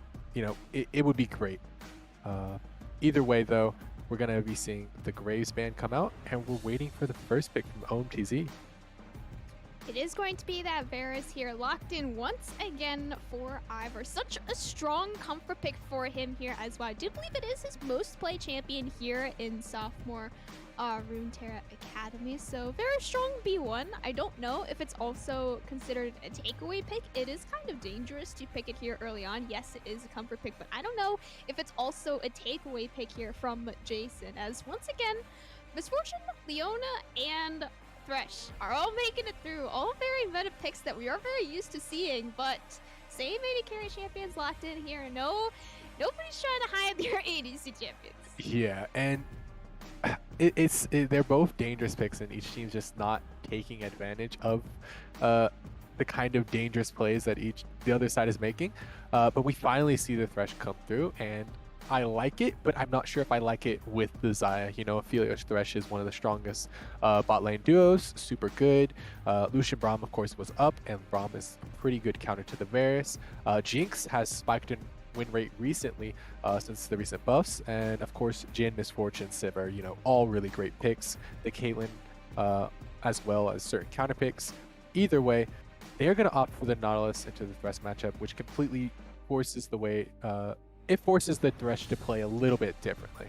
[SPEAKER 2] it would be great. Either way, though, we're going to be seeing the Graves band come out, and we're waiting for the first pick from OMTZ.
[SPEAKER 1] It is going to be that Varus here locked in once again for Ivor. Such a strong comfort pick for him here as well. I do believe it is his most play champion here in Sophomore Runeterra Academy. So very strong B1. I don't know if it's also considered a takeaway pick. It is kind of dangerous to pick it here early on. Yes, it is a comfort pick, but I don't know if it's also a takeaway pick here from Jason, as once again, Misfortune, Leona, and Thresh are all making it through. All very meta picks that we are very used to seeing, but same AD carry champions locked in here. No, nobody's trying to hide their ADC champions.
[SPEAKER 2] Yeah, and they're both dangerous picks, and each team's just not taking advantage of the kind of dangerous plays that the other side is making. But we finally see the Thresh come through, and I like it, but I'm not sure if I like it with the Xayah. Aphelios Thresh is one of the strongest bot lane duos, super good. Lucian Braum, of course, was up, and Braum is a pretty good counter to the Varus. Jinx has spiked in win rate recently since the recent buffs, and of course Jhin, Misfortune, Sivir, all really great picks. The Caitlyn as well as certain counter picks. Either way, they're going to opt for the Nautilus into the Thresh matchup, which completely forces the way it forces the Thresh to play a little bit differently.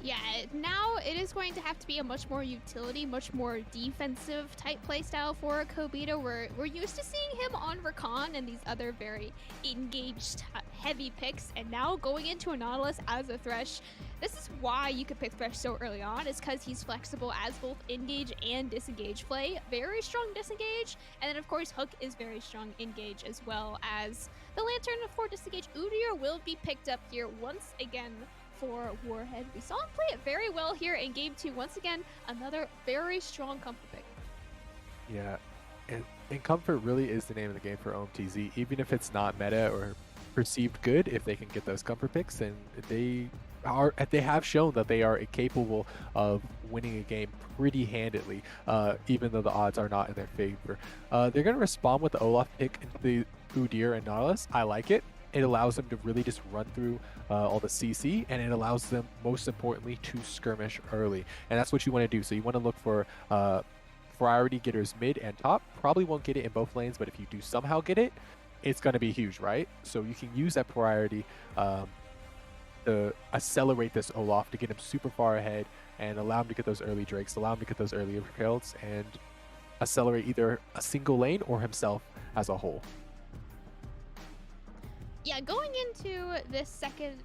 [SPEAKER 1] Yeah, now it is going to have to be a much more utility, much more defensive type playstyle for Kobita. We're used to seeing him on Rakan and these other very engaged heavy picks, and now going into a Nautilus as a Thresh. This is why you could pick Thresh so early on, is because he's flexible as both engage and disengage play. Very strong disengage, and then of course Hook is very strong engage, as well as the Lantern for disengage. Udyr will be picked up here once again for Warhead. We saw him play it very well here in game 2. Once again, another very strong comfort pick.
[SPEAKER 2] Yeah, and comfort really is the name of the game for OMTZ. Even if it's not meta or perceived good, if they can get those comfort picks, then they have shown that they are capable of winning a game pretty handedly, even though the odds are not in their favor. They're going to respond with the Olaf pick into the Udyr and Nautilus. I like it. It allows them to really just run through all the CC, and it allows them, most importantly, to skirmish early. And that's what you want to do. So you want to look for priority getters mid and top. Probably won't get it in both lanes, but if you do somehow get it, it's going to be huge, right? So you can use that priority to accelerate this Olaf to get him super far ahead and allow him to get those early Drakes, allow him to get those early kills, and accelerate either a single lane or himself as a whole.
[SPEAKER 1] Yeah, going into this second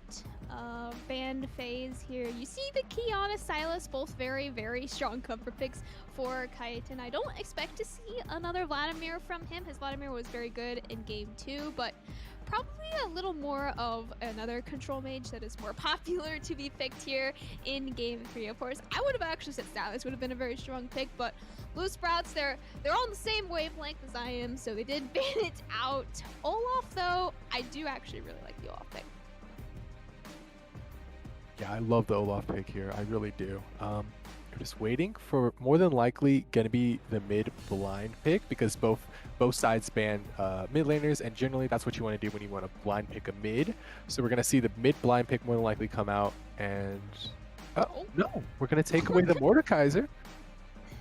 [SPEAKER 1] band phase here, you see the Kiana, Silas, both very, very strong comfort picks for Kaiten. I don't expect to see another Vladimir from him. His Vladimir was very good in game 2, but probably a little more of another control mage that is more popular to be picked here in game 3. Of course, I would have actually said Silas would have been a very strong pick, but Blue Sprouts, they're on the same wavelength as I am, so they did ban it out. Olaf, though, I do actually really like the Olaf pick.
[SPEAKER 2] Yeah, I love the Olaf pick here. I really do. We're just waiting for more than likely going to be the mid blind pick because both sides ban mid laners, and generally that's what you want to do when you want to blind pick a mid. So we're going to see the mid blind pick more than likely come out, and oh no, we're going to take away the Mordekaiser,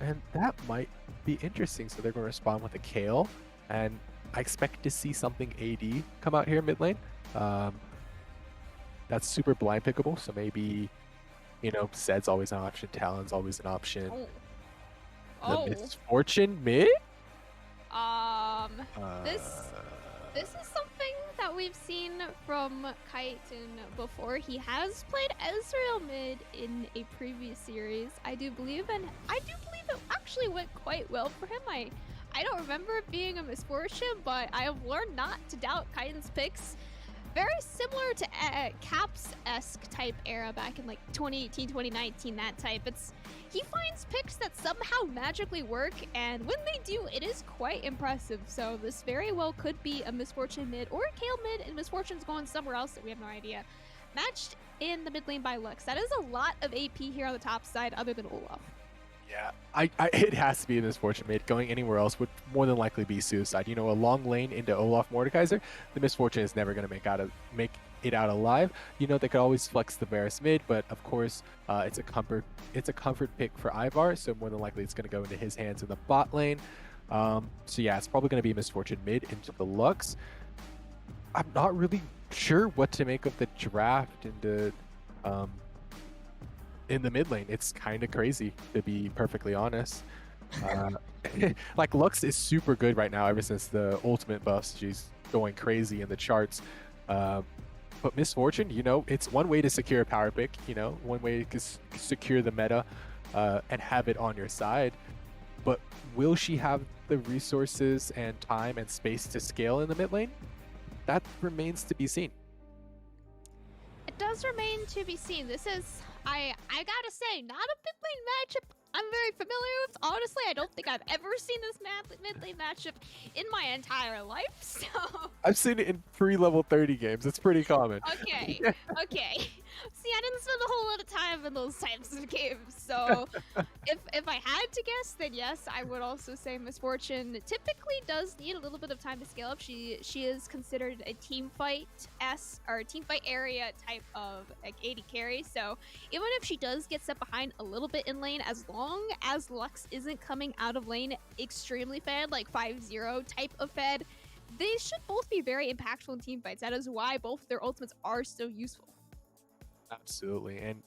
[SPEAKER 2] and that might be interesting. So they're going to respond with a Kale, and I expect to see something AD come out here mid lane. That's super blind pickable, so maybe, you know, Zed's always an option, Talon's always an option.
[SPEAKER 1] Oh.
[SPEAKER 2] The Misfortune mid?
[SPEAKER 1] This is something that we've seen from Kyton before. He has played Ezreal mid in a previous series, I do believe, and I do believe it actually went quite well for him. I don't remember it being a misfortune, but I have learned not to doubt Kyton's picks. Very similar to Caps-esque type era back in like 2018, 2019, that type. He finds picks that somehow magically work, and when they do, it is quite impressive. So this very well could be a Misfortune mid or a Kale mid, and Misfortune's going somewhere else that we have no idea. Matched in the mid lane by Lux. That is a lot of AP here on the top side other than Olaf.
[SPEAKER 2] Yeah, it has to be a Misfortune mid. Going anywhere else would more than likely be suicide. You know, a long lane into Olaf Mordekaiser, the Misfortune is never going to make it out alive. You know, they could always flex the Varus mid, but of course, it's a comfort pick for Ivar, so more than likely it's going to go into his hands in the bot lane. So yeah, it's probably going to be Misfortune mid into the Lux. I'm not really sure what to make of the draft into in the mid lane. It's kind of crazy, to be perfectly honest. Like, Lux is super good right now ever since the ultimate buffs. She's going crazy in the charts. But Misfortune, you know, it's one way to secure a power pick, you know, one way to secure the meta and have it on your side. But will she have the resources and time and space to scale in the mid lane? That remains to be seen.
[SPEAKER 1] It does remain to be seen. This is, I gotta say, not a mid lane matchup I'm very familiar with. Honestly, I don't think I've ever seen this mid lane matchup in my entire life. So
[SPEAKER 2] I've seen it in pre-level 30 games. It's pretty common.
[SPEAKER 1] okay. See, I didn't spend a whole lot of time in those types of games. So if I had to guess, then yes, I would also say Misfortune typically does need a little bit of time to scale up. She is considered a team fight area type of like AD carry. So even if she does get set behind a little bit in lane, as long as Lux isn't coming out of lane extremely fed, like 5-0 type of fed, they should both be very impactful in team fights. That is why both of their ultimates are so useful.
[SPEAKER 2] Absolutely. And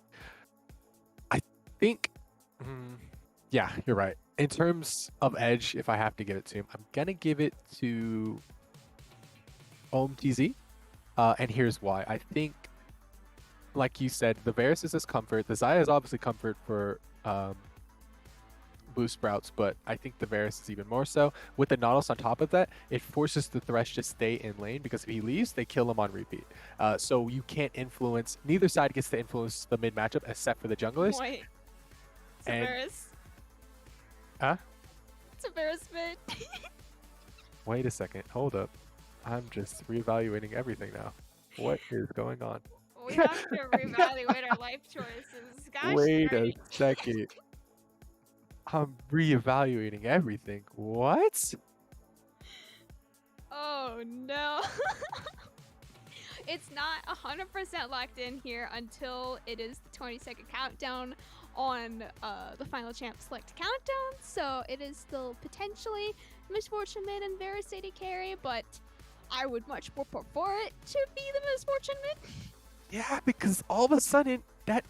[SPEAKER 2] I think, yeah, you're right. In terms of edge, if I have to give it to him, I'm going to give it to OMTZ. And here's why. I think, like you said, the Varus is his comfort. The Xayah is obviously comfort for Blue Sprouts, but I think the Varus is even more so. With the Nautilus on top of that, it forces the Thresh to stay in lane, because if he leaves, they kill him on repeat. So you can't influence, neither side gets to influence the mid matchup except for the junglers.
[SPEAKER 1] Wait. It's a Varus.
[SPEAKER 2] Huh?
[SPEAKER 1] It's a Varus mid.
[SPEAKER 2] Wait a second. Hold up. I'm just reevaluating everything now. What is going on?
[SPEAKER 1] We have to reevaluate our life choices. Gosh,
[SPEAKER 2] Wait a second. I'm reevaluating everything. What?
[SPEAKER 1] Oh no. It's not 100% locked in here until it is the 20-second countdown on the final champ select countdown. So it is still potentially Misfortune mid and Varus AD carry, but I would much more prefer it to be the Misfortune mid.
[SPEAKER 2] Yeah, because all of a sudden that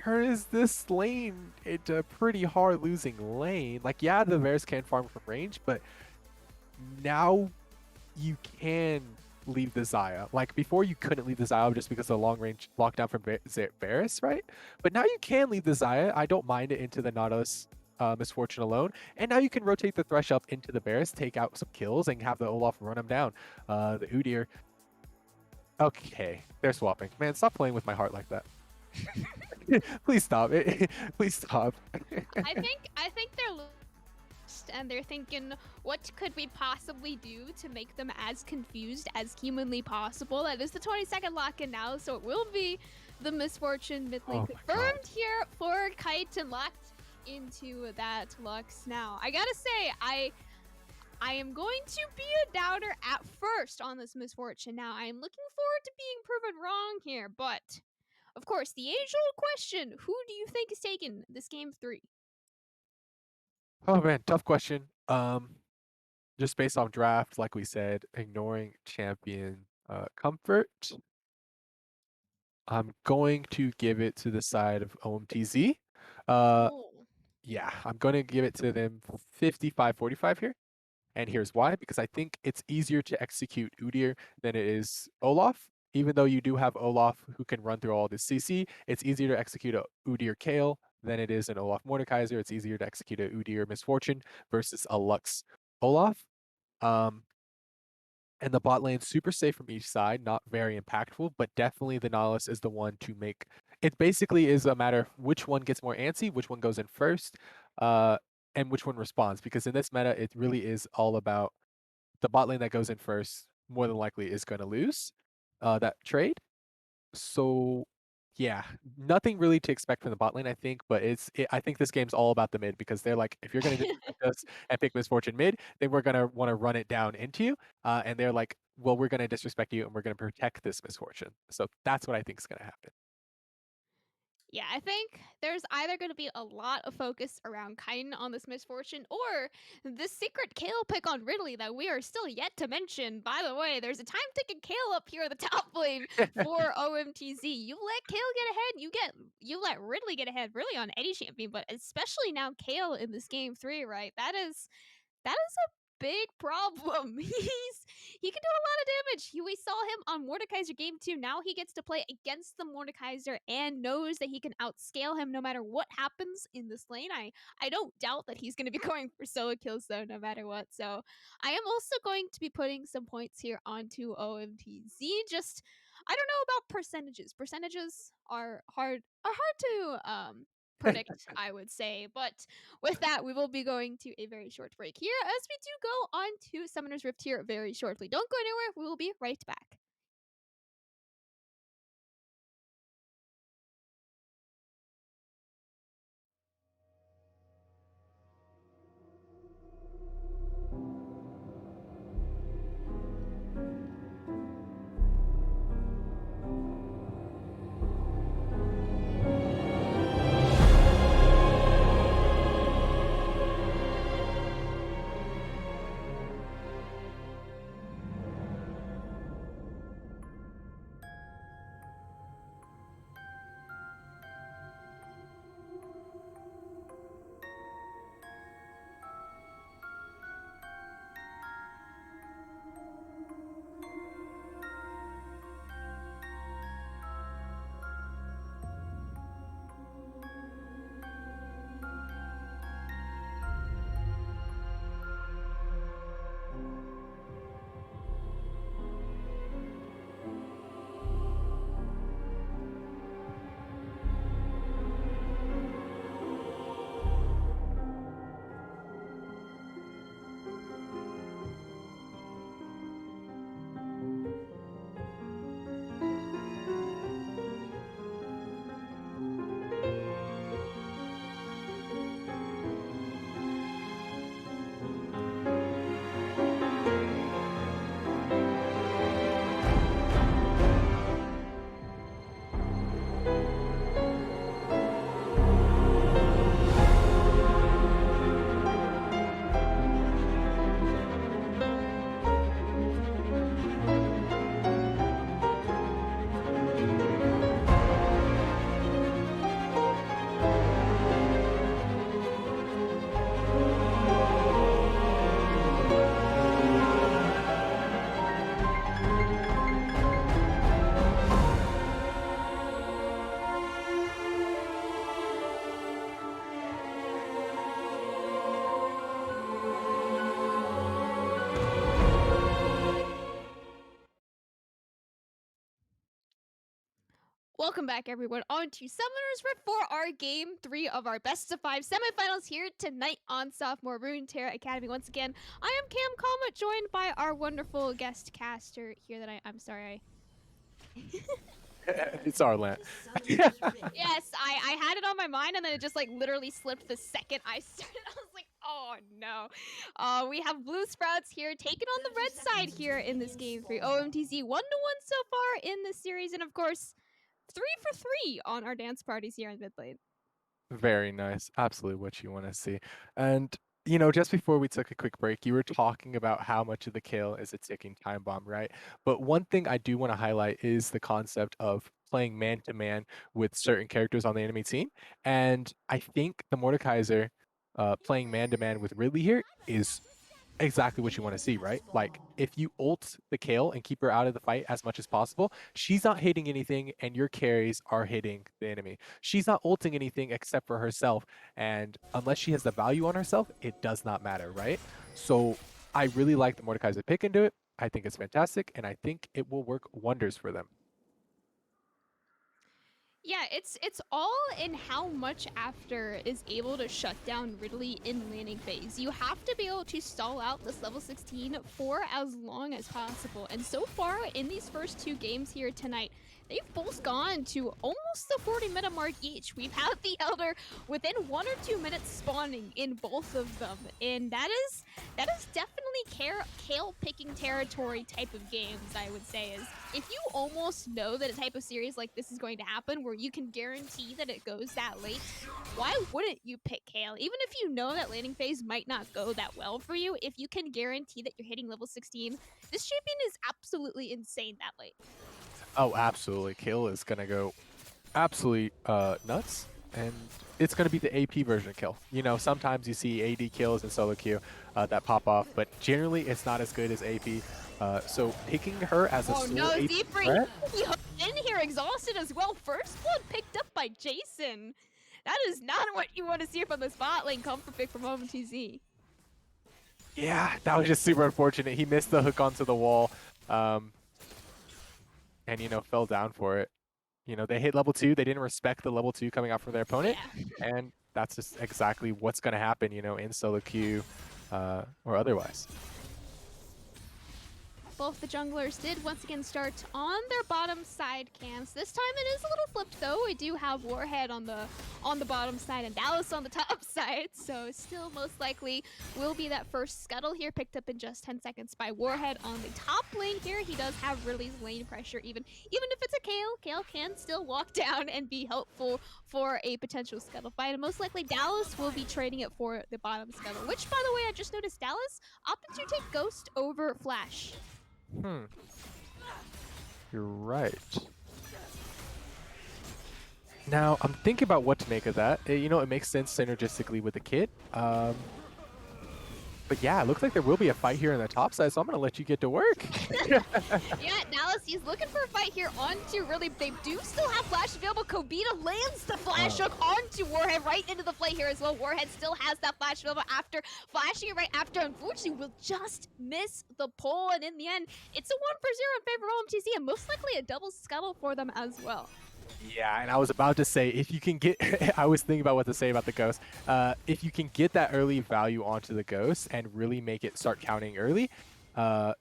[SPEAKER 2] turns this lane into a pretty hard losing lane. Like, yeah, the Varus can farm from range, but now you can leave the Xayah. Like, before you couldn't leave the Xayah just because of the long range lockdown from Varus, right? But now you can leave the Xayah. I don't mind it into the Nautilus Misfortune alone. And now you can rotate the Thresh up into the Varus, take out some kills, and have the Olaf run him down. The Udyr. Okay, they're swapping. Man, stop playing with my heart like that. Please stop it. Please stop.
[SPEAKER 1] I think they're lost and they're thinking, what could we possibly do to make them as confused as humanly possible? That is the 22nd lock-in now, so it will be the Misfortune mid lane
[SPEAKER 2] Oh my God.
[SPEAKER 1] confirmed here for Kite and locked into that Lux now. I gotta say, I am going to be a doubter at first on this Misfortune. Now, I am looking forward to being proven wrong here, but of course, the age-old question, who do you think is taking this game 3?
[SPEAKER 2] Oh man, tough question. Just based off draft, like we said, ignoring champion comfort, I'm going to give it to the side of OMTZ. Uh,
[SPEAKER 1] Oh.
[SPEAKER 2] yeah, I'm going to give it to them 55-45 here. And here's why, because I think it's easier to execute Udyr than it is Olaf. Even though you do have Olaf who can run through all this CC, it's easier to execute a Udyr Kale than it is an Olaf Mordekaiser. It's easier to execute a Udyr Misfortune versus a Lux Olaf. Um, and the bot lane super safe from each side, not very impactful, but definitely the Nautilus is the one to make. It basically is a matter of which one gets more antsy, which one goes in first, and which one responds. Because in this meta, it really is all about the bot lane that goes in first. More than likely is going to lose that trade. So yeah, nothing really to expect from the bot lane, I think. But I think this game's all about the mid because they're like, if you're gonna disrespect us and pick Misfortune mid, then we're gonna want to run it down into you. And they're like, well, we're gonna disrespect you and we're gonna protect this Misfortune. So that's what I think is gonna happen.
[SPEAKER 1] Yeah, I think there's either going to be a lot of focus around Kaiden on this Misfortune or the secret Kale pick on Ridley that we are still yet to mention. By the way, there's a time ticking Kale up here at the top lane for OMTZ. You let Kale get ahead, you let Ridley get ahead really on any champion, but especially now Kale in this game 3, right? That is a big problem. He can do a lot of damage. We saw him on Mordekaiser game 2. Now he gets to play against the Mordekaiser and knows that he can outscale him no matter what happens in this lane. I don't doubt that he's going to be going for solo kills though, no matter what. So I am also going to be putting some points here onto OMTZ. Just I don't know about percentages. Percentages are hard to predict, I would say. But with that, we will be going to a very short break here as we do go on to Summoner's Rift here very shortly. Don't go anywhere. We will be right back. Welcome back, everyone, on to Summoners Rift for our Game 3 of our Best of 5 semifinals here tonight on Sophomore Runeterra Academy. Once again, I am Cam Kama, joined by our wonderful guest caster here that I'm sorry.
[SPEAKER 2] It's our land.
[SPEAKER 1] Yes, I had it on my mind, and then it just like literally slipped the second I started. I was like, oh no. We have Blue Sprouts here taking on the red side here in this Game 3. OMTZ 1-1 so far in this series, and of course, 3 for 3 on our dance parties here in mid lane.
[SPEAKER 2] Very nice. Absolutely what you want to see. And, just before we took a quick break, you were talking about how much of the kill is a ticking time bomb, right? But one thing I do want to highlight is the concept of playing man to man with certain characters on the enemy team. And I think the Mordekaiser playing man to man with Ridley here is exactly what you want to see, right? Like if you ult the Kale and keep her out of the fight as much as possible, she's not hitting anything and your carries are hitting the enemy. She's not ulting anything except for herself. And unless she has the value on herself, it does not matter, right? So I really like the Mordekaiser pick into it. I think it's fantastic, and I think it will work wonders for them.
[SPEAKER 1] Yeah, it's all in how much After is able to shut down Ridley in laning phase. You have to be able to stall out this level 16 for as long as possible. And so far in these first two games here tonight, they've both gone to almost the 40-minute mark each. We've had the Elder within 1 or 2 minutes spawning in both of them. And that is definitely Kale picking territory type of games, I would say. Is if you almost know that a type of series like this is going to happen where you can guarantee that it goes that late, why wouldn't you pick Kale? Even if you know that laning phase might not go that well for you, if you can guarantee that you're hitting level 16, this champion is absolutely insane that late.
[SPEAKER 2] Oh, absolutely. Kill is going to go absolutely nuts, and it's going to be the AP version of kill. Sometimes you see AD kills in solo queue that pop off, but generally it's not as good as AP. So picking her as a
[SPEAKER 1] Oh
[SPEAKER 2] solo
[SPEAKER 1] no,
[SPEAKER 2] AP
[SPEAKER 1] Z-Free,
[SPEAKER 2] threat,
[SPEAKER 1] he hooked in here exhausted as well. First blood picked up by Jason. That is not what you want to see from the spot lane comfort pick from OMTZ.
[SPEAKER 2] yeah, that was just super unfortunate. He missed the hook onto the wall, and fell down for it. They hit level 2. They didn't respect the level 2 coming out from their opponent,
[SPEAKER 1] Yeah.
[SPEAKER 2] and that's just exactly what's going to happen, in solo queue or otherwise.
[SPEAKER 1] Both the junglers did once again start on their bottom side camps. This time it is a little flipped though. We do have Warhead on the bottom side and Dallas on the top side. So still most likely will be that first scuttle here picked up in just 10 seconds by Warhead on the top lane here. He does have Ridley's lane pressure even if it's a Kale can still walk down and be helpful for a potential scuttle fight. And most likely Dallas will be trading it for the bottom scuttle, which by the way I just noticed Dallas opted to take Ghost over Flash.
[SPEAKER 2] You're right. Now, I'm thinking about what to make of that. It makes sense synergistically with the kit. But yeah, it looks like there will be a fight here on the top side, so I'm going to let you get to work.
[SPEAKER 1] Yeah, Dallas, he's looking for a fight here onto really. They do still have Flash available. Kobita lands the Flash hook onto Warhead right into the play here as well. Warhead still has that Flash available after flashing it right after. Unfortunately, will just miss the pull, and in the end, it's a 1-for-0 in favor of OMTZ, and most likely a double scuttle for them as well.
[SPEAKER 2] Yeah, and I was about to say, if you can get, I was thinking about what to say about the Ghost. If you can get that early value onto the Ghost and really make it start counting early,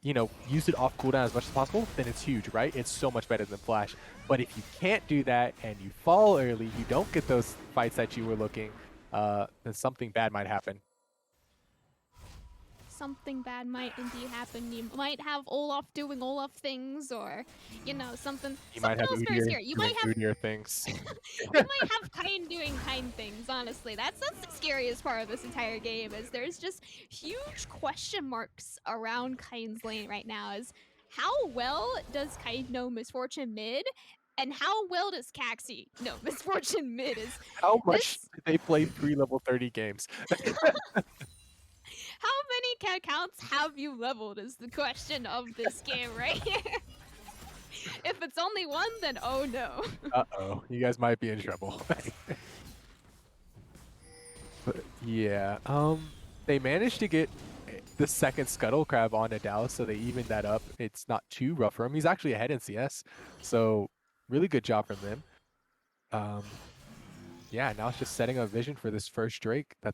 [SPEAKER 2] use it off cooldown as much as possible, then it's huge, right? It's so much better than Flash. But if you can't do that and you fall early, you don't get those fights that you were looking, then something bad might happen.
[SPEAKER 1] Something bad might indeed happen. You might have Olaf doing Olaf things, or something.
[SPEAKER 2] You might have
[SPEAKER 1] else very scary. You might have
[SPEAKER 2] Udyr things.
[SPEAKER 1] you might have Kain doing Kain things. Honestly, that's the scariest part of this entire game. Is there's just huge question marks around Kain's lane right now. Is how well does Kain know Misfortune mid? And how well does Caxi know Misfortune mid? Is
[SPEAKER 2] How much did they play 3 level 30 games?
[SPEAKER 1] how many counts have you leveled is the question of this game right here. If it's only one, then oh no.
[SPEAKER 2] Uh-oh, you guys might be in trouble. But yeah, they managed to get the second Scuttle Crab onto Dallas, so they evened that up. It's not too rough for him. He's actually ahead in CS, so really good job from them. Yeah, now it's just setting a vision for this first Drake that,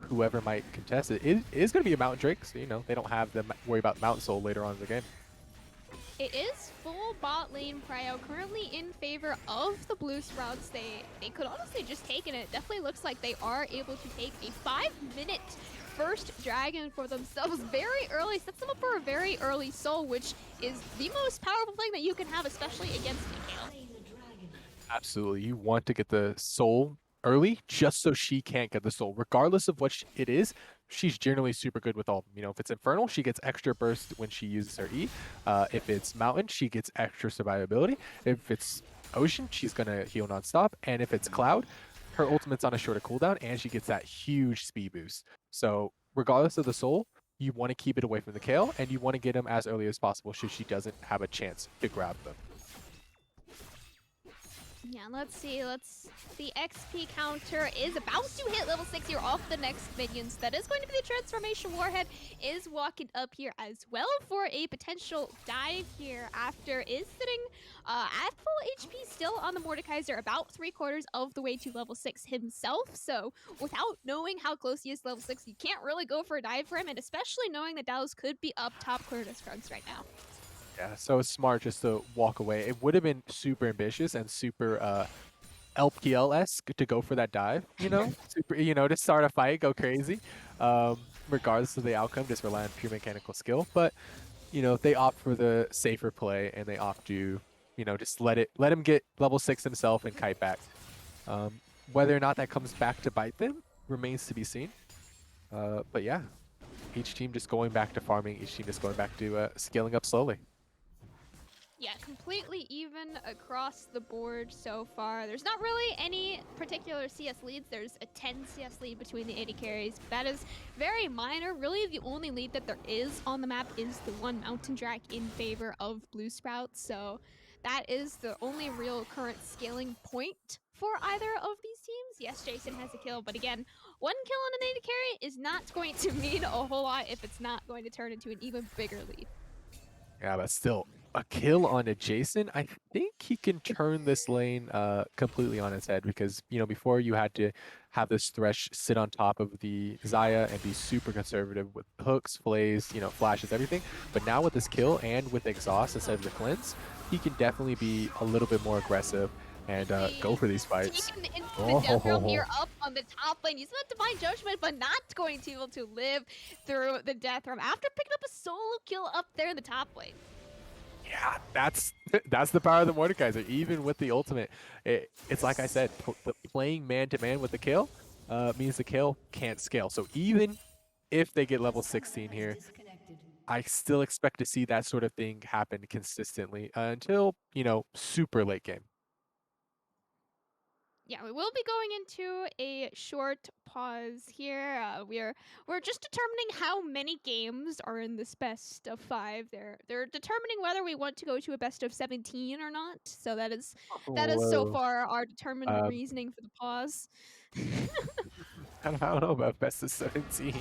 [SPEAKER 2] whoever might contest it is going to be a Mountain Drake, so, they don't have to worry about Mountain Soul later on in the game.
[SPEAKER 1] It is full bot lane prio currently in favor of the blue sprouts. They could honestly just take it. It definitely looks like they are able to take a 5-minute first dragon for themselves very early. Sets them up for a very early soul, which is the most powerful thing that you can have, especially against Mikhail.
[SPEAKER 2] Absolutely. You want to get the soul early just so she can't get the soul. Regardless of what it is, she's generally super good with all of them. If it's Infernal, she gets extra burst when she uses her E. If it's Mountain, she gets extra survivability. If it's Ocean, she's going to heal nonstop. And if it's Cloud, her ultimate's on a shorter cooldown and she gets that huge speed boost. So regardless of the soul, you want to keep it away from the Kayle and you want to get him as early as possible should she doesn't have a chance to grab them.
[SPEAKER 1] Yeah, let's see. The XP counter is about to hit level 6 here off the next minions. That is going to be the transformation warhead. Is walking up here as well for a potential dive here after is sitting at full HP still on the Mordekaiser, about 3/4 of the way to level 6 himself. So without knowing how close he is to level 6, you can't really go for a dive for him, and especially knowing that Dallas could be up top clear to Scruggs right now.
[SPEAKER 2] Yeah, so it's smart just to walk away. It would have been super ambitious and super LPL-esque to go for that dive, super, to start a fight, go crazy, regardless of the outcome, just rely on pure mechanical skill. But, they opt for the safer play and they opt to, just let him get level 6 himself and kite back. Whether or not that comes back to bite them remains to be seen. But yeah, each team just going back to farming, each team just going back to scaling up slowly.
[SPEAKER 1] Yeah, completely even across the board so far. There's not really any particular CS leads. There's a 10 CS lead between the AD carries, but that is very minor. Really, the only lead that there is on the map is the one Mountain Drake in favor of Blue Sprouts. So that is the only real current scaling point for either of these teams. Yes, Jason has a kill, but again, one kill on an AD carry is not going to mean a whole lot if it's not going to turn into an even bigger lead.
[SPEAKER 2] Yeah, but still, a kill on a Jason, I think he can turn this lane completely on its head because, before you had to have this Thresh sit on top of the Xayah and be super conservative with hooks, flays, flashes, everything. But now with this kill and with exhaust instead of the cleanse, he can definitely be a little bit more aggressive and go for these fights.
[SPEAKER 1] Taken into the death realm here up on the top lane. He's got Divine Judgment, but not going to be able to live through the death realm after picking up a solo kill up there in the top lane.
[SPEAKER 2] Yeah, that's the power of the Mordekaiser. Even with the ultimate, it's like I said, playing man-to-man with the Kayle means the Kayle can't scale. So even if they get level 16 here, I still expect to see that sort of thing happen consistently until, super late game.
[SPEAKER 1] Yeah, we will be going into a short pause here. We're just determining how many games are in this best of 5. They're determining whether we want to go to a best of 17 or not. So that is so
[SPEAKER 2] Whoa.
[SPEAKER 1] far our determined reasoning for the pause.
[SPEAKER 2] I don't know about best of 17.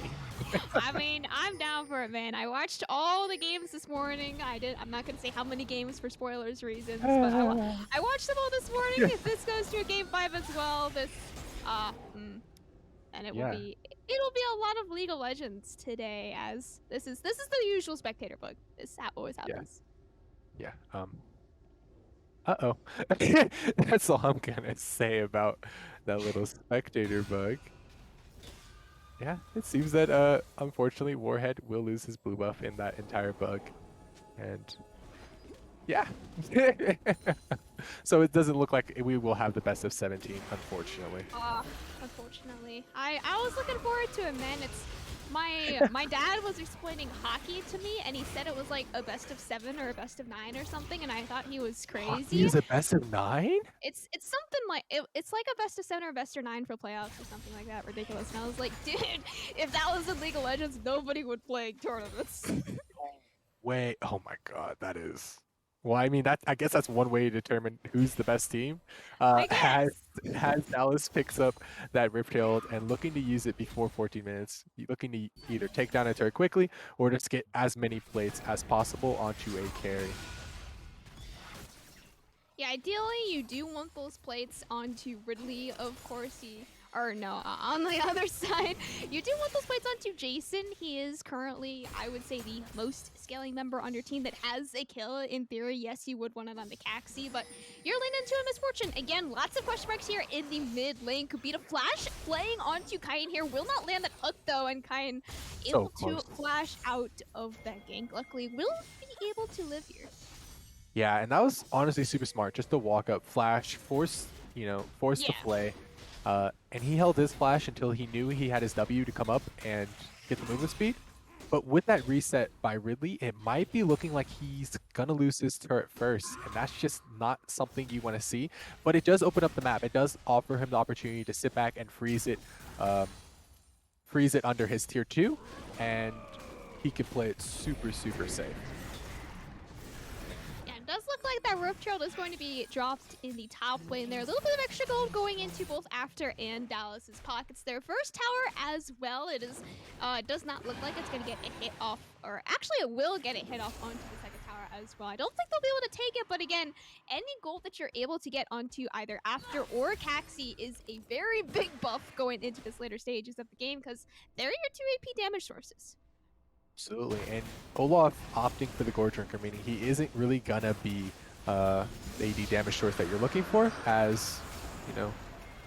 [SPEAKER 1] I mean, I'm down for it, man. I watched all the games this morning. I'm not gonna say how many games for spoilers reasons, but I watched them all this morning. If this goes to a game 5 as well, and it'll be a lot of League of Legends today, as this is the usual spectator bug. This always happens.
[SPEAKER 2] Yeah. Uh-oh. That's all I'm gonna say about that little spectator bug. Yeah, it seems that unfortunately Warhead will lose his blue buff in that entire bug. And yeah. So it doesn't look like we will have the best of 17, unfortunately.
[SPEAKER 1] Unfortunately. I was looking forward to it, man. It's my dad was explaining hockey to me, and he said it was like a best of 7 or a best of 9 or something, and I thought he was crazy.
[SPEAKER 2] Hockey is a best of 9?
[SPEAKER 1] It's something like it's like a best of 7 or a best of 9 for playoffs or something like that. Ridiculous. And I was like, dude, if that was in League of Legends, nobody would play tournaments.
[SPEAKER 2] Wait, oh my god, that is. Well, I mean, I guess that's one way to determine who's the best team. Has Dallas picks up that Rift-Herald and looking to use it before 14 minutes, looking to either take down a turret quickly or just get as many plates as possible onto a carry.
[SPEAKER 1] Yeah, ideally, you do want those plates onto Ridley, of course. Or no, on the other side, you do want those plates onto Jason. He is currently, I would say, the most scaling member on your team that has a kill. In theory, yes, you would want it on the Caxi, but you're leaning into a misfortune. Again, lots of question marks here in the mid lane. Kubita flash playing onto Kain here. Will not land that hook, though, and Kain
[SPEAKER 2] So
[SPEAKER 1] able to
[SPEAKER 2] close.
[SPEAKER 1] flash out of that gank. Luckily, will be able to live here.
[SPEAKER 2] Yeah, and that was honestly super smart. Just the walk up flash, force the
[SPEAKER 1] Yeah.
[SPEAKER 2] play. And he held his flash until he knew he had his W to come up and get the movement speed. But with that reset by Ridley, it might be looking like he's gonna lose his turret first, and that's just not something you want to see. But it does open up the map. It does offer him the opportunity to sit back and freeze it under his tier 2, and he can play it super, super safe.
[SPEAKER 1] Yeah, it does look like that Roof Trail is going to be dropped in the top lane there. A little bit of extra gold going into both After and Dallas's pockets. Their first tower as well. It is does not look like it's going to get a hit off, or actually it will get a hit off onto the second tower as well. I don't think they'll be able to take it, but again, any gold that you're able to get onto either After or Caxi is a very big buff going into this later stages of the game, because they're your 2 AP damage sources.
[SPEAKER 2] Absolutely, and Olaf opting for the Gore Drinker, meaning he isn't really gonna be the AD damage source that you're looking for, as,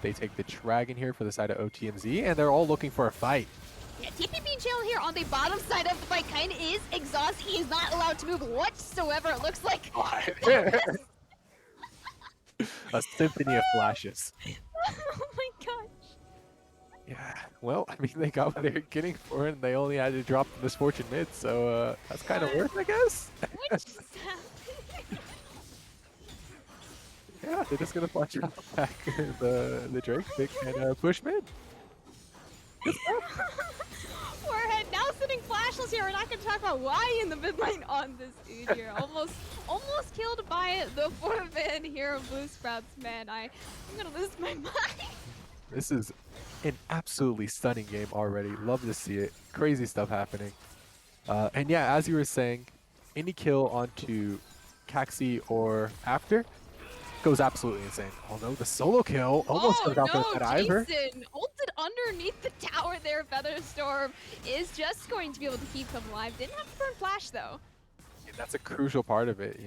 [SPEAKER 2] they take the Dragon here for the side of OTMZ, and they're all looking for a fight.
[SPEAKER 1] Yeah, TPP jail here on the bottom side of the fight. Kain is exhausted. He is not allowed to move whatsoever. It looks like
[SPEAKER 2] A symphony of flashes.
[SPEAKER 1] oh my gosh.
[SPEAKER 2] Yeah, well, I mean, they got what they were getting for it, and they only had to drop the Misfortune mid, so that's kind of worth, I guess.
[SPEAKER 1] What just happened?
[SPEAKER 2] Yeah, they're just gonna flash drop back the Drake pick and push mid.
[SPEAKER 1] Warhead now sitting flashless here. We're not going to talk about why in the mid lane on this dude here. Almost killed by the 4-man here of Blue Sprouts. Man, I'm going to lose my mind.
[SPEAKER 2] This is an absolutely stunning game already. Love to see it. Crazy stuff happening. And yeah, as you were saying, any kill onto Caxi or After goes absolutely insane. Oh no, the solo kill almost goes out for that Ivor.
[SPEAKER 1] Jason ulted underneath the tower there. Featherstorm is just going to be able to keep him alive. Didn't have to burn flash though.
[SPEAKER 2] And that's a crucial part of it,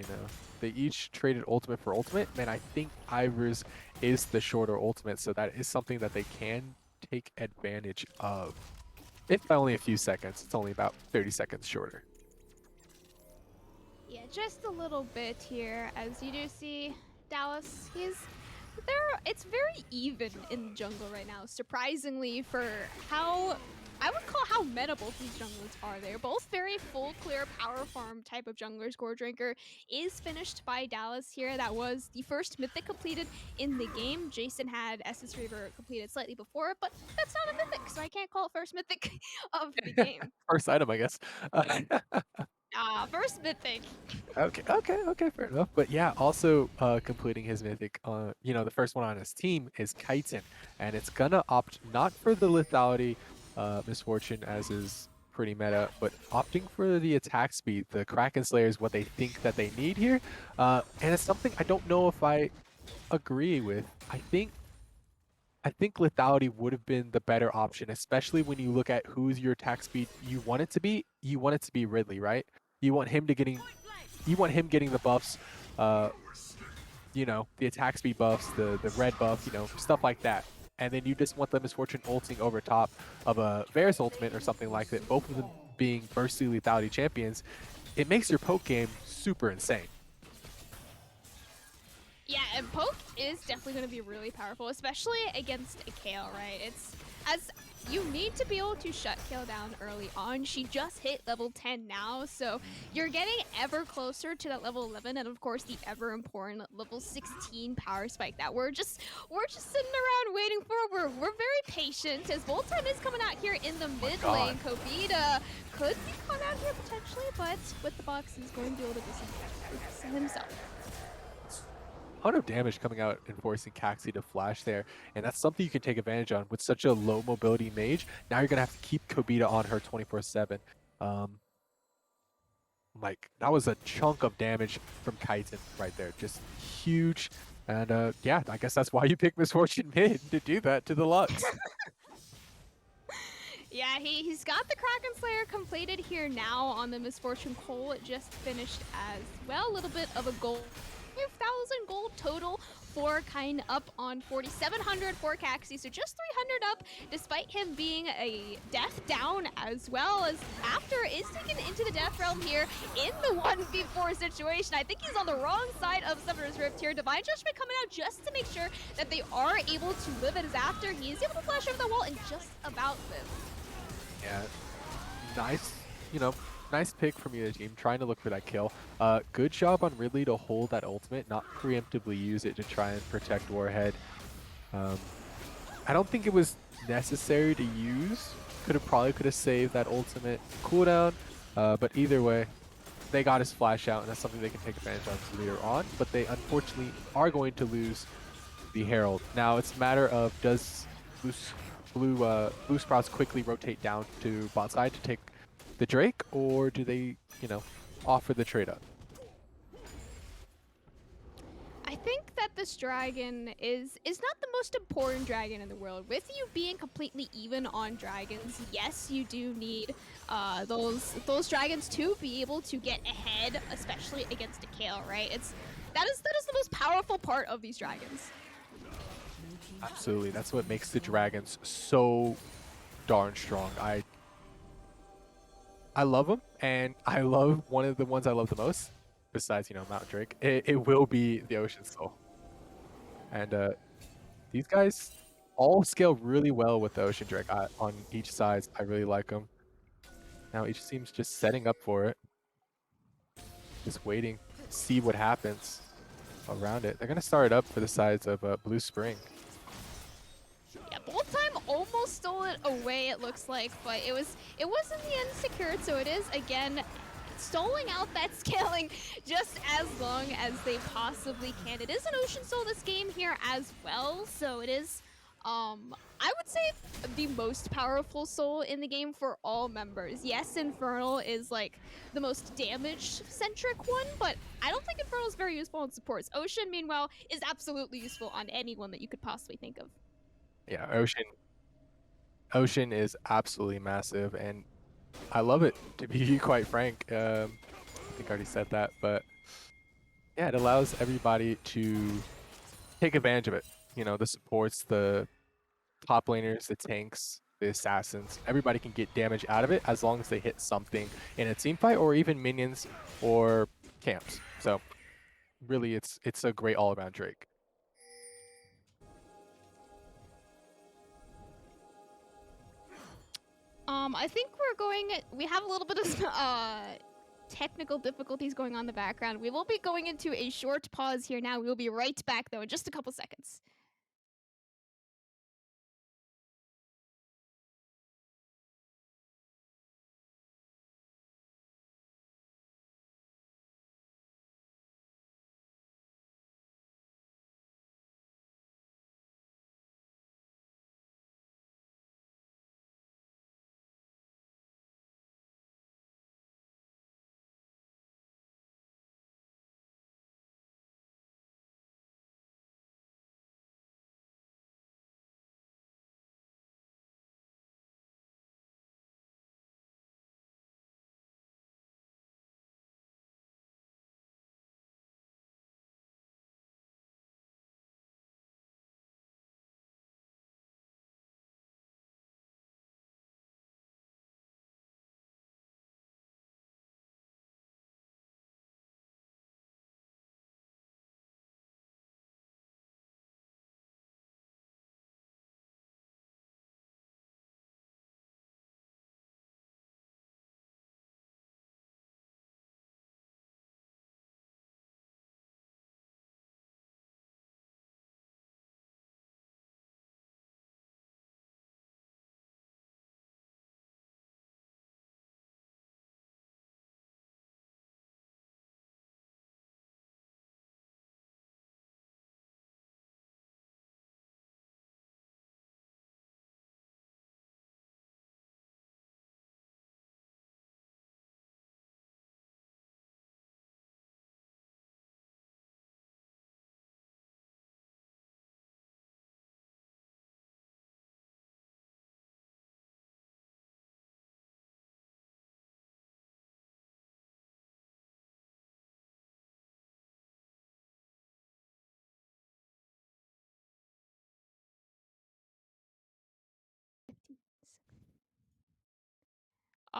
[SPEAKER 2] They each traded ultimate for ultimate. Man, I think Ivor's is the shorter ultimate, so that is something that they can take advantage of. If by only a few seconds, it's only about 30 seconds shorter.
[SPEAKER 1] Yeah, just a little bit here. As you do see, Dallas, it's very even in the jungle right now, surprisingly, for how I would call how meta both these junglers are. They're both very full clear power farm type of junglers. Gore Drinker is finished by Dallas here. That was the first mythic completed in the game. Jason had SS Reaver completed slightly before, but that's not a mythic, so I can't call it first mythic of the game.
[SPEAKER 2] First item, I guess.
[SPEAKER 1] First mythic.
[SPEAKER 2] Okay, fair enough. But yeah, also completing his mythic, the first one on his team is Chitin, and it's gonna opt not for the lethality misfortune, as is pretty meta, but opting for the attack speed. The Kraken Slayer is what they think that they need here, and it's something I don't know if I agree with. I think lethality would have been the better option, especially when you look at who's your attack speed you want it to be. You want it to be Ridley, right? You want him getting the buffs, the attack speed buffs, the red buff, stuff like that. And then you just want the Misfortune ulting over top of a Varus ultimate or something like that, both of them being bursty lethality champions. It makes your poke game super insane.
[SPEAKER 1] Yeah, and poke is definitely going to be really powerful, especially against a Kayle, right? It's as you need to be able to shut Kayle down early on. She just hit level 10 now, so you're getting ever closer to that level 11, and of course the ever important level 16 power spike that we're just sitting around waiting for. We're very patient as Voltron is coming out here in the mid lane. Kobita could be caught out here potentially, but with the box he's going to be able to disengage himself.
[SPEAKER 2] Ton of damage coming out and forcing Caxi to flash there, and that's something you can take advantage on with such a low mobility mage. Now you're gonna have to keep Kobita on her 24/7. Like, that was a chunk of damage from Kaiten right there. Just huge. And yeah, I guess that's why you pick Misfortune mid to do that to the Lux.
[SPEAKER 1] Yeah, he's got the Kraken Slayer completed here now on the Misfortune Cole. It just finished as well. A little bit of a gold. 5,000 gold total for Kain, up on 4,700 for Caxi. So just 300 up, despite him being a death down, as well as After is taken into the death realm here in the 1v4 situation. I think he's on the wrong side of Summoner's Rift here. Divine Judgment coming out just to make sure that they are able to live as After. He is able to flash over the wall and just about live.
[SPEAKER 2] Yeah, nice, nice pick from your team, trying to look for that kill. Good job on Ridley to hold that ultimate, not preemptively use it to try and protect Warhead. I don't think it was necessary to use. Probably could have saved that ultimate cooldown, but either way, they got his flash out, and that's something they can take advantage of later on. But they unfortunately are going to lose the Herald. Now it's a matter of, does Blue Sprouts quickly rotate down to bot side to take the Drake, or do they, offer the trade up?
[SPEAKER 1] I think that this dragon is not the most important dragon in the world. With you being completely even on dragons, yes, you do need those dragons to be able to get ahead, especially against a Kayle, right? That is the most powerful part of these dragons.
[SPEAKER 2] Absolutely, that's what makes the dragons so darn strong. I love them, and I love one of the ones I love the most, besides Mount Drake. It will be the Ocean Soul, and these guys all scale really well with the Ocean Drake on each side. I really like them. Now each team's just setting up for it, just waiting, see what happens around it. They're gonna start it up for the sides of Blue Spring.
[SPEAKER 1] Yeah, Bolt Time almost stole it away, it looks like, but it was in the end secured, so it is again stalling out that scaling just as long as they possibly can. It is an Ocean Soul this game here as well, so it is I would say the most powerful soul in the game for all members. Yes, Infernal is like the most damage-centric one, but I don't think Infernal is very useful in supports. Ocean, meanwhile, is absolutely useful on anyone that you could possibly think of.
[SPEAKER 2] Yeah, Ocean is absolutely massive, and I love it, to be quite frank. I think I already said that, but yeah, it allows everybody to take advantage of it. The supports, the top laners, the tanks, the assassins, everybody can get damage out of it as long as they hit something in a team fight, or even minions or camps. So really, it's a great all-around Drake.
[SPEAKER 1] I think we have a little bit of technical difficulties going on in the background. We will be going into a short pause here now. We will be right back though in just a couple seconds.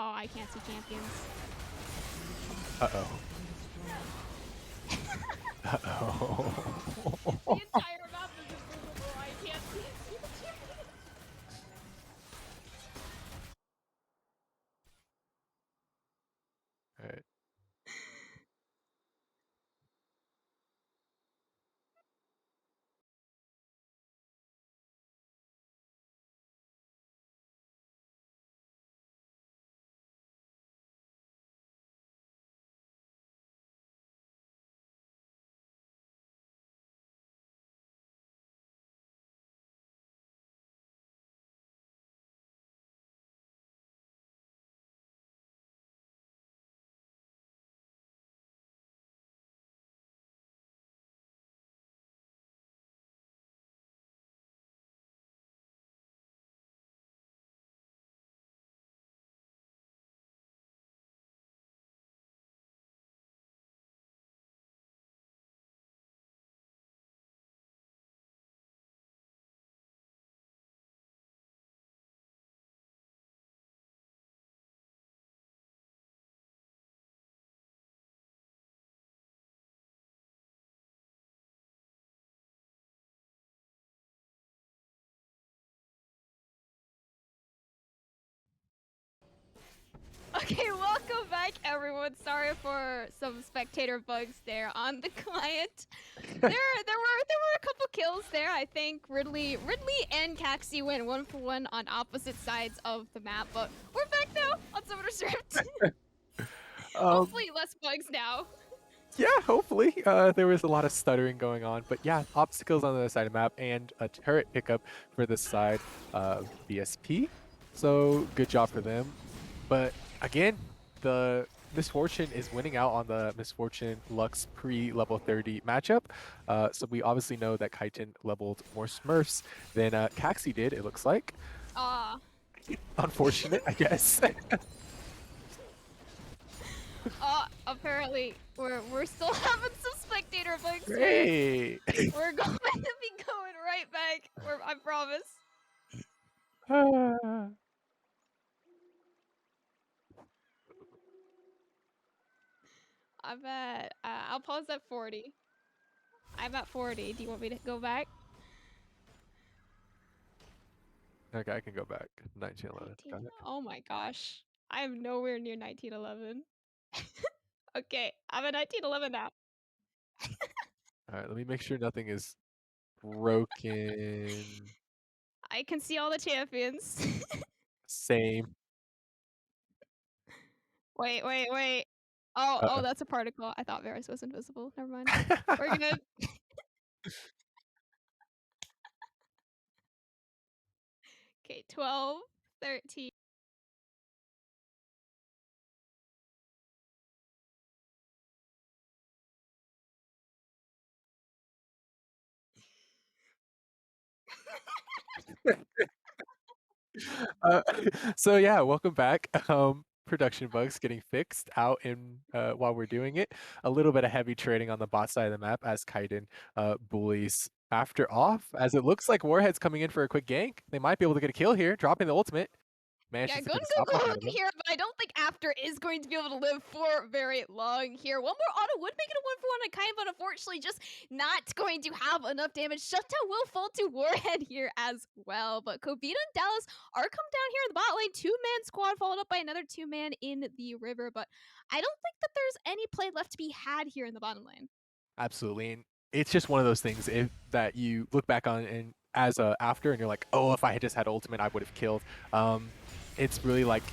[SPEAKER 1] Oh, I can't see champions.
[SPEAKER 2] Uh-oh. Uh-oh.
[SPEAKER 1] The entire map is invisible. I can't see the champions.
[SPEAKER 2] All right.
[SPEAKER 1] Okay, welcome back, everyone. Sorry for some spectator bugs there on the client. There were a couple kills there. I think Ridley and Caxi went 1-for-1 on opposite sides of the map, but we're back now on Summoner's Rift.
[SPEAKER 2] Um,
[SPEAKER 1] Hopefully, less bugs now.
[SPEAKER 2] yeah, hopefully. There was a lot of stuttering going on, but yeah, obstacles on the other side of the map and a turret pickup for this side of BSP. So good job for them. But again, the Misfortune is winning out on the Misfortune Lux pre-level 30 matchup. So we obviously know that Kaiten leveled more Smurfs than Caxi did, it looks like.
[SPEAKER 1] Aw.
[SPEAKER 2] Unfortunate, I guess.
[SPEAKER 1] Apparently we're still having some spectator bugs here.
[SPEAKER 2] Great.
[SPEAKER 1] We're going to be going right back. I promise. I'm at. I'll pause at 40. I'm at 40. Do you want me to go back?
[SPEAKER 2] Okay, I can go back. 1911.
[SPEAKER 1] 19.
[SPEAKER 2] Got it.
[SPEAKER 1] Oh my gosh. I am nowhere near 1911. Okay, I'm at 1911 now.
[SPEAKER 2] All right, let me make sure nothing is broken.
[SPEAKER 1] I can see all the champions.
[SPEAKER 2] Same.
[SPEAKER 1] Wait. Oh,
[SPEAKER 2] Uh-oh.
[SPEAKER 1] that's a particle. I thought Varus was invisible. Never mind. We're good. Okay, 12, 13.
[SPEAKER 2] Uh, so yeah, welcome back. Production bugs getting fixed out in while we're doing it. A little bit of heavy trading on the bot side of the map as Kaiden bullies after off. As it looks like Warhead's coming in for a quick gank. They might be able to get a kill here, dropping the ultimate.
[SPEAKER 1] Yeah,
[SPEAKER 2] Manages to
[SPEAKER 1] Gun
[SPEAKER 2] pick a stop off out of him.
[SPEAKER 1] here, but I don't think After is going to be able to live for very long here. One more auto would make it a 1-for-1, and kind of unfortunately just not going to have enough damage. Shutdown will fall to Warhead here as well, but Kobita and Dallas are come down here in the bot lane. Two-man squad followed up by another two-man in the river, but I don't think that there's any play left to be had here in the bottom lane.
[SPEAKER 2] Absolutely, and it's just one of those things that you look back on and as a after, and you're like, oh, if I had just had ultimate, I would have killed. It's really like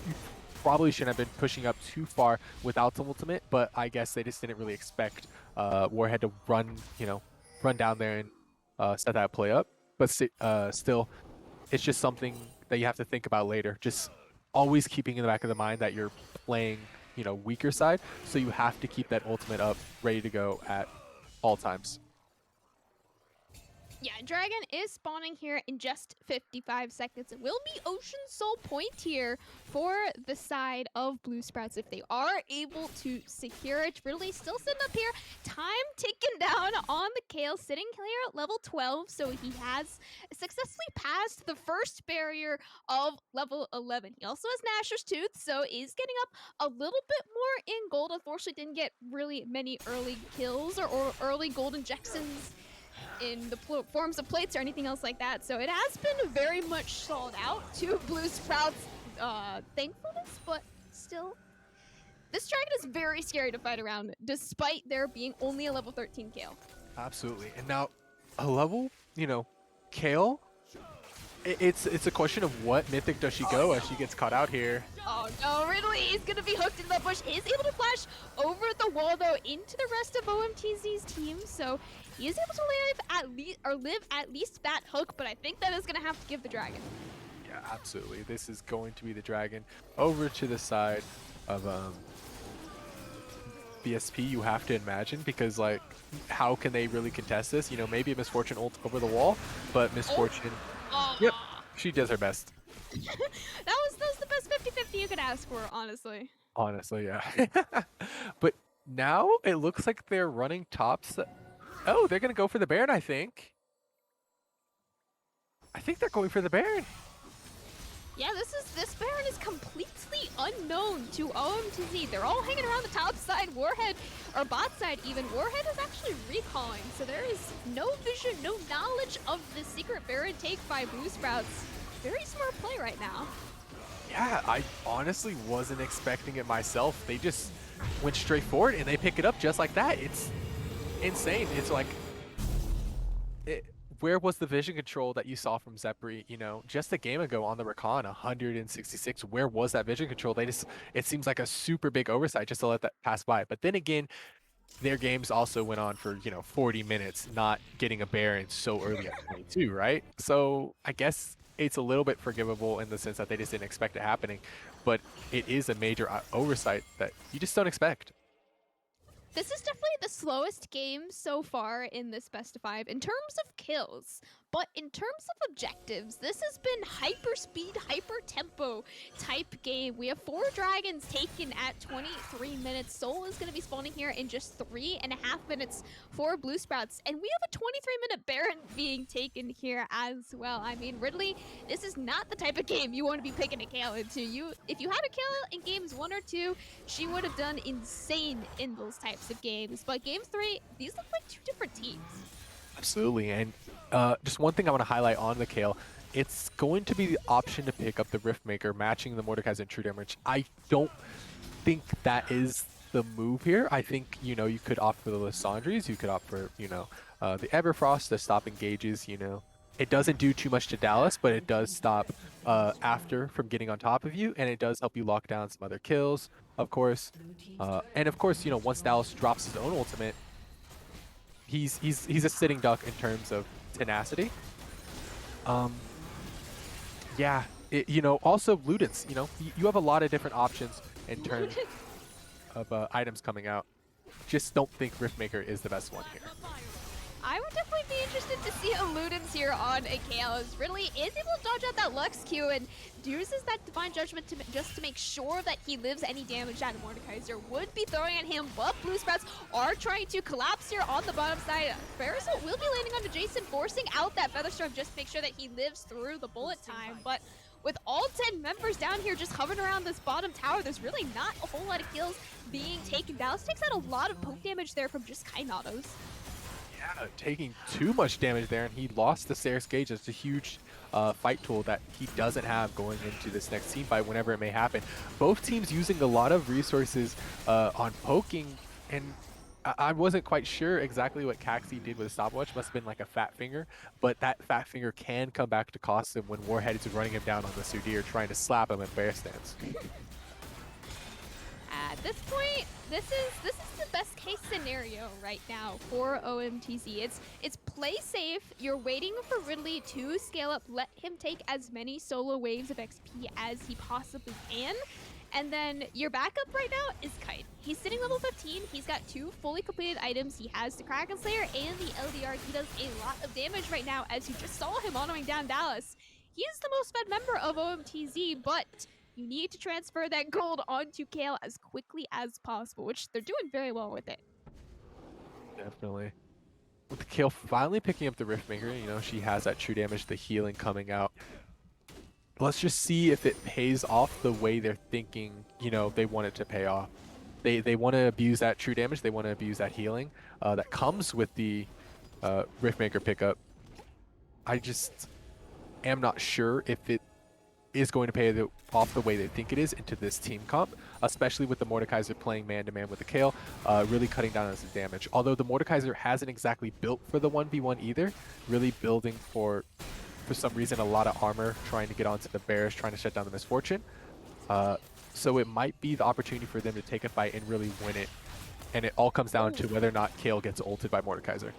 [SPEAKER 2] you probably shouldn't have been pushing up too far without the ultimate, but I guess they just didn't really expect Warhead to run down there and set that play up. But still, it's just something that you have to think about later. Just always keeping in the back of the mind that you're playing, weaker side, so you have to keep that ultimate up, ready to go at all times.
[SPEAKER 1] Yeah, Dragon is spawning here in just 55 seconds. It will be Ocean Soul point here for the side of Blue Sprouts if they are able to secure it. Really still sitting up here. Time ticking down on the Kale, sitting here at level 12. So he has successfully passed the first barrier of level 11. He also has Gnasher's Tooth, so is getting up a little bit more in gold. Unfortunately, didn't get really many early kills or early gold injections in the forms of plates or anything else like that. So it has been very much sold out to Blue Sprout's thankfulness, but still, this dragon is very scary to fight around, despite there being only a level 13 Kale.
[SPEAKER 2] Absolutely. And now a level, Kale, it's a question of what mythic does she go as she gets caught out here.
[SPEAKER 1] Oh no, Ridley is going to be hooked in the bush. Is able to flash over the wall though into the rest of OMTZ's team, so he is able to live at least that hook, but I think that is going to have to give the dragon.
[SPEAKER 2] Yeah, absolutely. This is going to be the dragon over to the side of BSP, you have to imagine, because like how can they really contest this? Maybe a Misfortune ult over the wall, but Misfortune, yep, she does her best.
[SPEAKER 1] that was the best 50-50 you could ask for, honestly.
[SPEAKER 2] Honestly, yeah. But now it looks like they're running tops. Oh, they're gonna go for the Baron, I think. I think they're going for the Baron.
[SPEAKER 1] Yeah, this Baron is completely unknown to OMTZ. They're all hanging around the top side, Warhead, or bot side even. Warhead is actually recalling, so there is no vision, no knowledge of the secret Baron take by Blue Sprouts. Very smart play right now.
[SPEAKER 2] Yeah, I honestly wasn't expecting it myself. They just went straight forward and they pick it up just like that. It's insane. It's like, where was the vision control that you saw from Zepri, just a game ago on the Rakan, 166? Where was that vision control? It seems like a super big oversight just to let that pass by. But then again, their games also went on for, 40 minutes, not getting a Baron so early at 22, right? So I guess it's a little bit forgivable in the sense that they just didn't expect it happening, but it is a major oversight that you just don't expect.
[SPEAKER 1] This is definitely the slowest game so far in this best of 5 in terms of kills, but in terms of objectives, this has been hyper speed, hyper tempo type game. We have 4 dragons taken at 23 minutes. Soul is going to be spawning here in just 3.5 minutes for Blue Sprouts, and we have a 23-minute Baron being taken here as well. I mean, Ridley, this is not the type of game you want to be picking a Kale into. If you had a Kale in games 1 or 2, she would have done insane in those types of games. But game 3, these look like 2 different teams.
[SPEAKER 2] Absolutely, and just one thing I want to highlight on the Kale, it's going to be the option to pick up the Riftmaker, matching the Mordekai's and True Damage. I don't think that is the move here. I think, you could opt for the Lissandres, you could opt for, the Everfrost to stop engages, It doesn't do too much to Dallas, but it does stop After from getting on top of you, and it does help you lock down some other kills, of course. And of course, once Dallas drops his own ultimate, he's a sitting duck in terms of tenacity. Yeah, also Ludens, you have a lot of different options in terms of items coming out. Just don't think Riftmaker is the best one here.
[SPEAKER 1] I would definitely be interested to see a Ludens here on a Kale, as Ridley is able to dodge out that Lux Q and uses that Divine Judgment just to make sure that he lives any damage that Mordekaiser would be throwing at him, but Blue Sprouts are trying to collapse here on the bottom side. Ferrisol will be landing onto Jason, forcing out that Featherstorm just to make sure that he lives through the bullet time, but with all 10 members down here just hovering around this bottom tower, there's really not a whole lot of kills being taken. Dallas takes out a lot of poke damage there from just Kainatos.
[SPEAKER 2] Yeah, taking too much damage there, and he lost the Seris Gauge. It's a huge fight tool that he doesn't have going into this next team fight whenever it may happen. Both teams using a lot of resources on poking, and I wasn't quite sure exactly what Caxi did with a stopwatch. Must have been like a fat finger, but that fat finger can come back to cost him when Warhead is running him down on the Sudir, trying to slap him at bear stance.
[SPEAKER 1] At this point, this is the best case scenario right now for OMTZ. It's play safe. You're waiting for Ridley to scale up. Let him take as many solo waves of XP as he possibly can. And then your backup right now is Kite. He's sitting level 15. He's got 2 fully completed items. He has the Kraken Slayer and the LDR. He does a lot of damage right now, as you just saw him autoing down Dallas. He is the most fed member of OMTZ, but you need to transfer that gold onto Kale as quickly as possible, which they're doing very well with it.
[SPEAKER 2] Definitely. With the Kale finally picking up the Riftmaker, you know, she has that true damage, the healing coming out. Let's just see if it pays off the way they're thinking, you know, they want it to pay off. They want to abuse that true damage, they want to abuse that healing that comes with the Riftmaker pickup. I just am not sure if it is going to pay off the way they think it is into this team comp, especially with the Mordekaiser playing man-to-man with the Kale, really cutting down on his damage. Although the Mordekaiser hasn't exactly built for the 1v1 either, really building for some reason, a lot of armor, trying to get onto the Bears, trying to shut down the Misfortune. So it might be the opportunity for them to take a fight and really win it. And it all comes down to whether or not Kale gets ulted by Mordekaiser.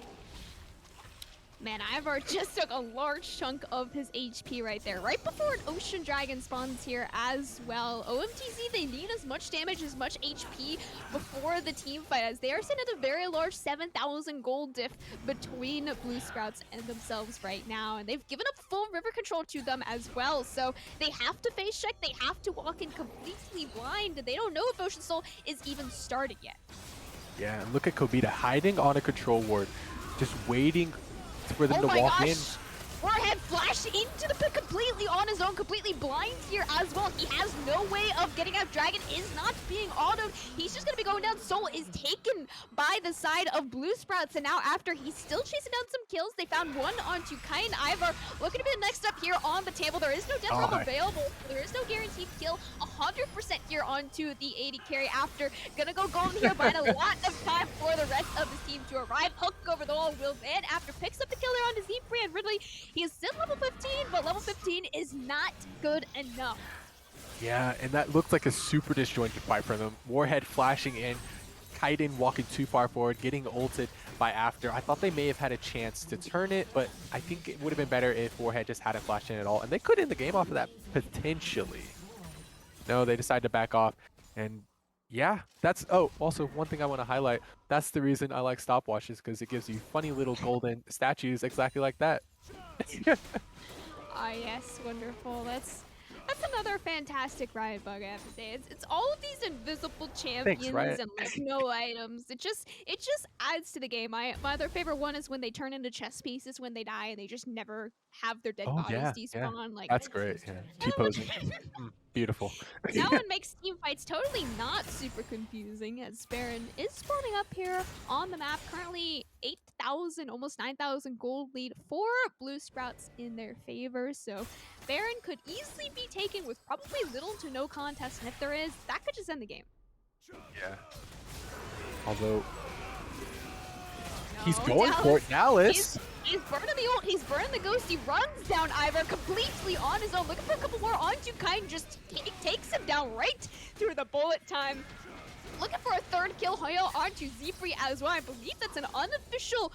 [SPEAKER 1] Man, Ivar just took a large chunk of his HP right there, right before an Ocean Dragon spawns here as well. OMTZ, they need as much damage, as much HP before the team fight, as they are sitting at a very large 7,000 gold diff between Blue Sprouts and themselves right now. And they've given up full river control to them as well, so they have to face check, they have to walk in completely blind. They don't know if Ocean Soul is even started yet.
[SPEAKER 2] Yeah, and look at Kobita hiding on a control ward, just waiting for them to walk in.
[SPEAKER 1] Warhead flashed into the pit completely on his own, completely blind here as well. He has no way of getting out. Dragon is not being autoed. He's just going to be going down. Soul is taken by the side of Blue Sprouts, and now after he's still chasing down some kills, they found one onto Kai and Ivar. Looking to be the next up here on the table. There is no death roll available. There is no guaranteed kill. 100% here onto the 80 carry after. Gonna go golden here, buying a lot of time for the rest of his team to arrive. Hook over the wall, will van after picks up the killer on his Zephyr and Ridley. He is still level 15, but level 15 is not good enough.
[SPEAKER 2] Yeah, and that looked like a super disjointed fight from them. Warhead flashing in, Kaiden walking too far forward, getting ulted by After. I thought they may have had a chance to turn it, but I think it would have been better if Warhead just hadn't flashed in at all. And they could end the game off of that, potentially. No, they decided to back off. And yeah, that's... Oh, also, one thing I want to highlight. That's the reason I like stopwatches, because it gives you funny little golden statues exactly like that.
[SPEAKER 1] Ah, yes, wonderful. That's another fantastic riot bug, I have to say. It's all of these invisible champions and like no items. It just adds to the game. My other favorite one is when they turn into chess pieces when they die and they just never have their dead bodies despawn. Like
[SPEAKER 2] that's great. Yeah, T-posing. Beautiful.
[SPEAKER 1] That one makes team fights totally not super confusing, as Baron is spawning up here on the map. Currently 8,000, almost 9,000 gold lead for Blue Sprouts in their favor. So Baron could easily be taken with probably little to no contest. And if there is, that could just end the game.
[SPEAKER 2] Yeah. Although... He's going for it, Dallas.
[SPEAKER 1] He's burning the ult, he's burning the ghost, he runs down Ivar completely on his own, looking for a couple more onto Kain, just takes him down right through the bullet time. Looking for a third kill, Hoyo onto Zephyr as well. I believe that's an unofficial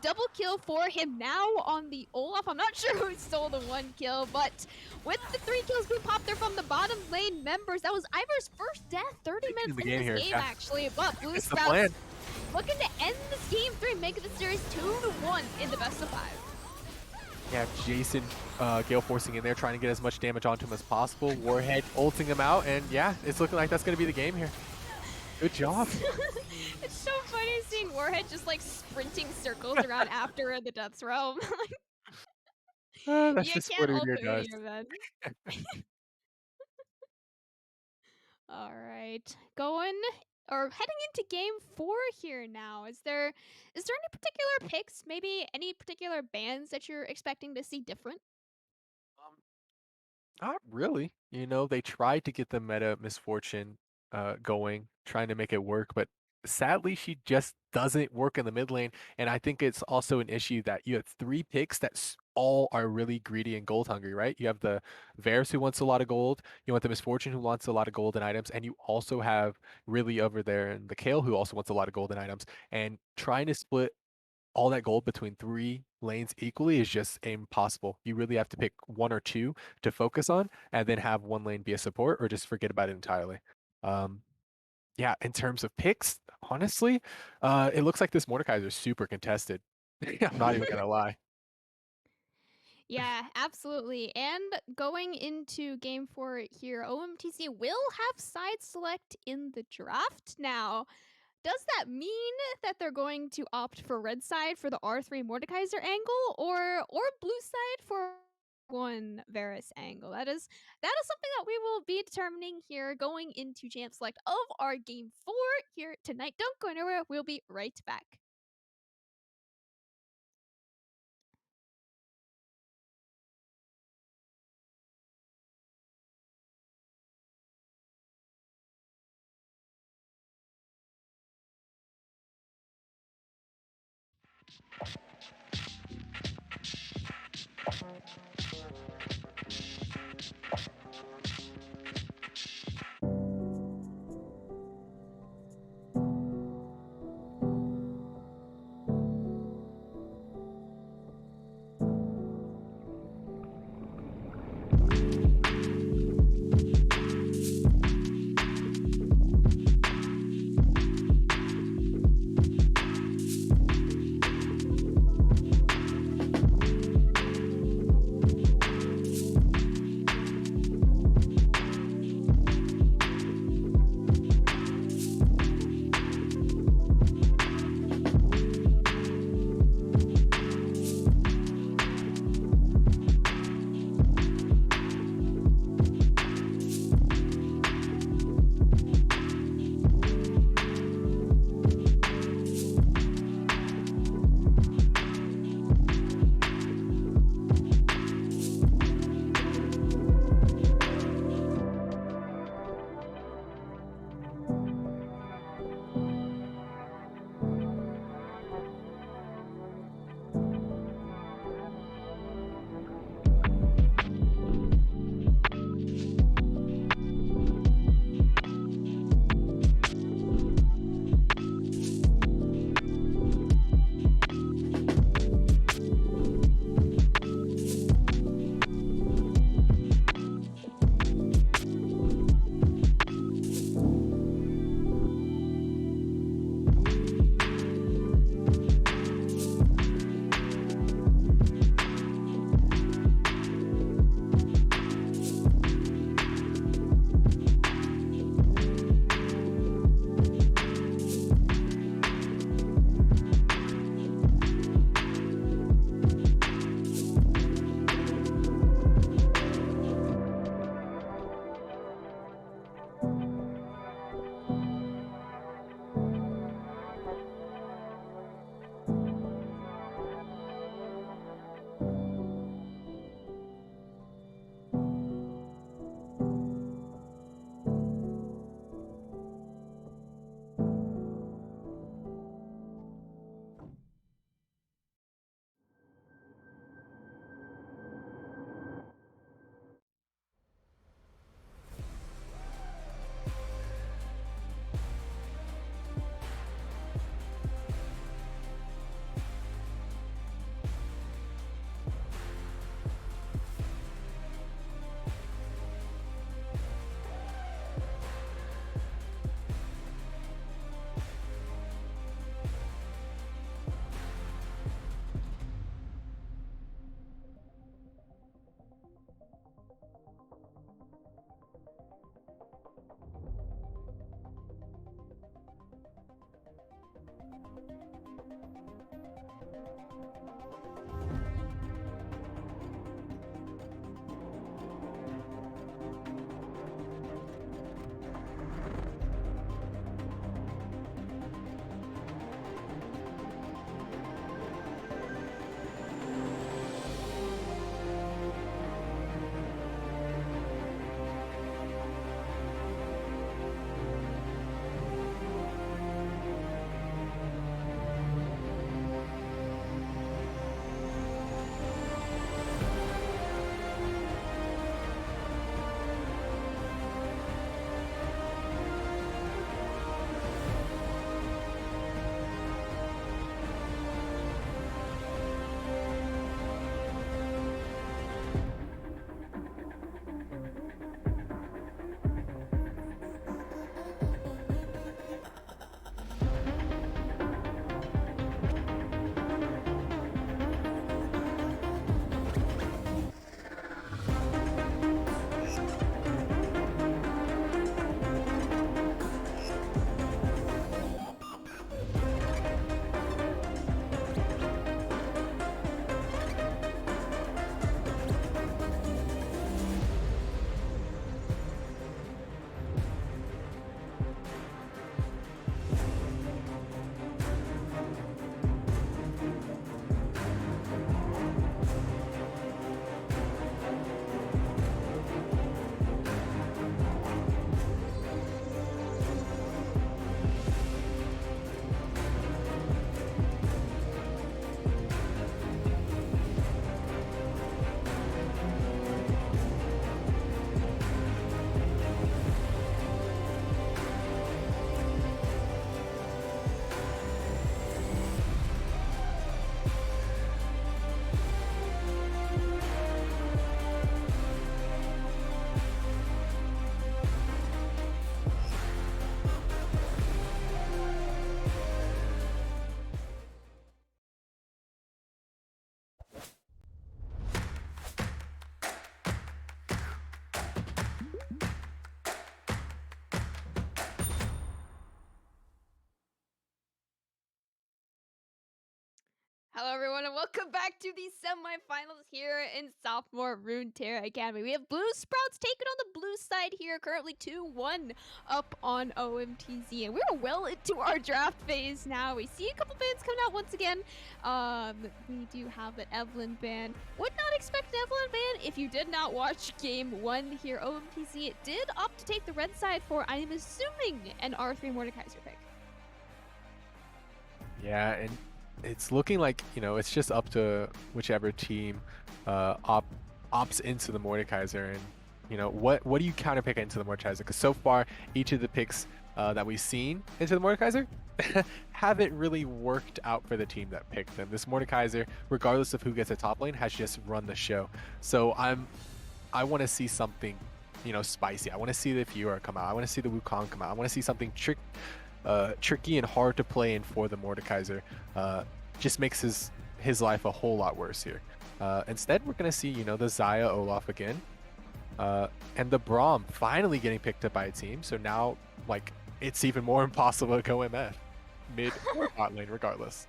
[SPEAKER 1] double kill for him now on the Olaf. I'm not sure who stole the one kill, but with the 3 kills being popped there from the bottom lane members, that was Ivar's first death, 30 minutes into this game actually, but Blue Sprouts looking to end this game 3, making the series 2-1 in the best of 5.
[SPEAKER 2] Yeah, Jason Gale forcing in there, trying to get as much damage onto him as possible. Warhead ulting him out, and yeah, it's looking like that's going to be the game here. Good job.
[SPEAKER 1] It's so funny seeing Warhead just like sprinting circles around after in the Death's Realm.
[SPEAKER 2] That's
[SPEAKER 1] you
[SPEAKER 2] just
[SPEAKER 1] can't
[SPEAKER 2] what
[SPEAKER 1] ult
[SPEAKER 2] it does.
[SPEAKER 1] man. All right, going or heading into game 4 here now. Is there any particular picks, maybe any particular bands that you're expecting to see different?
[SPEAKER 2] Not really. You know, they tried to get the meta Misfortune going, trying to make it work, but sadly, she just doesn't work in the mid lane. And I think it's also an issue that you have 3 picks that all are really greedy and gold hungry, right? You have the Varus who wants a lot of gold, you want the Misfortune who wants a lot of golden items, and you also have really over there and the Kale who also wants a lot of golden items. And trying to split all that gold between 3 lanes equally is just impossible. You really have to pick 1 or 2 to focus on, and then have 1 lane be a support, or just forget about it entirely. Um, yeah, in terms of picks, honestly, it looks like this Mordekaiser is super contested. I'm not even gonna lie.
[SPEAKER 1] Yeah, absolutely. And going into game 4 here, OMTC will have side select in the draft. Now, does that mean that they're going to opt for red side for the R3 Mordekaiser angle, or blue side for one Varus angle? That is something that we will be determining here going into champ select of our game 4 here tonight. Don't go anywhere. We'll be right back. Hello, everyone, and welcome back to the semifinals here in Sophomore Runeterra Academy. We have Blue Sprouts taking on the blue side here, currently 2-1 up on OMTZ, and we're well into our draft phase now. We see a couple bans coming out once again. We do have an Evelyn ban. Would not expect an Evelyn ban if you did not watch Game 1 here. OMTZ did opt to take the red side for, I am assuming, an R3 Mordekaiser pick.
[SPEAKER 2] Yeah, and it's looking like, it's just up to whichever team opts into the Mordekaiser. And, what do you counterpick into the Mordekaiser? Because so far, each of the picks that we've seen into the Mordekaiser haven't really worked out for the team that picked them. This Mordekaiser, regardless of who gets a top lane, has just run the show. So I want to see something, spicy. I want to see the Fiora come out. I want to see the Wukong come out. I want to see something tricky and hard to play in for the Mordekaiser. Just makes his life a whole lot worse here. Instead, we're going to see, the Xayah Olaf again. And the Braum finally getting picked up by a team. So now, it's even more impossible to go MF. Mid or bot lane, regardless.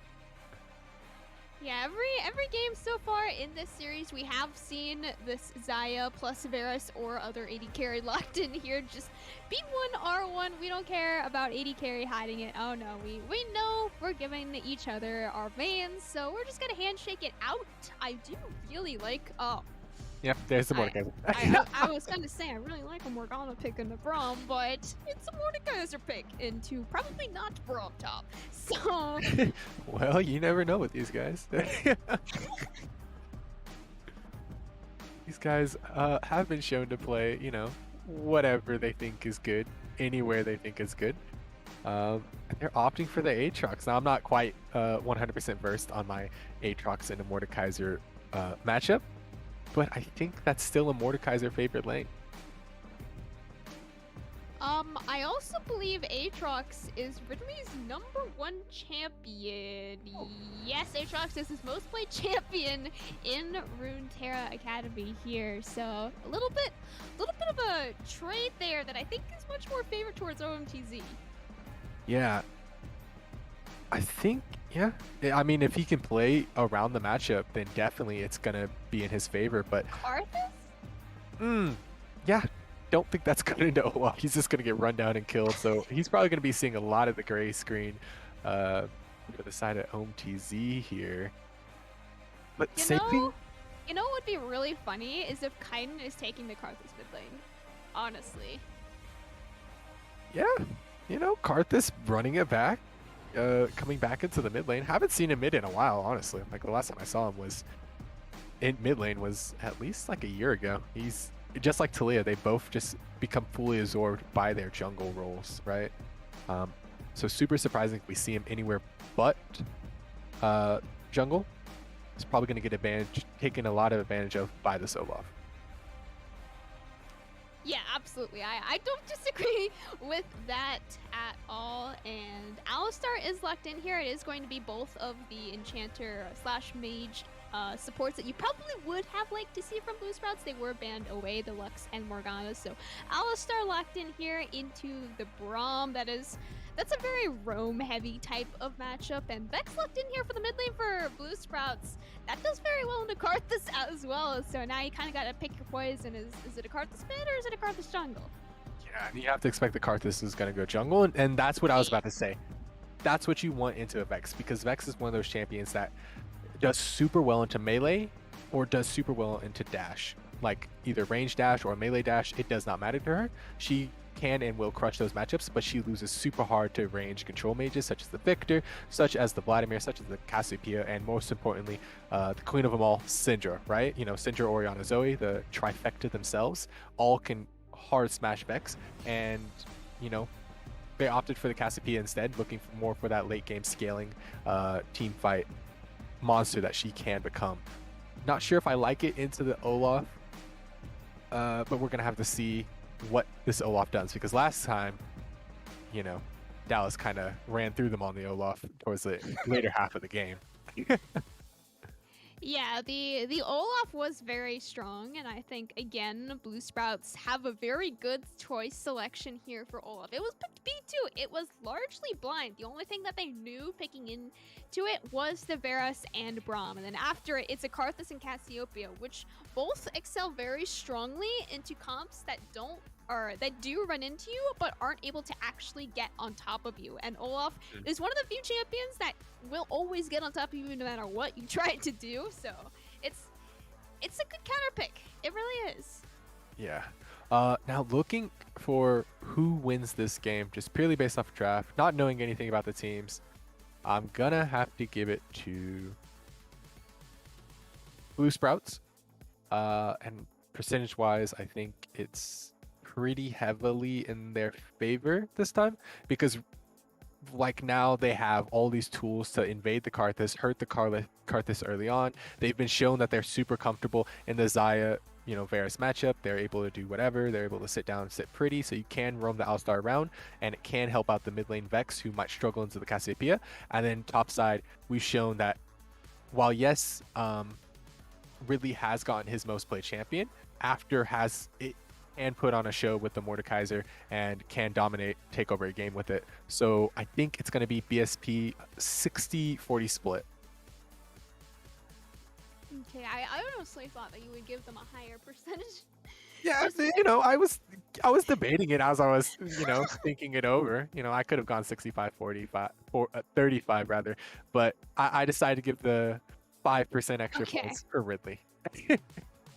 [SPEAKER 1] Yeah, every game so far in this series, we have seen this Xayah plus Varus or other AD carry locked in here. Just B1R1. We don't care about AD carry hiding it. Oh no, we know we're giving each other our bans, so we're just gonna handshake it out. I do really like.
[SPEAKER 2] Yep, there's the Mordekaiser.
[SPEAKER 1] I was gonna say I really like a Morgana pick in the Braum, but it's a Mordekaiser pick into probably not Braum top. So
[SPEAKER 2] well, you never know with these guys. These guys have been shown to play, whatever they think is good, anywhere they think is good. They're opting for the Aatrox. Now, I'm not quite 100% versed on my Aatrox and a Mordekaiser matchup, but I think that's still a Mordekaiser favorite lane.
[SPEAKER 1] I also believe Aatrox is Ridley's #1 champion. Yes, Aatrox is his most played champion in Runeterra Academy here. So a little bit of a trade there that I think is much more favored towards OMTZ.
[SPEAKER 2] Yeah. I think, yeah. I mean, if he can play around the matchup, then definitely it's gonna be in his favor. But
[SPEAKER 1] Karthus?
[SPEAKER 2] Yeah. Don't think that's going to go well. He's just going to get run down and killed. So he's probably going to be seeing a lot of the gray screen for the side of OMTZ here. But same thing.
[SPEAKER 1] You know what would be really funny is if Kaiden is taking the Karthus mid lane. Honestly.
[SPEAKER 2] Yeah. Karthus running it back, coming back into the mid lane. Haven't seen him mid in a while, honestly. Like the last time I saw him was in mid lane was at least like a year ago. He's just like Talia, they both just become fully absorbed by their jungle roles, right? So super surprising if we see him anywhere but jungle. He's probably going to get taken a lot of advantage of by this Olaf.
[SPEAKER 1] Yeah, absolutely. I don't disagree with that at all. And Alistar is locked in here. It is going to be both of the Enchanter / Mage supports that you probably would have liked to see from Blue Sprouts. They were banned away, the Lux and Morgana. So Alistar locked in here into the Braum. That's a very roam-heavy type of matchup. And Vex locked in here for the mid lane for Blue Sprouts. That does very well into Karthus as well. So now you kind of got to pick your poison. Is it a Karthus mid or is it a Karthus jungle?
[SPEAKER 2] Yeah, and you have to expect the Karthus is going to go jungle. And that's what I was about to say. That's what you want into a Vex, because Vex is one of those champions that does super well into melee or does super well into dash. Like either range dash or melee dash, it does not matter to her. She can and will crush those matchups, but she loses super hard to range control mages such as the Victor, such as the Vladimir, such as the Cassiopeia, and most importantly, the queen of them all, Syndra, right? Syndra, Orianna, Zoe, the trifecta themselves, all can hard smash Vex, and, they opted for the Cassiopeia instead, looking more for that late game scaling team fight monster that she can become. Not sure if I like it into the Olaf, but we're going to have to see what this Olaf does, because last time, Dallas kind of ran through them on the Olaf towards the later half of the game.
[SPEAKER 1] Yeah, the Olaf was very strong, and I think again Blue Sprouts have a very good choice selection here for Olaf. It was picked B2. It was largely blind. The only thing that they knew picking into it was the Varus and Braum, and then after it, it's a Karthus and Cassiopeia, which both excel very strongly into comps that don't or that do run into you but aren't able to actually get on top of you. And Olaf
[SPEAKER 2] Mm.
[SPEAKER 1] is one of the few champions that will always get on top of you no matter what you try to do. So it's a good counter pick. It really is.
[SPEAKER 2] Yeah. Now looking for who wins this game, just purely based off draft, not knowing anything about the teams, I'm gonna have to give it to Blue Sprouts. And percentage-wise, I think it's pretty heavily in their favor this time because like now they have all these tools to invade the Karthus, hurt the Karthus early on. They've been shown that they're super comfortable in the Xayah, Varus matchup. They're able to do whatever. They're able to sit down and sit pretty, so you can roam the Alistar around, and it can help out the mid lane Vex, who might struggle into the Cassiopeia. And then top side, we've shown that while yes, Ridley has gotten his most played champion, after has it can put on a show with the Mordekaiser and can dominate, take over a game with it. So I think it's going to be BSP 60-40 split.
[SPEAKER 1] Okay, I honestly thought that you would give them a higher percentage.
[SPEAKER 2] Yeah,
[SPEAKER 1] Just
[SPEAKER 2] I was debating it as I was, thinking it over. I could have gone 65, 45, 35 rather, but I decided to give the 5% extra
[SPEAKER 1] okay.
[SPEAKER 2] points for Ridley.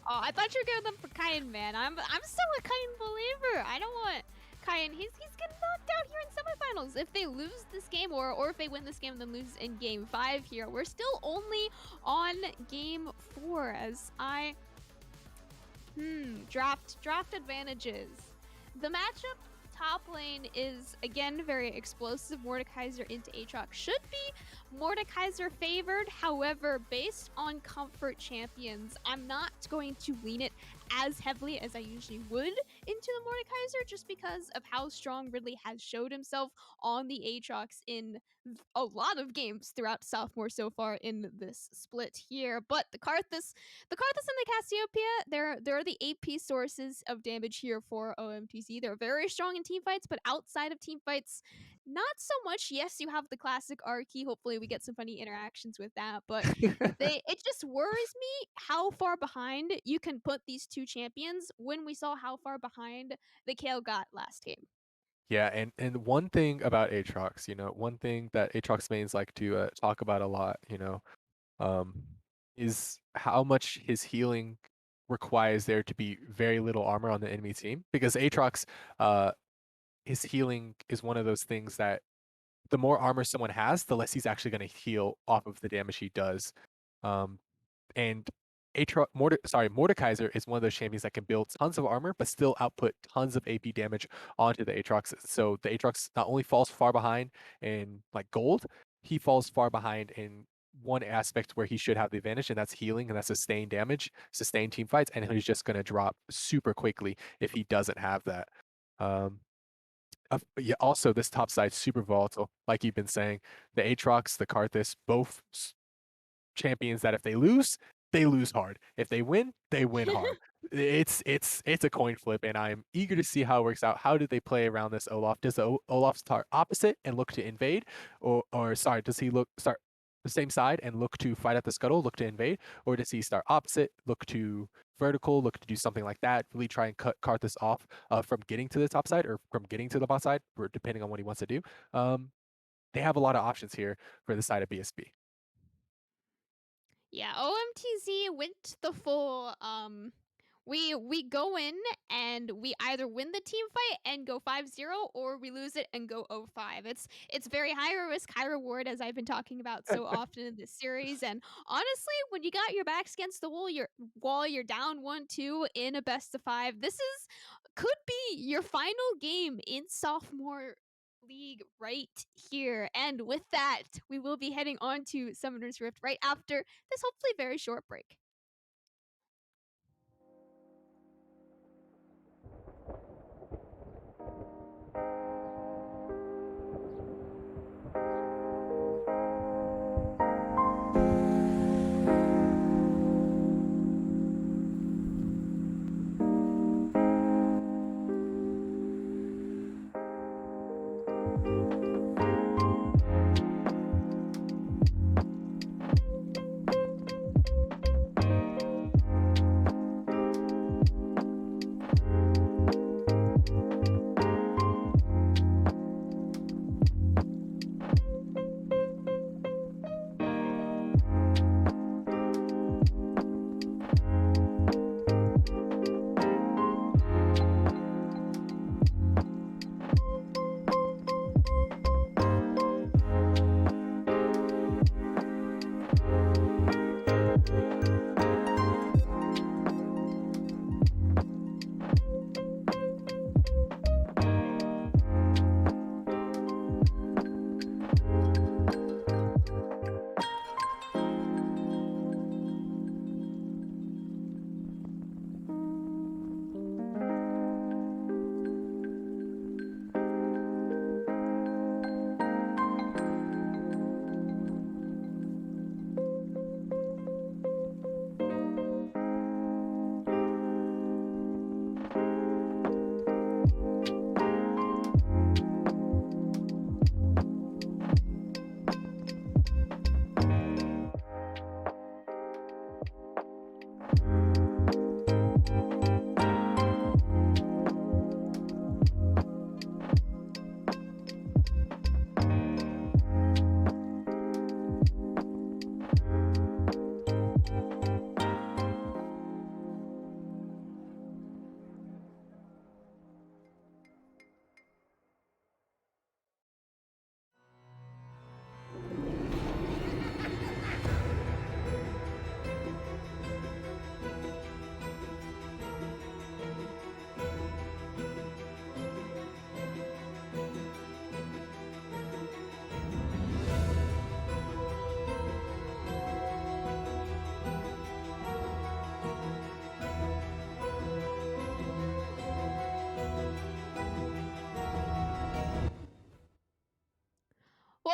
[SPEAKER 1] Oh, I thought you were giving them for Kayan, man. I'm still a Kayan believer. I don't want Kayan. He's getting knocked out here in semifinals. If they lose this game, or if they win this game and then lose in game 5 here, we're still only on game 4 as I draft advantages. The matchup top lane is again very explosive. Mordekaiser into Aatrox should be Mordekaiser favored. However, based on comfort champions, I'm not going to lean it as heavily as I usually would into the Mordekaiser just because of how strong Ridley has showed himself on the Aatrox in a lot of games throughout Sophomore so far in this split here. But the Karthus and the Cassiopeia, they're the AP sources of damage here for OMTC. They're very strong in team fights, but outside of team fights, not so much. Yes, you have the classic R key. Hopefully, we get some funny interactions with that. But it just worries me how far behind you can put these two champions when we saw how far behind the Kale got last game.
[SPEAKER 2] Yeah, and one thing about Aatrox, one thing that Aatrox mains like to talk about a lot, um, is how much his healing requires there to be very little armor on the enemy team. Because Aatrox, uh, his healing is one of those things that the more armor someone has, the less he's actually going to heal off of the damage he does. Um, and Mordekaiser is one of those champions that can build tons of armor, but still output tons of AP damage onto the Aatrox. So the Aatrox not only falls far behind in like gold, he falls far behind in one aspect where he should have the advantage, and that's healing, and that's sustained damage, sustained team fights, and he's just going to drop super quickly if he doesn't have that. Um, yeah, also, this top side super volatile, like you've been saying. The Aatrox, the Karthus, both champions that if they lose hard. If they win hard. It's a coin flip, and I'm eager to see how it works out. How do they play around this Olaf? Does the Olaf start opposite and look to invade, or sorry, does he start the same side and look to fight at the scuttle, look to invade, or does he start opposite, look to vertical, look to do something like that, really try and cut Karthus off from getting to the top side or from getting to the bot side, or depending on what he wants to do. They have a lot of options here for the side of BSB.
[SPEAKER 1] Yeah, OMTZ went the full we go in and we either win the team fight and go 5-0 or we lose it and go 0-5. It's very high risk, high reward as I've been talking about so often in this series. And honestly, when you got your backs against the wall, you're down 1-2 in a best of 5. This is could be your final game in sophomore league right here. And with that, we will be heading on to Summoner's Rift right after this hopefully very short break.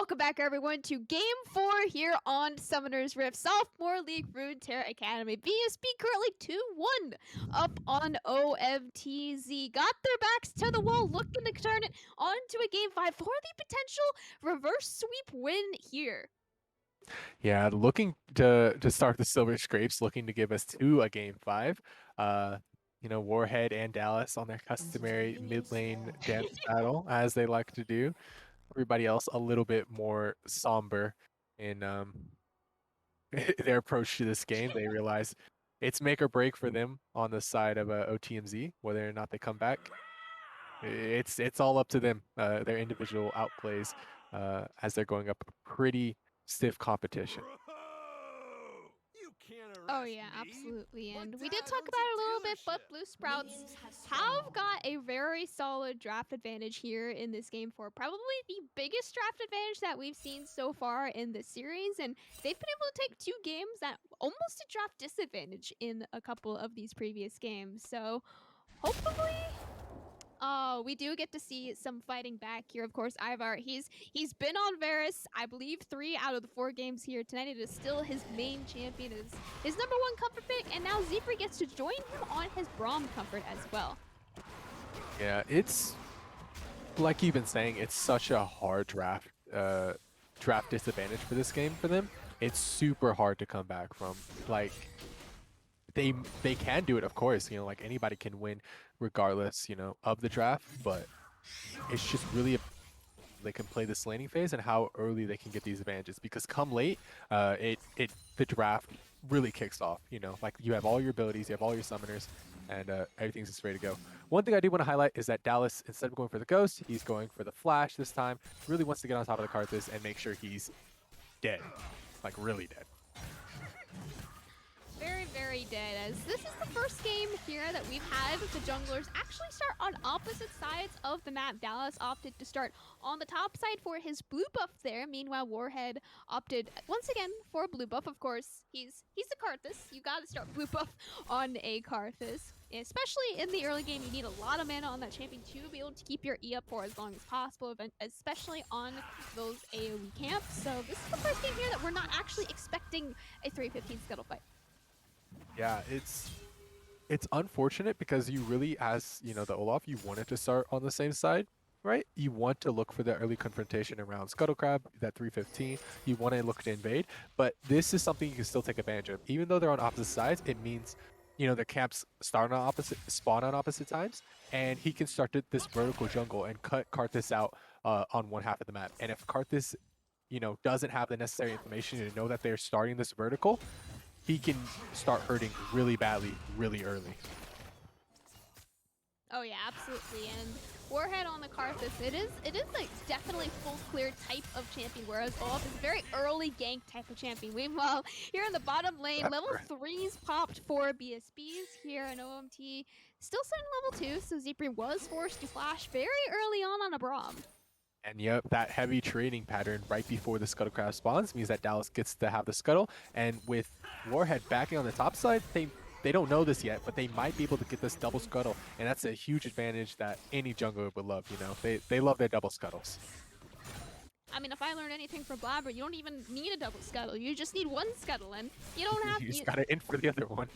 [SPEAKER 1] welcome back everyone to Game 4 here on Summoner's Rift Sophomore League Runeterra Academy. VSB currently 2-1 up on OMTZ. Got their backs to the wall, looking to turn it onto a Game 5 for the potential reverse sweep win here.
[SPEAKER 2] Yeah, looking to start the Silver Scrapes, looking to give us a Game 5. Warhead and Dallas on their customary mid lane dance battle, as they like to do. Everybody else a little bit more somber in their approach to this game. They realize it's make or break for them on the side of OTMZ, whether or not they come back. It's all up to them, their individual outplays, as they're going up a pretty stiff competition.
[SPEAKER 1] Oh yeah, absolutely. And we did talk about it a little bit, but Blue Sprouts have got a very solid draft advantage here in this game 4. Probably the biggest draft advantage that we've seen so far in this series, and they've been able to take 2 games at almost a draft disadvantage in a couple of these previous games. So hopefully we do get to see some fighting back here. Of course, Ivar, he's been on Varus, I believe, 3 out of the 4 games here tonight. It is still his main champion, his #1 comfort pick, and now Zeus gets to join him on his Braum comfort as well.
[SPEAKER 2] Yeah, it's like you've been saying, it's such a hard draft disadvantage for this game for them. It's super hard to come back from. Like they can do it, of course, like anybody can win regardless, of the draft, but it's just really they can play this laning phase and how early they can get these advantages, because come late, the draft really kicks off, like you have all your abilities, you have all your summoners, and everything's just ready to go. One thing I do want to highlight is that Dallas, instead of going for the Ghost, he's going for the Flash this time. Really wants to get on top of the Karthus and make sure he's dead, like really dead.
[SPEAKER 1] Very, very dead, as this is the first game here that we've had the junglers actually start on opposite sides of the map. Dallas opted to start on the top side for his blue buff there. Meanwhile, Warhead opted once again for blue buff. Of course, he's a Karthus. You gotta start blue buff on a Karthus. Especially in the early game, you need a lot of mana on that champion to be able to keep your E up for as long as possible, especially on those AoE camps. So this is the first game here that we're not actually expecting a 315 scuttle fight.
[SPEAKER 2] Yeah, it's unfortunate because you really, as the Olaf, you wanted to start on the same side, right? You want to look for the early confrontation around Scuttle Crab, that 315. You want to look to invade, but this is something you can still take advantage of. Even though they're on opposite sides, it means the camps spawn on opposite times, and he can start this vertical jungle and cut Karthus out on one half of the map. And if Karthus, doesn't have the necessary information to know that they're starting this vertical, he can start hurting really badly, really early.
[SPEAKER 1] Oh yeah, absolutely. And Warhead on the Karthus, it is like definitely full clear type of champion, whereas Olaf is a very early gank type of champion. Meanwhile, here in the bottom lane, level 3s popped for BSBs here in OMT. Still sitting level 2, so Zeus was forced to flash very early on a Braum.
[SPEAKER 2] And yep, that heavy trading pattern right before the Scuttle Crab spawns means that Dallas gets to have the Scuttle. And with Warhead backing on the top side, they don't know this yet, but they might be able to get this double Scuttle. And that's a huge advantage that any jungler would love, They love their double Scuttles.
[SPEAKER 1] I mean, if I learned anything from Blabber, you don't even need a double Scuttle. You just need 1 Scuttle, and you don't have...
[SPEAKER 2] You just gotta in for the other one.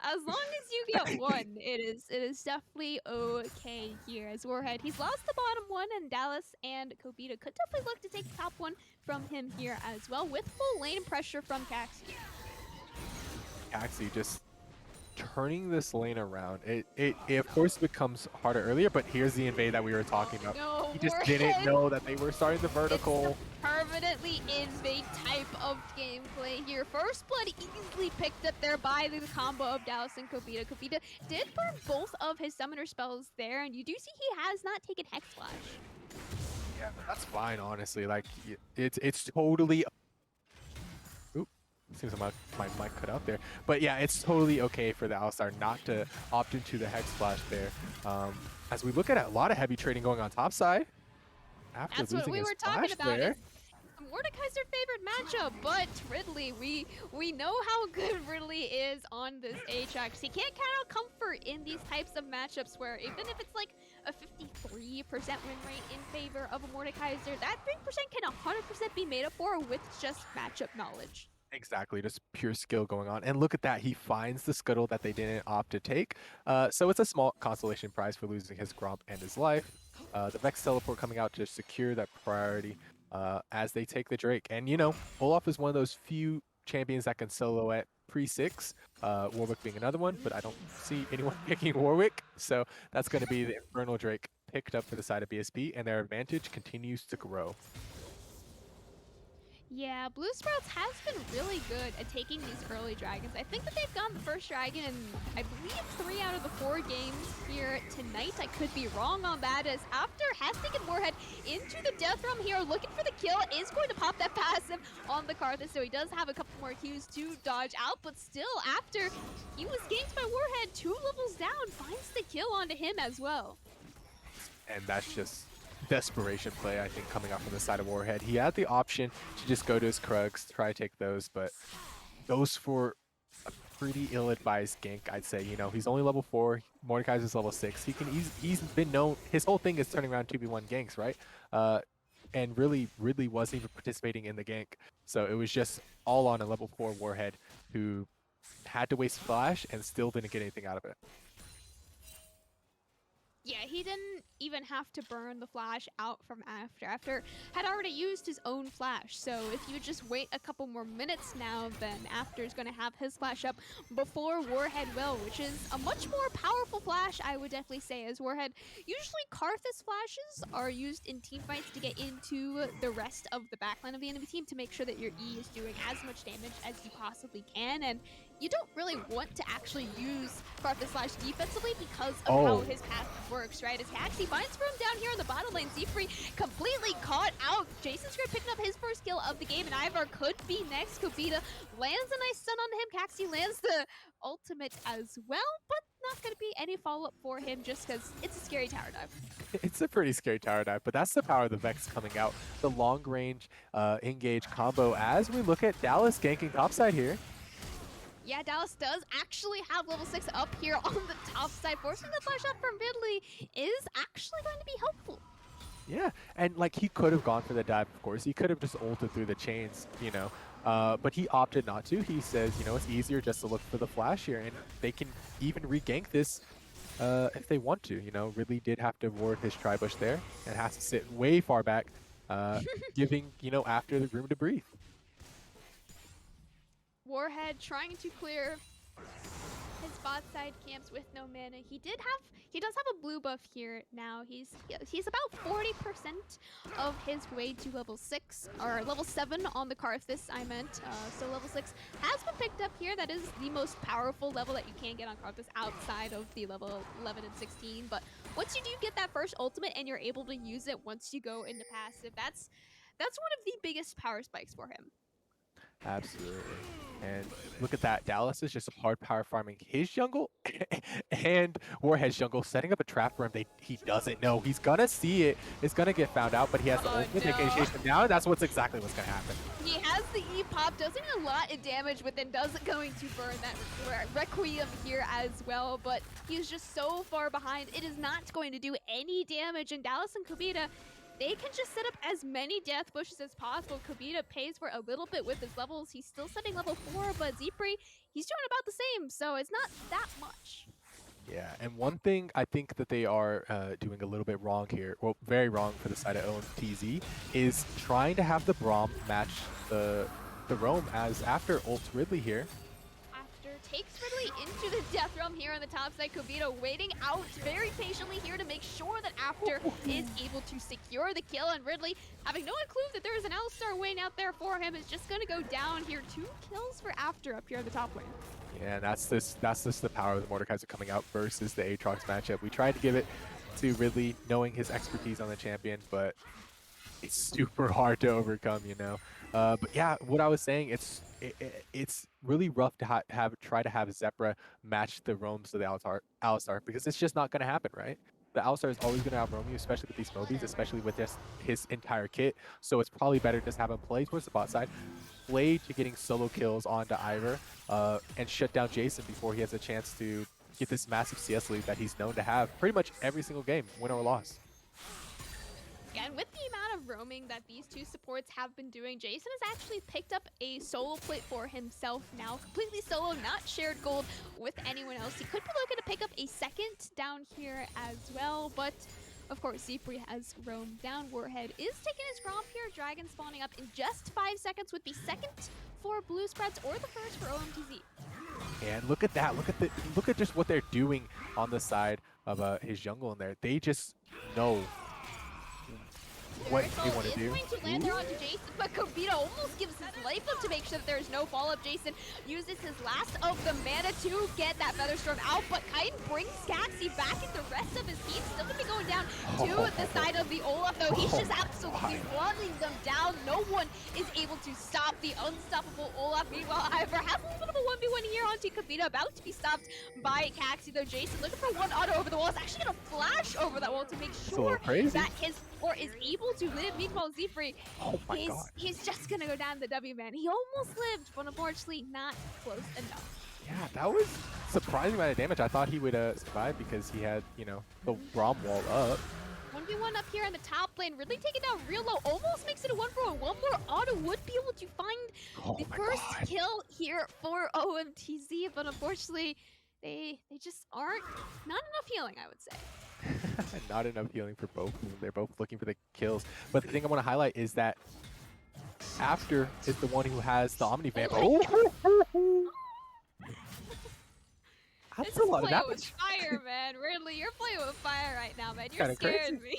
[SPEAKER 1] As long as you get 1, it is definitely okay here. As Warhead, he's lost the bottom 1, and Dallas and Kobita could definitely look to take the top 1 from him here as well, with full lane pressure from Caxi.
[SPEAKER 2] Caxi just turning this lane around. It of course becomes harder earlier, but here's the invade that we were talking about.
[SPEAKER 1] No,
[SPEAKER 2] he just
[SPEAKER 1] Warhead,
[SPEAKER 2] didn't know that they were starting the vertical.
[SPEAKER 1] It's the permanently invade type of gameplay here. First blood easily picked up there by the combo of Dallas and Kobita. Kobita did burn both of his summoner spells there, and you do see he has not taken Hex Flash.
[SPEAKER 2] Yeah, that's fine, honestly. Like, it's totally... Seems like my mic cut out there. But yeah, it's totally okay for the Alistar not to opt into the Hex Flash there. As we look at a lot of heavy trading going on top side. After
[SPEAKER 1] That's what we were talking about. Mordekaiser favorite matchup, but Ridley, we know how good Ridley is on this Aatrox. He can't count out comfort in these types of matchups where even if it's like a 53% win rate in favor of a Mordekaiser, that 3% can 100% be made up for with just matchup knowledge.
[SPEAKER 2] Exactly, just pure skill going on. And look at that, he finds the scuttle that they didn't opt to take. So it's a small consolation prize for losing his Gromp and his life. The Vex teleport coming out to secure that priority as they take the Drake. And you know, Olaf is one of those few champions that can solo at pre-6, Warwick being another one, but I don't see anyone picking Warwick. So that's going to be the Infernal Drake picked up for the side of BSP, and their advantage continues to grow.
[SPEAKER 1] Yeah, Blue Sprouts has been really good at taking these early dragons. I think that they've gotten the first dragon in, I believe, 3 out of the 4 games here tonight. I could be wrong on that, as after has taken Warhead into the Death Realm here, looking for the kill, is going to pop that passive on the Karthus, so he does have a couple more Qs to dodge out, but still, after he was ganked by Warhead 2 levels down, finds the kill onto him as well.
[SPEAKER 2] And that's just desperation play, I think, coming out from the side of Warhead. He had the option to just go to his Krugs, try to take those, but goes for a pretty ill-advised gank, I'd say. You know, he's only level 4, Mordekaiser's level 6. He's been known, his whole thing is turning around 2v1 ganks, right? And really, Ridley wasn't even participating in the gank. So it was just all on a level 4 Warhead who had to waste Flash and still didn't get anything out of it.
[SPEAKER 1] Yeah, he didn't even have to burn the flash out from After. After had already used his own flash, so if you just wait a couple more minutes now, then After's going to have his flash up before Warhead will, which is a much more powerful flash, I would definitely say, as Warhead. Usually Karthus flashes are used in teamfights to get into the rest of the backline of the enemy team to make sure that your E is doing as much damage as you possibly can, and you don't really want to actually use Karthus Flash defensively because of how his path works, right? As Caxi finds room down here in the bottom lane, Zfree completely caught out. Jason Script picking up his first kill of the game, and Ivar could be next. Kobita lands a nice stun on him. Caxi lands the ultimate as well, but not going to be any follow-up for him just because it's a scary tower dive.
[SPEAKER 2] It's a pretty scary tower dive, but that's the power of the Vex coming out. The long-range engage combo as we look at Dallas ganking topside here.
[SPEAKER 1] Yeah, Dallas does actually have level 6 up here on the top side. Forcing the flash out from Ridley is actually going to be helpful.
[SPEAKER 2] Yeah, and like he could have gone for the dive, of course. He could have just ulted through the chains, you know. But he opted not to. He says, you know, it's easier just to look for the flash here, and they can even re-gank this if they want to. You know, Ridley did have to ward his Tribush there and has to sit way far back, giving, you know, After the room to breathe.
[SPEAKER 1] Warhead trying to clear his bot side camps with no mana. He does have a blue buff here now. He's about 40% of his way to level 6 or level 7 on the Karthus, I meant. So level 6 has been picked up here. That is the most powerful level that you can get on Karthus outside of the level 11 and 16. But once you do get that first ultimate and you're able to use it once you go into passive, that's one of the biggest power spikes for him.
[SPEAKER 2] Absolutely. And look at that. Dallas is just hard power farming his jungle and Warhead's jungle, setting up a trap for him. He doesn't know. He's going to see it. It's going to get found out, but he has the ultimate. They can chase him down. That's exactly what's going to happen.
[SPEAKER 1] He has the E-pop, doesn't a lot of damage, but then doesn't going to burn that Requiem here as well. But he's just so far behind. It is not going to do any damage. And Dallas and Kobita, they can just set up as many death bushes as possible. Kobita pays for a little bit with his levels. He's still setting level 4, but Zfree, he's doing about the same, so it's not that much.
[SPEAKER 2] Yeah, and one thing I think that they are doing a little bit wrong here, well, very wrong for the side of OMTZ, is trying to have the Braum match the roam as After ults Ridley here.
[SPEAKER 1] Takes Ridley into the Death Realm here on the top side. Kobita waiting out very patiently here to make sure that After is able to secure the kill, and Ridley, having no clue that there is an Alistar waiting out there for him, is just going to go down here. 2 kills for After up here on the top lane.
[SPEAKER 2] Yeah, that's just the power of the Mordekaiser coming out versus the Aatrox matchup. We tried to give it to Ridley, knowing his expertise on the champion, but it's super hard to overcome, you know. But yeah, what I was saying, it's really rough to try to have Zepra match the roams of the Alistar because it's just not going to happen, right? the outstar is always going to outroam you, especially with these mobies, especially with just his entire kit. So it's probably better to just have him play towards the bot side, play to getting solo kills onto Ivor, and shut down Jason before he has a chance to get this massive CS lead that he's known to have pretty much every single game, win or loss.
[SPEAKER 1] Yeah, and with the amount of roaming that these two supports have been doing, Jason has actually picked up a solo plate for himself now, completely solo, not shared gold with anyone else. He could be looking to pick up a second down here as well, but of course, Zephyr has roamed down. Warhead is taking his Gromp here. Dragon spawning up in just 5 seconds with the second for Blue Spreads or the first for OMTZ.
[SPEAKER 2] And look at that! Look at just what they're doing on the side of his jungle in there. They just know what they want to do.
[SPEAKER 1] Going to land there onto Jason, but Kobita almost gives his life up to make sure that there's no follow-up. Jason uses his last of the mana to get that Featherstorm out, but Kite brings Caxi back, and the rest of his team still gonna be going down to the side of the Olaf, though. He's just absolutely running them down. No one is able to stop the unstoppable Olaf. Meanwhile, Ivor has a little bit of a 1v1 here onto Kobita, about to be stopped by Caxi, though. Jason looking for one auto over the wall. Is actually gonna flash over that wall to make sure that his support is able to live. Meanwhile, Zephyr, he's just gonna go down the W, man. He almost lived, but unfortunately not close enough.
[SPEAKER 2] Yeah, that was surprising amount of damage. I thought he would survive because he had, you know, the Rom wall up.
[SPEAKER 1] 1v1 up here in the top lane, really taking down real low, almost makes it a 1-for-1. One more auto would be able to find the first kill here for OMTZ, but unfortunately, they just aren't, not enough healing, I would say.
[SPEAKER 2] Not enough healing for both of them. They're both looking for the kills. But the thing I want to highlight is that After is the one who has the Omni Vamp. Oh! That's a lot of damage.
[SPEAKER 1] With fire, man. Ridley, you're playing with fire right now, man. You're scaring me.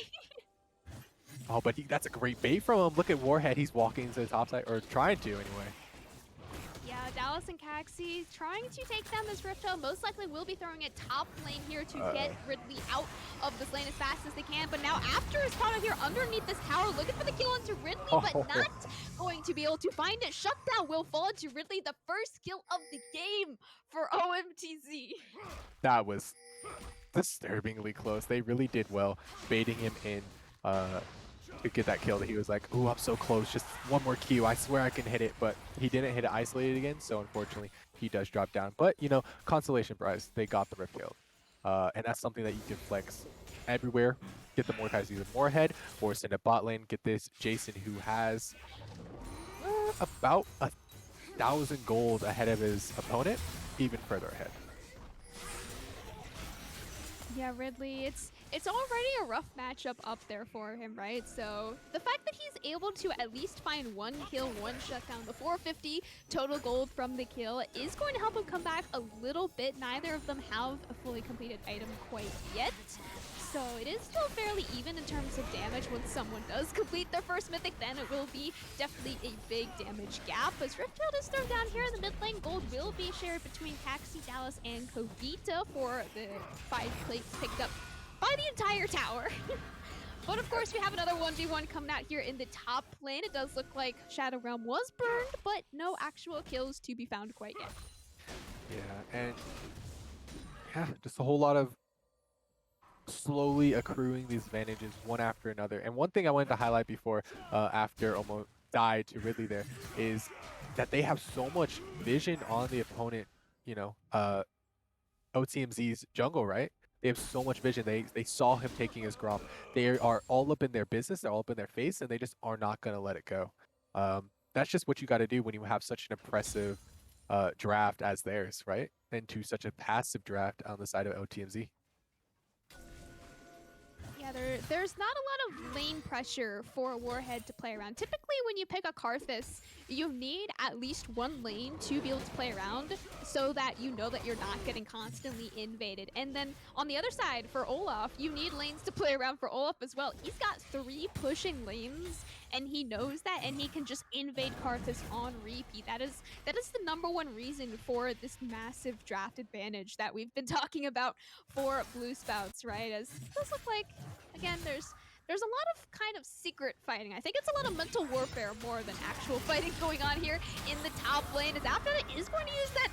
[SPEAKER 2] Oh, but that's a great bait from him. Look at Warhead. He's walking to the top side, or trying to anyway.
[SPEAKER 1] Yeah, Dallas and Caxi trying to take down this Rift Home. Most likely will be throwing a top lane here to get Ridley out of this lane as fast as they can. But now After is caught out here underneath this tower, looking for the kill onto Ridley, but not going to be able to find it. Shutdown will fall to Ridley, the first kill of the game for OMTZ.
[SPEAKER 2] That was disturbingly close. They really did well baiting him in to get that kill. That he was like, ooh, I'm so close, just one more Q, I swear I can hit it, but he didn't hit it isolated again, so unfortunately he does drop down. But you know, consolation prize, they got the Rift kill, and that's something that you can flex everywhere. Get the Mordekaiser either more ahead or send a bot lane, get this Jason who has about 1,000 gold ahead of his opponent, even further ahead.
[SPEAKER 1] Yeah, Ridley, it's already a rough matchup up there for him, right? So the fact that he's able to at least find one kill, one shutdown, the 450 total gold from the kill is going to help him come back a little bit. Neither of them have a fully completed item quite yet. So it is still fairly even in terms of damage. Once someone does complete their first mythic, then it will be definitely a big damage gap. As Riftfield is thrown down here in the mid lane, gold will be shared between Caxi, Dallas, and Kobita for the 5 plates picked up by the entire tower. But of course, we have another 1v1 coming out here in the top lane. It does look like Shadow Realm was burned, but no actual kills to be found quite yet.
[SPEAKER 2] Yeah, and yeah, just a whole lot of slowly accruing these advantages one after another. And one thing I wanted to highlight before After almost died to Ridley there is that they have so much vision on the opponent, you know, OTMZ's jungle, right? They have so much vision. They saw him taking his Gromp. They are all up in their business. They're all up in their face, and they just are not going to let it go. That's just what you got to do when you have such an impressive draft as theirs, right? And to such a passive draft on the side of OTMZ.
[SPEAKER 1] Yeah, there's not a lot of lane pressure for Warhead to play around. Typically, when you pick a Karthus, you need at least one lane to be able to play around so that you know that you're not getting constantly invaded. And then on the other side, for Olaf, you need lanes to play around for Olaf as well. He's got 3 pushing lanes, and he knows that, and he can just invade Karthus on repeat. That is the #1 reason for this massive draft advantage that we've been talking about for Blue Spouts, right? As it does look like, again, there's there's a lot of kind of secret fighting. I think it's a lot of mental warfare more than actual fighting going on here in the top lane. As After is going to use that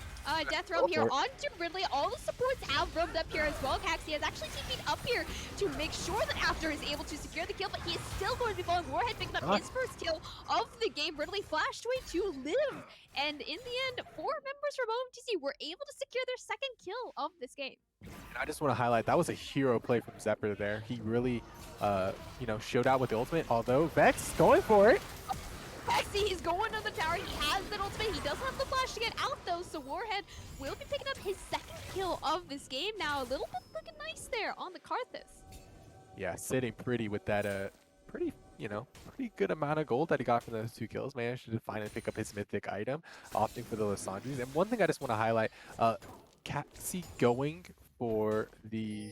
[SPEAKER 1] death realm here onto Ridley. All the supports have roamed up here as well. Caxi has actually TP'd up here to make sure that After is able to secure the kill, but he is still going to be falling. Warhead picking up his first kill of the game. Ridley flashed away to live. And in the end, 4 members from OMTC were able to secure their second kill of this game.
[SPEAKER 2] And I just want to highlight that was a hero play from Zephyr there. He really, you know, showed out with the ultimate. Although Vex going for it.
[SPEAKER 1] Caxi, he's going to the tower. He has that ultimate. He doesn't have the flash to get out though. So Warhead will be picking up his second kill of this game now. A little bit looking nice there on the Karthus.
[SPEAKER 2] Yeah, sitting pretty with that pretty good amount of gold that he got from those 2 kills. Managed to finally pick up his mythic item, opting for the Lissandres. And one thing I just want to highlight, Caxi going for the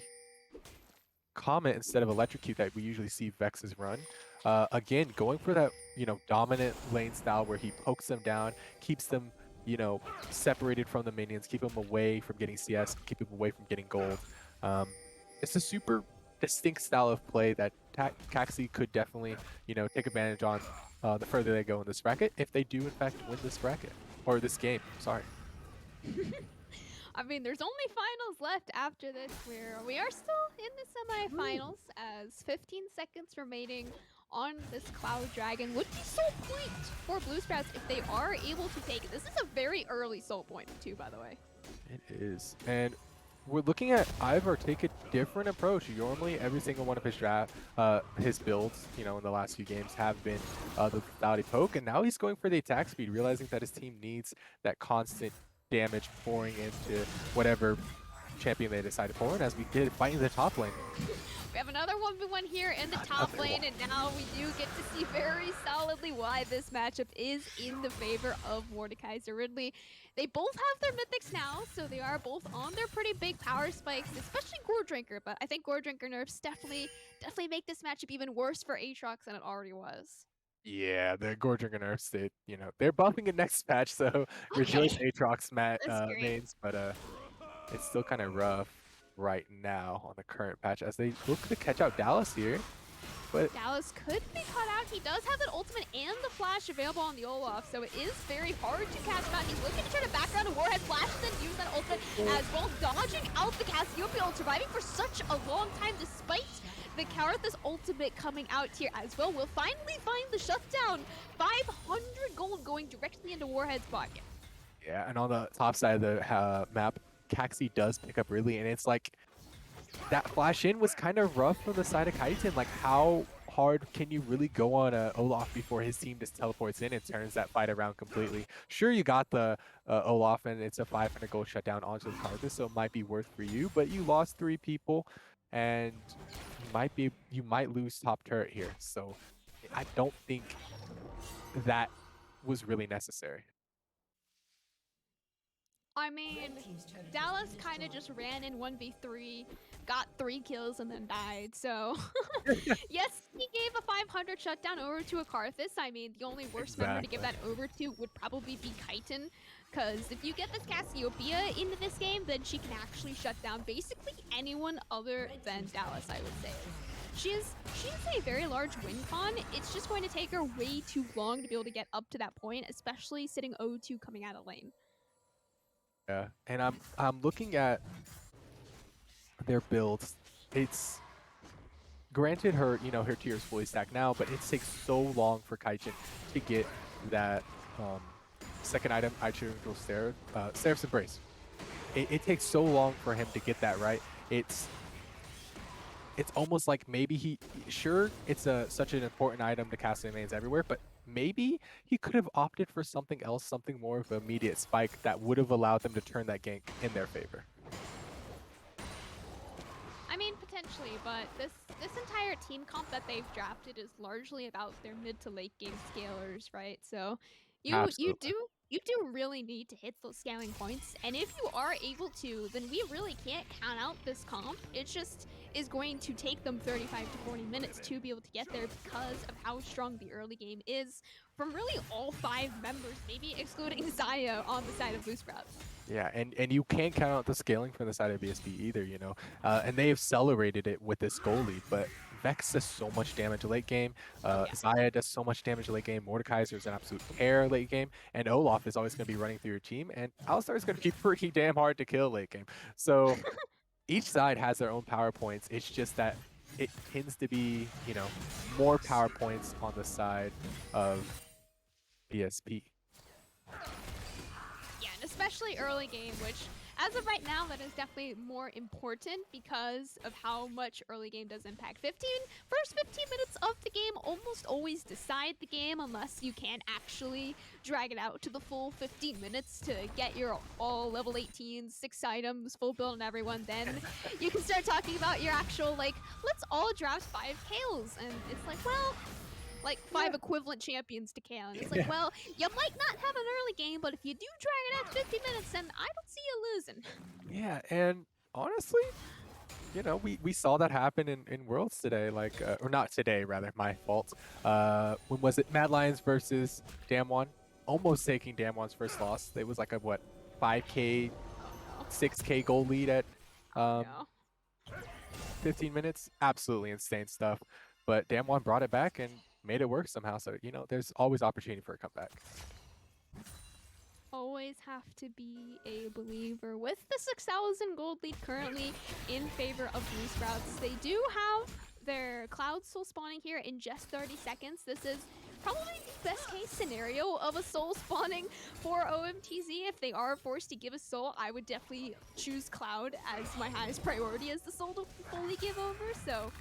[SPEAKER 2] Comet instead of Electrocute that we usually see Vex's run. Again, going for that, you know, dominant lane style where he pokes them down, keeps them, you know, separated from the minions, keep them away from getting CS, keep them away from getting gold. It's a super distinct style of play that Caxi could definitely, you know, take advantage on the further they go in this bracket, if they do in fact win this bracket, or this game, sorry.
[SPEAKER 1] I mean, there's only finals left after this, where we are still in the semifinals as 15 seconds remaining on this Cloud Dragon. Would be soul point for Blue Sprouts if they are able to take it. This is a very early soul point too, by the way.
[SPEAKER 2] It is. And we're looking at Ivor take a different approach. Normally, every single one of his builds, you know, in the last few games have been the lethality poke, and now he's going for the attack speed, realizing that his team needs that constant damage pouring into whatever champion they decide to pour in, as we did fighting the top lane.
[SPEAKER 1] We have another 1v1 here in the top lane, and now we do get to see very solidly why this matchup is in the favor of Mordekaiser Ridley. They both have their mythics now, so they are both on their pretty big power spikes, especially Gore Drinker, but I think Gore Drinker nerfs definitely make this matchup even worse for Aatrox than it already was.
[SPEAKER 2] Yeah, the Gore Drinker nerfs, you know, they're buffing it next patch, so rejoice Aatrox mains, but it's still kind of rough right now on the current patch as they look to catch out Dallas here. But
[SPEAKER 1] Dallas could be caught out. He does have that ultimate and the flash available on the Olaf, so it is very hard to catch him out. He's looking to try to background a Warhead flash and then use that ultimate as well, dodging out the Cassiopeia, surviving for such a long time despite the Karthus ultimate coming out here as well. We'll finally find the shutdown. 500 gold going directly into Warhead's pocket.
[SPEAKER 2] yeah, and on the top side of the map, Caxi does pick up Ridley, and it's like that flash in was kind of rough from the side of Kaiton. Like, how hard can you really go on Olaf before his team just teleports in and turns that fight around completely? Sure, you got the Olaf, and it's a 500 gold shutdown onto the Karthus, so it might be worth for you, but you lost 3 people, and you might lose top turret here. So I don't think that was really necessary.
[SPEAKER 1] I mean, Dallas kind of just ran in 1v3, got 3 kills, and then died. So, yes, he gave a 500 shutdown over to a Karthus. I mean, the only worst member to give that over to would probably be Kaiton. Because if you get this Cassiopeia into this game, then she can actually shut down basically anyone other than Dallas, I would say. She has a very large win con. It's just going to take her way too long to be able to get up to that point, especially sitting 0-2 coming out of lane.
[SPEAKER 2] Yeah, and I'm looking at their builds. It's granted her tier is fully stacked now, but it takes so long for Kaijin to get that second item, Seraph's Embrace. It takes so long for him to get that right. It's almost like maybe it's such an important item to cast in mains everywhere, but maybe he could have opted for something else, something more of an immediate spike that would have allowed them to turn that gank in their favor.
[SPEAKER 1] I mean, potentially, but this entire team comp that they've drafted is largely about their mid to late game scalers, right? So you do really need to hit those scaling points, and if you are able to, then we really can't count out this comp. It just is going to take them 35 to 40 minutes to be able to get there because of how strong the early game is from really all 5 members, maybe excluding Zaya on the side of Blue Sprouts.
[SPEAKER 2] Yeah, and you can't count out the scaling from the side of BSB either, and they accelerated it with this goal lead, but Vex does so much damage late game.
[SPEAKER 1] Oh, yeah.
[SPEAKER 2] Zaya does so much damage late game. Mordekaiser is an absolute terror late game. And Olaf is always going to be running through your team. And Alistar is going to be pretty damn hard to kill late game. So each side has their own power points. It's just that it tends to be, you know, more power points on the side of BSP.
[SPEAKER 1] Yeah, and especially early game, which as of right now, that is definitely more important because of how much early game does impact. First 15 minutes of the game almost always decide the game unless you can actually drag it out to the full 15 minutes to get your all level 18s, 6 items, full build on everyone. Then you can start talking about your actual, like, let's all draft 5 Kales. And it's like, well, like 5 equivalent champions to Kale. And it's like, well, you might not have an early game, but if you do drag it out 50 minutes, then I don't see you losing.
[SPEAKER 2] Yeah, and honestly, you know, we saw that happen in Worlds today, like, or not today, rather, my fault. When was it? Mad Lions versus Damwon, almost taking Damwon's first loss. It was like a, what, 5K, 6K goal lead at
[SPEAKER 1] Yeah.
[SPEAKER 2] 15 minutes. Absolutely insane stuff. But Damwon brought it back and made it work somehow. So, you know, there's always opportunity for a comeback.
[SPEAKER 1] Always have to be a believer. With the 6,000 gold lead currently in favor of Blue Sprouts, they do have their Cloud Soul spawning here in just 30 seconds. This is probably the best case scenario of a soul spawning for OMTZ. If they are forced to give a soul, I would definitely choose Cloud as my highest priority as the soul to fully give over. So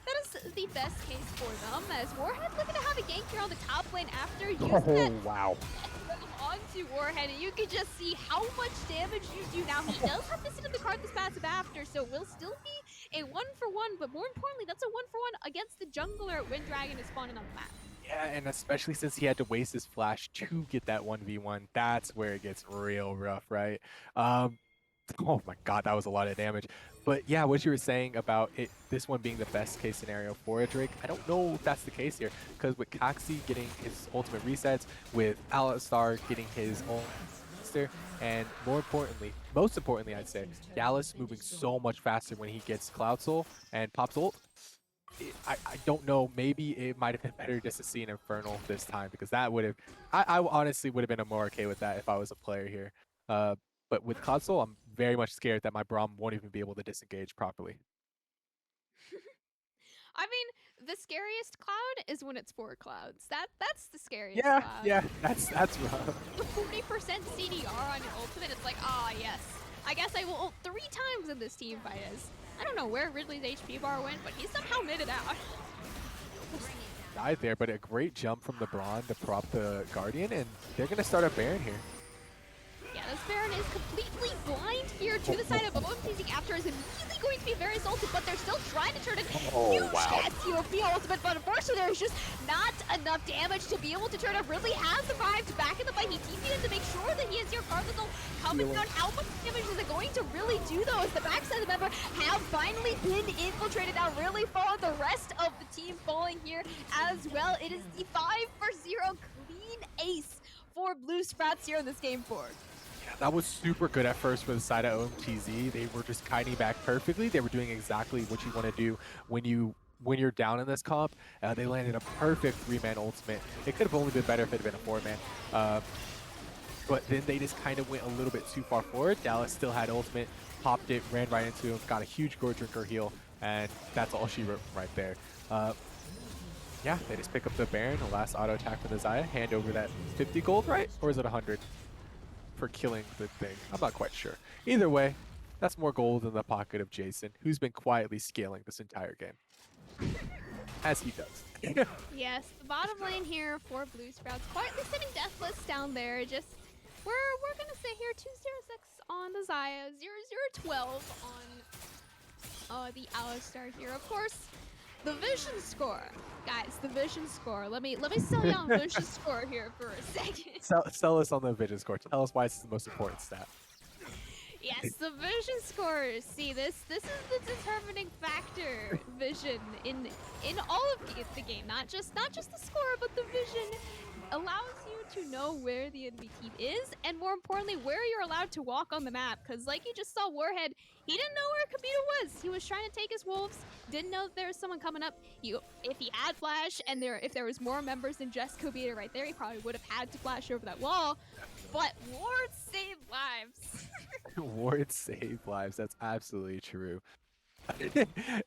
[SPEAKER 1] that is the best case for them, as Warhead looking to have a gank here on the top lane after using that
[SPEAKER 2] Wow.
[SPEAKER 1] onto Warhead, and you can just see how much damage you do now. He does have to sit in the card this passive after, so will still be a 1-for-1, but more importantly, that's a 1-for-1 against the jungler when Dragon is spawning on the map.
[SPEAKER 2] Yeah, and especially since he had to waste his flash to get that 1v1, that's where it gets real rough, right? Oh my god, that was a lot of damage. But yeah, what you were saying about it, this one being the best case scenario for a Drake, I don't know if that's the case here, because with Kaxi getting his ultimate resets, with Alistar getting his own monster, and most importantly I'd say, Dallas moving so much faster when he gets Cloud Soul and pops ult. I don't know, maybe it might have been better just to see an Infernal this time, because that would have, I honestly would have been more okay with that if I was a player here. But with Cloud Soul, I'm very much scared that my Braum won't even be able to disengage properly.
[SPEAKER 1] I mean, the scariest cloud is when it's 4 clouds. That's the scariest
[SPEAKER 2] Yeah,
[SPEAKER 1] cloud.
[SPEAKER 2] yeah, that's rough.
[SPEAKER 1] With 40% CDR on your ultimate, it's like, ah, yes. I guess I will ult 3 times in this team fight as I don't know where Ridley's HP bar went, but he somehow made it out.
[SPEAKER 2] Died there, but a great jump from the Braun to prop the Guardian, and they're going to start a Baron here.
[SPEAKER 1] Yeah, this Baron is completely blind here to the side of OMTZ after is immediately going to be very salted, but they're still trying to turn it huge SCOP ultimate, but unfortunately there's just not enough damage to be able to turn it. Ridley has survived back in the fight. He TP'd in to make sure that he has your Carvazal coming down. How much damage is it going to really do though, as the backside of the member have finally been infiltrated now really far. The rest of the team falling here as well. It is the 5-for-0 clean ace for Blue Sprouts here in this game 4.
[SPEAKER 2] That was super good at first for the side of OMTZ. They were just kiting back perfectly. They were doing exactly what you want to do when you're down in this comp. They landed a perfect 3-man ultimate. It could have only been better if it had been a 4-man. But then they just kind of went a little bit too far forward. Dallas still had ultimate, popped it, ran right into him, got a huge Gore Drinker heal, and that's all she wrote right there. Yeah, they just pick up the Baron, the last auto attack for the Zaya, hand over that 50 gold, right? Or is it 100? For killing the thing. I'm not quite sure. Either way, that's more gold in the pocket of Jason, who's been quietly scaling this entire game. As he does.
[SPEAKER 1] Yes, the bottom lane here for Blue Sprouts, quietly sitting deathless down there. Just we're gonna sit here 206 on the Zaya, 0012 on the Alistar here. Of course, the vision score, guys. The vision score. Let me sell you on vision score here for a second.
[SPEAKER 2] Sell us on the vision score. Tell us why it's the most important stat.
[SPEAKER 1] Yes, the vision score. See, this is the determining factor. Vision in all of the game, not just the score, but the vision allows you to know where the enemy team is, and more importantly, where you're allowed to walk on the map. Because like you just saw Warhead, he didn't know where Kobita was. He was trying to take his wolves, didn't know that there was someone coming up. If he had flash, and if there was more members than just Kobita right there, he probably would have had to flash over that wall. But wards save lives.
[SPEAKER 2] Wards save lives. That's absolutely true.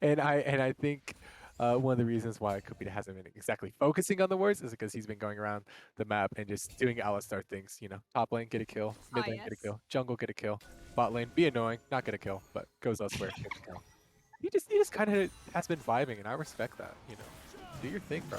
[SPEAKER 2] and I think one of the reasons why Kobita hasn't been exactly focusing on the wards is because he's been going around the map and just doing Alistar things. You know, top lane get a kill, mid lane get a kill, jungle get a kill, bot lane be annoying, not get a kill, but goes elsewhere get a kill. He just kind of has been vibing, and I respect that. You know, do your thing, bro.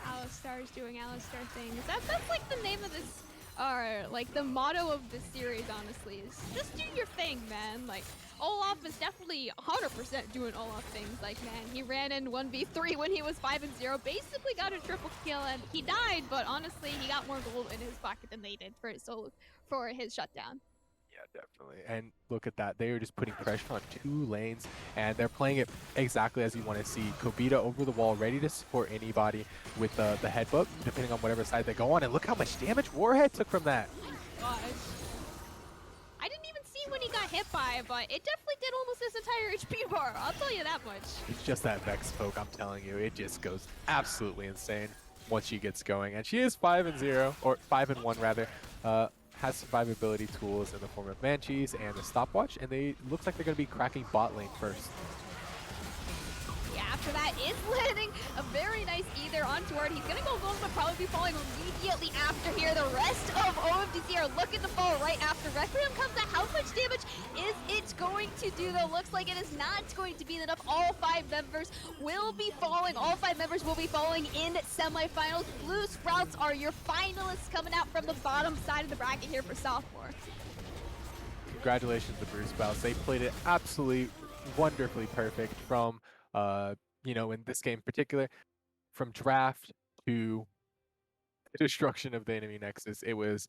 [SPEAKER 1] Alistar's doing Alistar things. That's like the name of this, or like the motto of this series, honestly, is just do your thing, man. Like, Olaf is definitely 100% doing Olaf things. Like, man, he ran in 1v3 when he was 5-0, basically got a triple kill, and he died, but honestly, he got more gold in his pocket than they did for his shutdown.
[SPEAKER 2] Yeah, definitely. And look at that. They are just putting pressure on 2 lanes, and they're playing it exactly as you want to see. Kobita over the wall, ready to support anybody with the headbutt, depending on whatever side they go on. And look how much damage Warhead took from that.
[SPEAKER 1] Gosh. I didn't even see when he got hit by, but it definitely did almost his entire HP bar. I'll tell you that much.
[SPEAKER 2] It's just that Vex poke, I'm telling you. It just goes absolutely insane once she gets going. And she is 5-0, or 5-1 rather. Has survivability tools in the form of Banshees and the stopwatch, and looks like they're going to be cracking bot lane first.
[SPEAKER 1] Yeah, after that is landing a very nice either onto Ward. He's going to go gold, but probably be falling immediately after here. The rest of OMDC are looking to fall right after. Requiem comes out. How much damage is it going to do, though? Looks like it is not going to be enough. All 5 members will be falling. All 5 members will be falling in semifinals. Blue Sprouts are your finalists coming out from the bottom side of the bracket here for Sophomore.
[SPEAKER 2] Congratulations to Bruce Sprouts. They played it absolutely wonderfully perfect from you know, in this game in particular, from draft to destruction of the enemy nexus. It was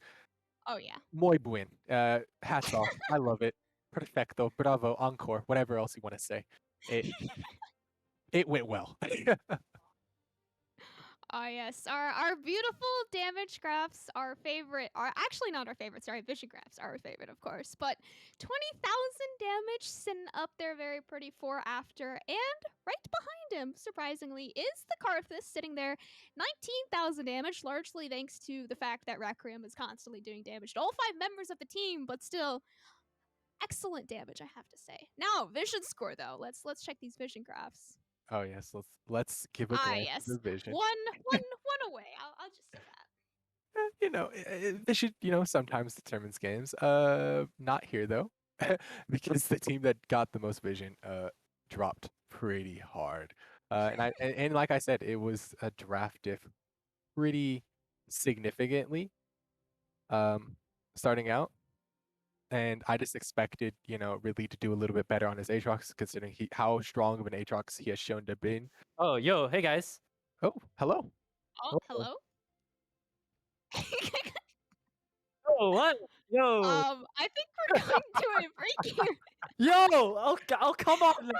[SPEAKER 2] muy buen. Hats off. I love it. Perfecto, bravo, encore, whatever else you want to say. It went well.
[SPEAKER 1] Oh yes, our beautiful damage graphs, our favorite, are actually not our favorite, sorry, vision graphs are our favorite, of course, but 20,000 damage sitting up there very pretty for after, and right behind him, surprisingly, is the Karthus sitting there, 19,000 damage, largely thanks to the fact that Requiem is constantly doing damage to all 5 members of the team, but still, excellent damage, I have to say. Now, vision score though, let's check these vision graphs.
[SPEAKER 2] Oh yes, let's give a glance at the vision.
[SPEAKER 1] One away. I'll just say that.
[SPEAKER 2] You know, vision, you know, sometimes determines games. Not here though, because the team that got the most vision dropped pretty hard. And like I said, it was a draft diff pretty significantly starting out. And I just expected, you know, really to do a little bit better on his Aatrox, considering how strong of an Aatrox he has shown to be.
[SPEAKER 4] Oh, yo, hey guys.
[SPEAKER 2] Oh, hello.
[SPEAKER 1] Oh, hello.
[SPEAKER 4] Oh, what? Yo.
[SPEAKER 1] I think we're going to a break here.
[SPEAKER 4] Yo, oh, come on.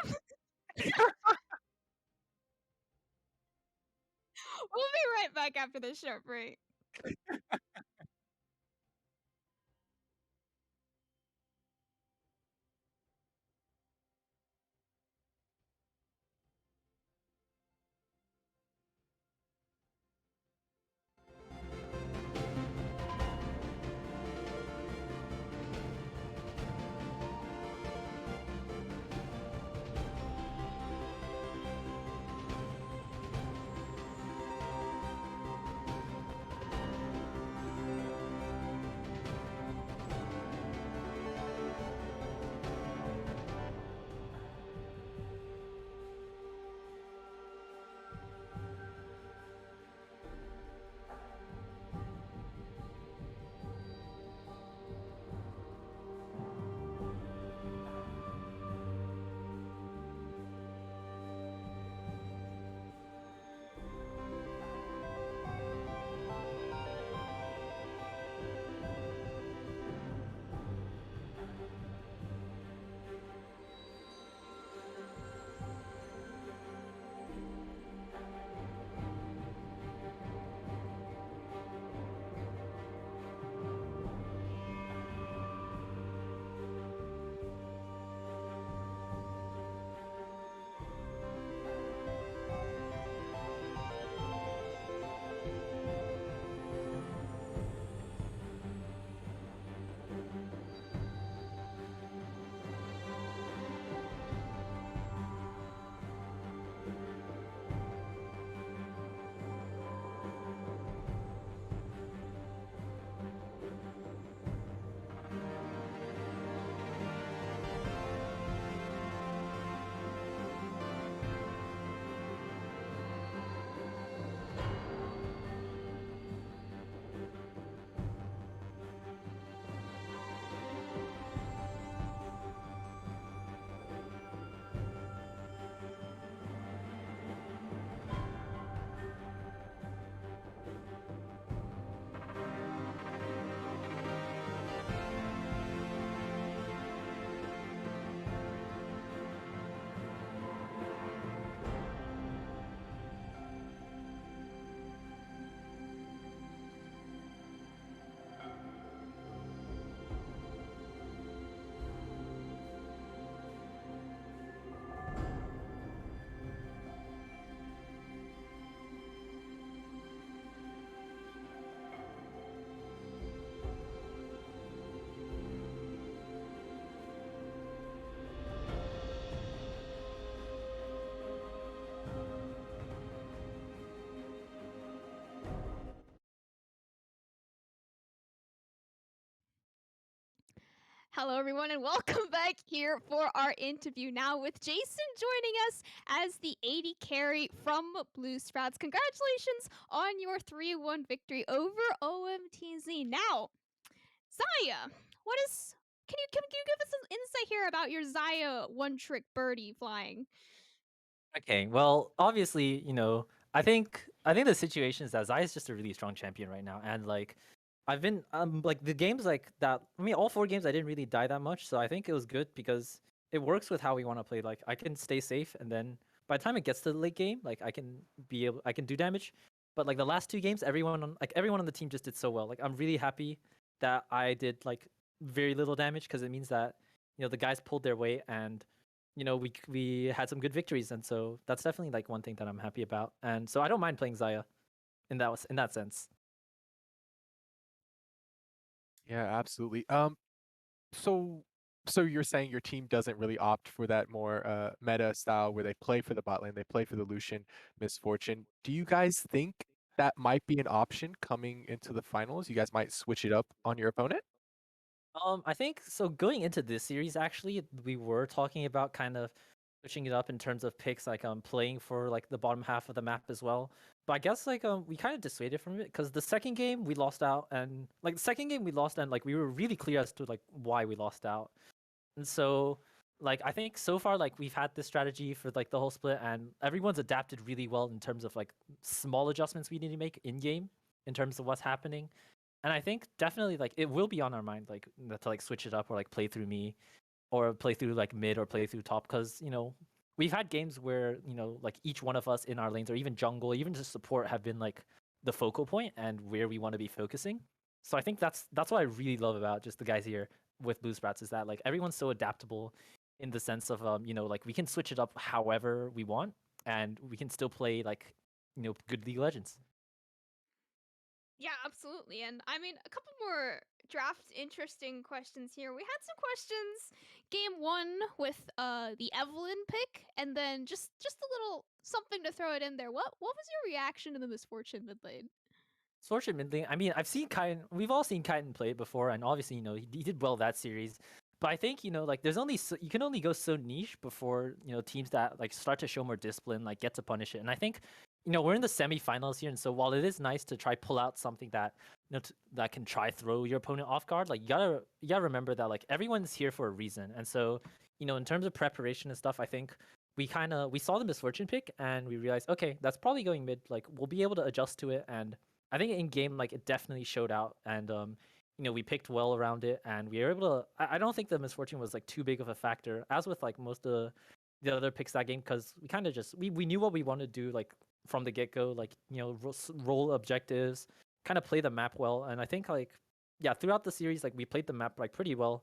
[SPEAKER 1] We'll be right back after this short break. Hello, everyone, and welcome back here for our interview now with Jason joining us as the 80 carry from Blue Sprouts. Congratulations on your 3-1 victory over OMTZ. Now, Zaya, what is? Can you give us some insight here about your Zaya one-trick birdie flying?
[SPEAKER 4] Okay, well, obviously, I think the situation is that Zai is just a really strong champion right now, and like I've been like the games like that. I mean, all 4 games I didn't really die that much, so I think it was good because it works with how we want to play. Like I can stay safe, and then by the time it gets to the late game, like I can do damage. But like the last 2 games, everyone on the team just did so well. Like I'm really happy that I did like very little damage because it means that the guys pulled their weight and we had some good victories, and so that's definitely like one thing that I'm happy about. And so I don't mind playing Zaya in that sense.
[SPEAKER 2] Yeah, absolutely. So so you're saying your team doesn't really opt for that more meta style where they play for the bot lane, they play for the Lucian misfortune. Do you guys think that might be an option coming into the finals? You guys might switch it up on your opponent?
[SPEAKER 4] I think so. Going into this series, actually, we were talking about kind of switching it up in terms of picks, like playing for like the bottom half of the map as well. But I guess like we kind of dissuaded from it because the second game we lost out, and like the second game we lost, and like we were really clear as to like why we lost out. And so, like, I think so far, like, we've had this strategy for like the whole split, and everyone's adapted really well in terms of like small adjustments we need to make in game in terms of what's happening. And I think definitely like it will be on our mind, like to like switch it up or like play through me or play through like mid or play through top, because we've had games where like each one of us in our lanes or even jungle, even just support have been like the focal point and where we want to be focusing. So I think that's what I really love about just the guys here with Blue Sprouts is that like everyone's so adaptable in the sense of like we can switch it up however we want and we can still play like good League of Legends.
[SPEAKER 1] Yeah, absolutely. And I mean, a couple more draft interesting questions here. We had some questions game 1 with the Evelyn pick, and then just a little something to throw it in there. What was your reaction to the Misfortune mid lane?
[SPEAKER 4] Sorcerer mid lane. I mean, we've all seen Kiten play it before, and obviously, he did well that series. But I think, like, there's only you can only go so niche before, teams that like start to show more discipline, like, get to punish it. And I think, we're in the semifinals here, and so while it is nice to try pull out something that, that can try throw your opponent off guard, like, you gotta remember that like everyone's here for a reason. And so, in terms of preparation and stuff, I think we saw the Misfortune pick and we realized, okay, that's probably going mid. Like, we'll be able to adjust to it, and I think in game like it definitely showed out, and we picked well around it, and we were able to. I don't think the Misfortune was like too big of a factor, as with like most of the other picks that game, because we kind of just we knew what we wanted to do like from the get go, like roll objectives, kind of play the map well, and I think like yeah throughout the series like we played the map like pretty well,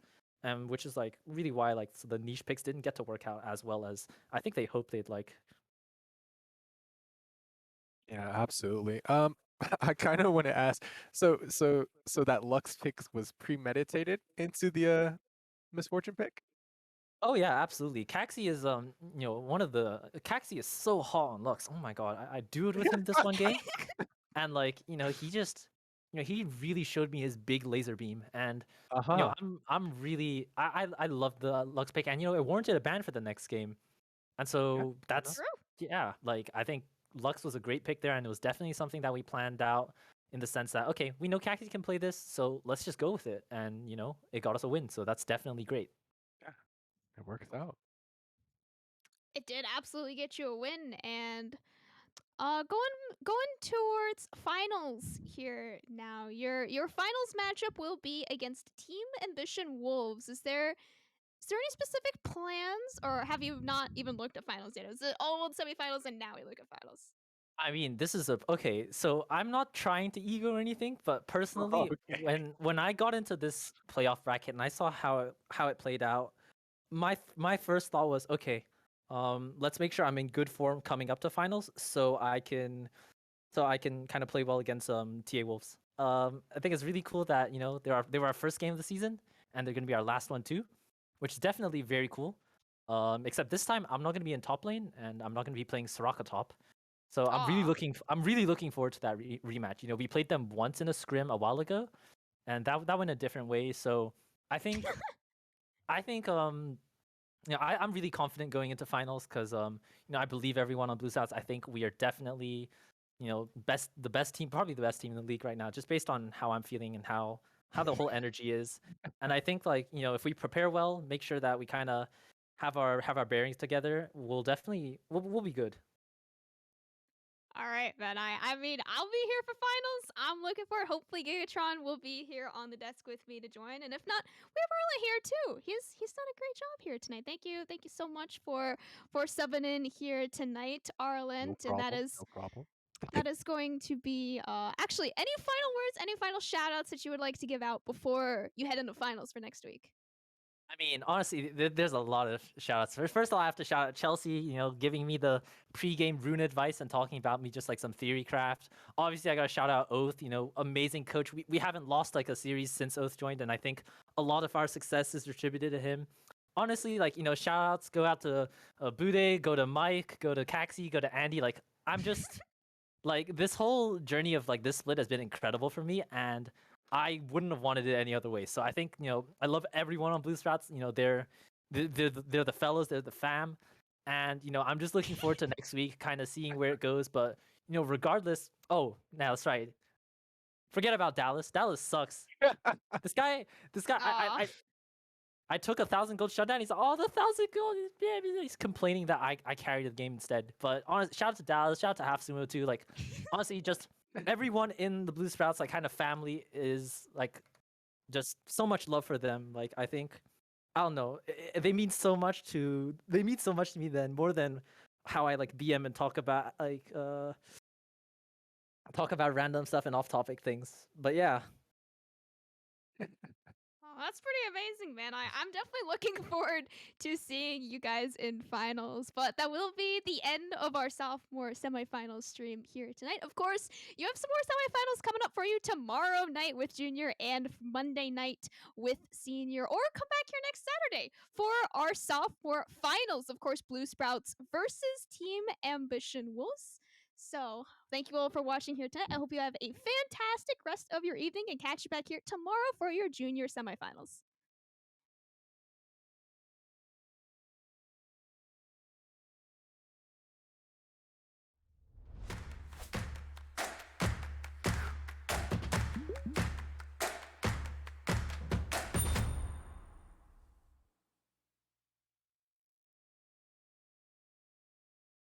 [SPEAKER 4] which is like really why like so the niche picks didn't get to work out as well as I think they hoped they'd like.
[SPEAKER 2] Yeah, absolutely. I kind of want to ask, so that Lux pick was premeditated into the misfortune pick?
[SPEAKER 4] Oh yeah, absolutely. Caxi is one of the Caxi is so hot on Lux. Oh my god, I duoed with him this one game, and like he just he really showed me his big laser beam, and
[SPEAKER 2] Uh-huh.
[SPEAKER 4] I'm really I love the Lux pick, and it warranted a ban for the next game, and
[SPEAKER 2] Yeah,
[SPEAKER 4] so
[SPEAKER 2] fair enough.
[SPEAKER 4] that's
[SPEAKER 1] True.
[SPEAKER 4] yeah, like I think Lux was a great pick there, and it was definitely something that we planned out in the sense that okay, we know Caxi can play this, so let's just go with it, and it got us a win, so that's definitely great.
[SPEAKER 2] Yeah, it works out.
[SPEAKER 1] It did absolutely get you a win, and going towards finals here now. Your finals matchup will be against Team Ambition Wolves. Is there any specific plans, or have you not even looked at finals yet? Is it all semifinals and now we look at finals?
[SPEAKER 4] I mean, this is a okay. So I'm not trying to ego or anything, but
[SPEAKER 2] Oh,
[SPEAKER 4] personally,
[SPEAKER 2] okay.
[SPEAKER 4] when I got into this playoff bracket and I saw how it played out, my first thought was okay. Let's make sure I'm in good form coming up to finals, so I can kind of play well against TA Wolves. I think it's really cool that they were our first game of the season and they're gonna be our last one too, which is definitely very cool. Except this time I'm not gonna be in top lane and I'm not gonna be playing Soraka top. So
[SPEAKER 1] Aw.
[SPEAKER 4] I'm really looking forward to that rematch. We played them once in a scrim a while ago, and that went a different way. So I think I think I'm really confident going into finals because I believe everyone on Blue Sounds. I think we are definitely the best team, probably the best team in the league right now, just based on how I'm feeling and how the whole energy is. And I think like if we prepare well, make sure that we kind of have our bearings together, we'll be good.
[SPEAKER 1] All right, then. I mean, I'll be here for finals. I'm looking for it. Hopefully, Gigatron will be here on the desk with me to join. And if not, we have Arlen here too. He's done a great job here tonight. Thank you so much for subbing in here tonight, Arlen.
[SPEAKER 2] No
[SPEAKER 1] And that
[SPEAKER 2] problem.
[SPEAKER 1] is
[SPEAKER 2] No problem.
[SPEAKER 1] going to be actually any final words, any final shout outs that you would like to give out before you head into finals for next week.
[SPEAKER 4] I mean, honestly, there's a lot of shout outs. First of all, I have to shout out Chelsea, giving me the pre-game rune advice and talking about me just like some theory craft. Obviously, I got to shout out Oath, amazing coach. We haven't lost like a series since Oath joined, and I think a lot of our success is attributed to him. Honestly, like, shout outs go out to Bude, go to Mike, go to Caxi, go to Andy. Like, I'm just like, this whole journey of like this split has been incredible for me, and I wouldn't have wanted it any other way. So I think I love everyone on Blue Strats. They're the fellows, they're the fam, and I'm just looking forward to next week, kind of seeing where it goes. But regardless, oh, now that's right. Forget about Dallas. Dallas sucks. This guy, I took 1,000 gold shutdown. He's like, oh, the 1,000 gold. Yeah, he's complaining that I carried the game instead. But honestly, shout out to Dallas. Shout out to Half Sumo too. Like, honestly, just everyone in the Blue Sprouts, like, kind of family is like, just so much love for them. Like, I think, I don't know, they mean so much to me then, more than how I like BM and talk about random stuff and off-topic things. But yeah.
[SPEAKER 1] Oh, that's pretty amazing, man. I'm definitely looking forward to seeing you guys in finals. But that will be the end of our sophomore semifinals stream here tonight. Of course, you have some more semifinals coming up for you tomorrow night with junior and Monday night with senior. Or come back here next Saturday for our sophomore finals. Of course, Blue Sprouts versus Team Ambition Wolves. So, thank you all for watching here tonight. I hope you have a fantastic rest of your evening and catch you back here tomorrow for your junior semifinals.